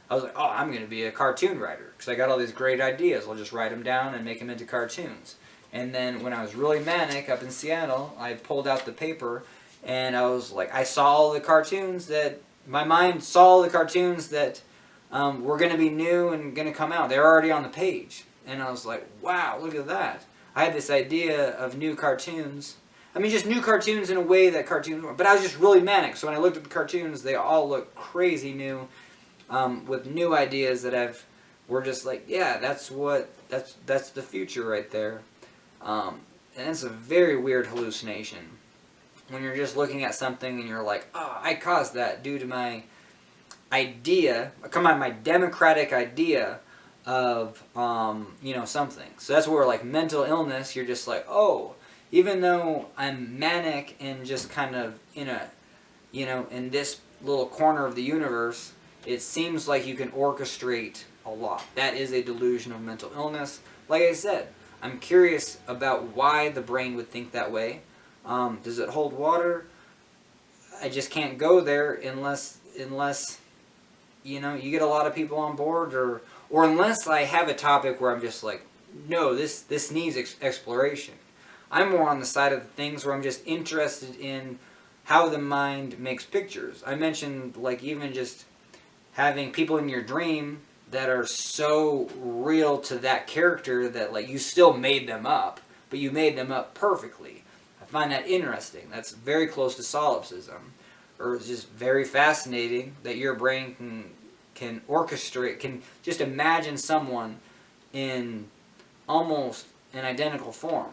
oh, I'm going to be a cartoon writer because I got all these great ideas. I'll just write them down and make them into cartoons. And then when I was really manic up in Seattle, I pulled out the paper and I was like, I saw all the cartoons that, my mind saw all the cartoons that were going to be new and going to come out. They're already on the page. And I was like, wow, look at that. I had this idea of new cartoons. I mean, just new cartoons in a way that cartoons were. But I was just really manic. So when I looked at the cartoons, they all looked crazy new, with new ideas that were just like, yeah, that's the future right there. And it's a very weird hallucination when you're just looking at something and you're like, oh, I caused that due to my idea, my democratic idea of, something. So that's where, like, mental illness, you're just like, oh, even though I'm manic and just kind of in this little corner of the universe, it seems like you can orchestrate a lot. That is a delusion of mental illness. Like I said, I'm curious about why the brain would think that way. Does it hold water? I just can't go there unless you get a lot of people on board, or unless I have a topic where I'm just like, no, this needs exploration. I'm more on the side of the things where I'm just interested in how the mind makes pictures. I mentioned, like, even just having people in your dream that are so real to that character that, like, you still made them up, but you made them up perfectly. I find that interesting. That's very close to solipsism. Or it's just very fascinating that your brain can orchestrate, can just imagine someone in almost an identical form.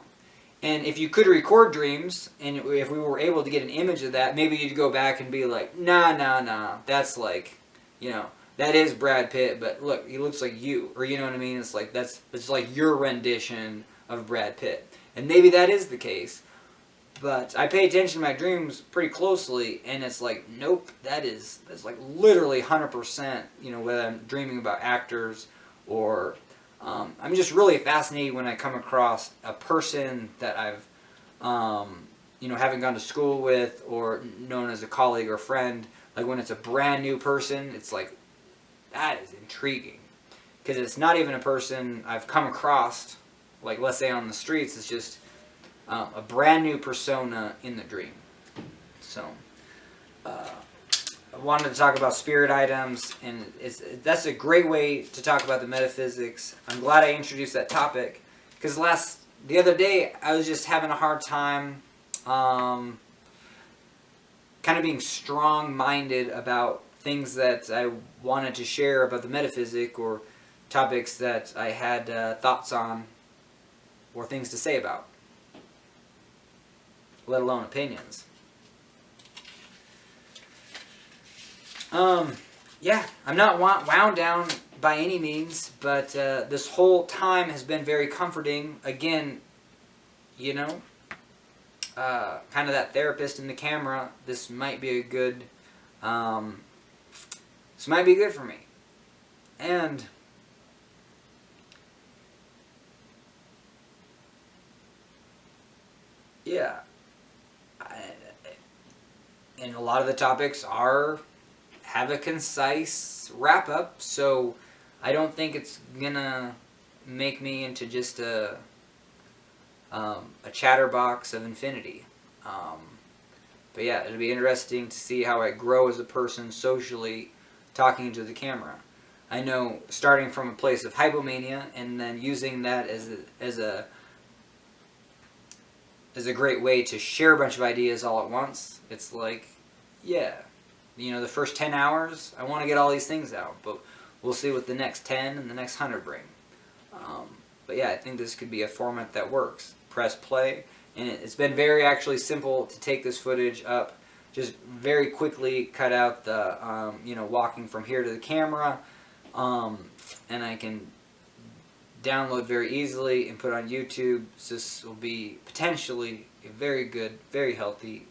And if you could record dreams, and if we were able to get an image of that, maybe you'd go back and be like, nah, that's like, that is Brad Pitt, but look, he looks like you. Or you know what I mean? It's like, it's like your rendition of Brad Pitt. And maybe that is the case. But I pay attention to my dreams pretty closely, and it's like, nope, that's like literally 100%, whether I'm dreaming about actors or, I'm just really fascinated when I come across a person that I've, haven't gone to school with or known as a colleague or friend. Like when it's a brand new person, it's like, that is intriguing. Because it's not even a person I've come across, like let's say on the streets, it's just, a brand new persona in the dream. So I wanted to talk about spirit items, and that's a great way to talk about the metaphysics. I'm glad I introduced that topic, because the other day I was just having a hard time kind of being strong-minded about things that I wanted to share about the metaphysic, or topics that I had thoughts on or things to say about, let alone opinions. Yeah, I'm not wound down by any means, but this whole time has been very comforting. Again, you know, kind of that therapist in the camera. This might be a good, this might be good for me. And yeah, and a lot of the topics have a concise wrap up, so I don't think it's gonna make me into just a chatterbox of infinity. But yeah, it'll be interesting to see how I grow as a person socially, talking to the camera. I know, starting from a place of hypomania and then using that as a great way to share a bunch of ideas all at once. It's like, yeah, the first 10 hours, I want to get all these things out, but we'll see what the next 10 and the next 100 bring. But yeah, I think this could be a format that works. Press play, and it's been very actually simple to take this footage up. Just very quickly cut out the, walking from here to the camera, and I can download very easily and put on YouTube. So this will be potentially a very good, very healthy,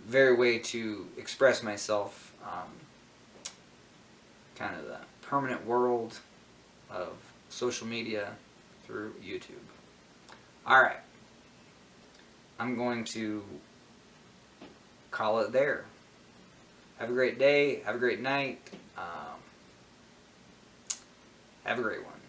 very way to express myself, kind of the permanent world of social media through YouTube. Alright, I'm going to call it there. Have a great day, have a great night, have a great one.